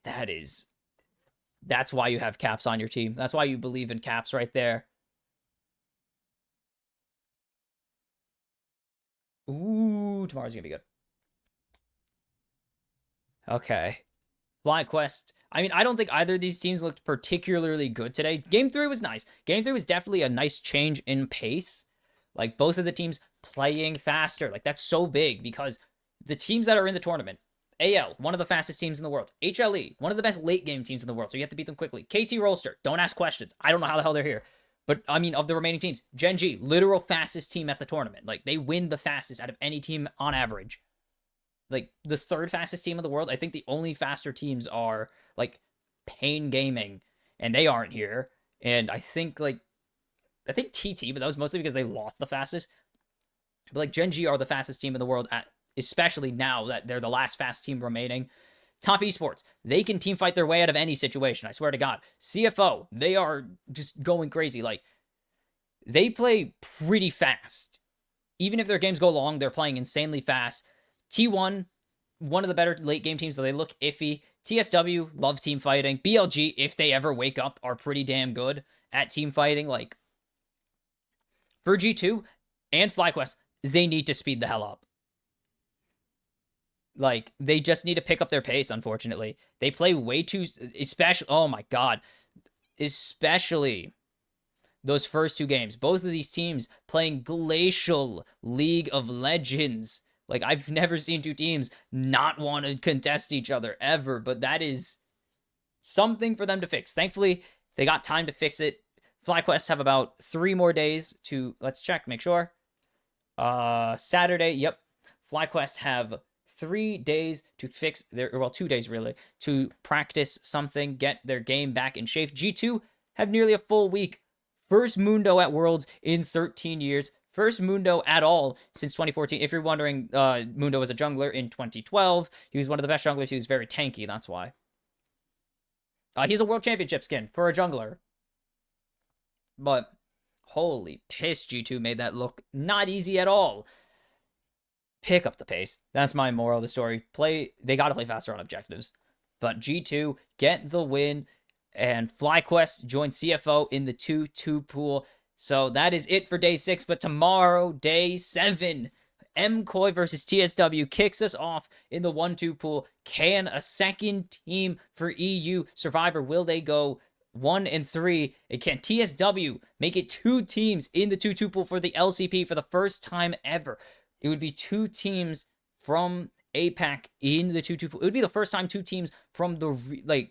That's why you have Caps on your team. That's why you believe in Caps right there. Ooh, tomorrow's gonna be good. Okay. FlyQuest. I mean, I don't think either of these teams looked particularly good today. Game 3 was nice. Game 3 was definitely a nice change in pace. Like, both of the teams playing faster. Like, that's so big because the teams that are in the tournament, AL, one of the fastest teams in the world. HLE, one of the best late game teams in the world, so you have to beat them quickly. KT Rolster, don't ask questions. I don't know how the hell they're here. But, I mean, of the remaining teams, Gen G, literal fastest team at the tournament. Like, they win the fastest out of any team on average. Like, the 3rd fastest team in the world. I think the only faster teams are, like, Pain Gaming, and they aren't here. And I think TT, but that was mostly because they lost the fastest. But, like, Gen G are the fastest team in the world, especially now that they're the last fast team remaining. Top Esports, they can team fight their way out of any situation, I swear to God. CFO, they are just going crazy. Like, they play pretty fast. Even if their games go long, they're playing insanely fast. T1, one of the better late game teams, though they look iffy. TSW, love team fighting. BLG, if they ever wake up, are pretty damn good at team fighting. Like, for G2 and FlyQuest, they need to speed the hell up. Like, they just need to pick up their pace, unfortunately. They play way too... Especially... Oh, my God. Especially those first 2 games. Both of these teams playing glacial League of Legends. Like, I've never seen 2 teams not want to contest each other, ever. But that is something for them to fix. Thankfully, they got time to fix it. FlyQuest have about 3 more days to... Let's check, make sure. Saturday, yep. FlyQuest have 3 days to fix their, well, 2 days really, to practice something, get their game back in shape. G2 have nearly a full week. First Mundo at Worlds in 13 years. First Mundo at all since 2014. If you're wondering, Mundo was a jungler in 2012. He was one of the best junglers. He was very tanky, that's why. He's a World Championship skin for a jungler. But Holy piss, G2 made that look not easy at all. Pick up the pace. That's my moral of the story. They got to play faster on objectives. But G2, get the win. And FlyQuest joined CFO in the 2-2 pool. So that is it for day 6. But tomorrow, day 7, MCoy versus TSW kicks us off in the 1-2 pool. Can a second team for EU Survivor, will they go 1-3? And can TSW make it 2 teams in the 2-2 pool for the LCP for the first time ever? It would be 2 teams from APAC in the 2-2 pool. It would be the first time 2 teams from the,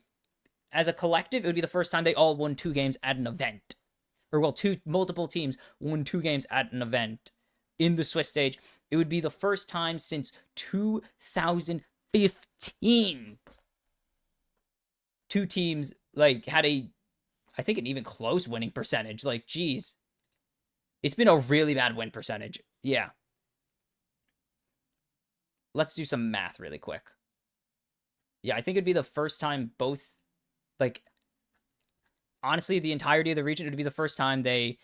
as a collective, it would be the first time they all won 2 games at an event. Or, well, multiple teams won 2 games at an event in the Swiss stage. It would be the first time since 2015. 2 teams, had I think an even close winning percentage. Geez. It's been a really bad win percentage. Yeah. Let's do some math really quick. Yeah, I think it'd be the first time both, honestly, the entirety of the region, it would be the first time they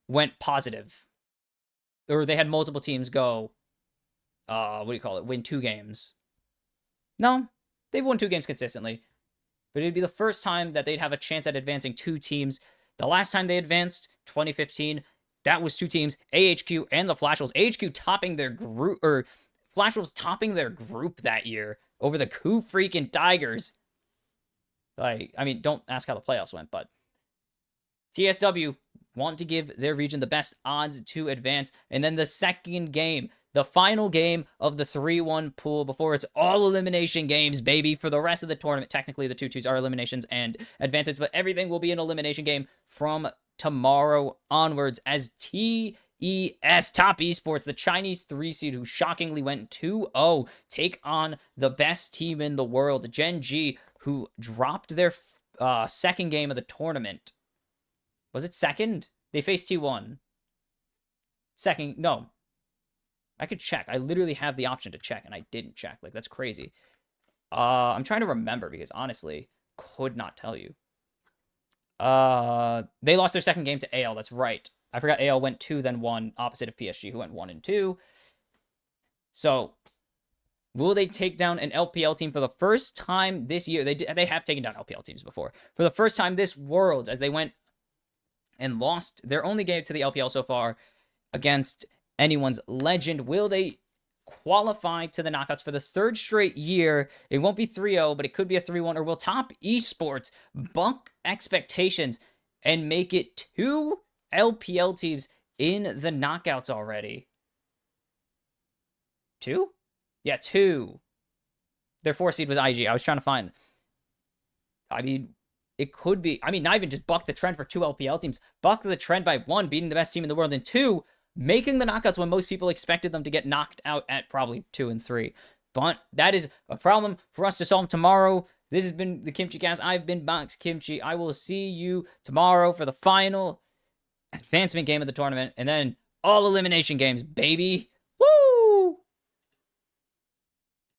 went positive. Or they had multiple teams go, win 2 games. No, they've won 2 games consistently. But it'd be the first time that they'd have a chance at advancing 2 teams. The last time they advanced, 2015, that was 2 teams, AHQ and the Flash Wolves. AHQ topping their group, or Flash Wolves topping their group that year over the Coup freaking Tigers. Don't ask how the playoffs went, but TSW want to give their region the best odds to advance. And then the second game, the final game of the 3-1 pool before it's all elimination games, baby, for the rest of the tournament. Technically, the 2-2s are eliminations and advances, but everything will be an elimination game from tomorrow onwards as Top Esports, the Chinese 3 seed who shockingly went 2-0, take on the best team in the world, Gen G, who dropped their second game of the tournament. Was it second? They faced T1. Second, no. I could check. I literally have the option to check, and I didn't check. That's crazy. I'm trying to remember because, honestly, could not tell you. They lost their second game to AL. That's right. I forgot AL went 2, then 1, opposite of PSG, who went 1-2. So, will they take down an LPL team for the first time this year? They have taken down LPL teams before. For the first time this Worlds, as they went and lost their only game to the LPL so far against anyone's legend. Will they qualify to the knockouts for the 3rd straight year? It won't be 3-0, but it could be a 3-1. Or will Top Esports buck expectations and make it 2 LPL teams in the knockouts already? 2? Yeah, 2. Their 4 seed was IG. I was trying to find... it could be... not even just buck the trend for 2 LPL teams. Buck the trend by 1, beating the best team in the world, and 2, making the knockouts when most people expected them to get knocked out at probably 2 and 3. But that is a problem for us to solve tomorrow. This has been the kimchicast. I've been Box Kimchi. I will see you tomorrow for the final advancement game of the tournament, and then all elimination games, baby.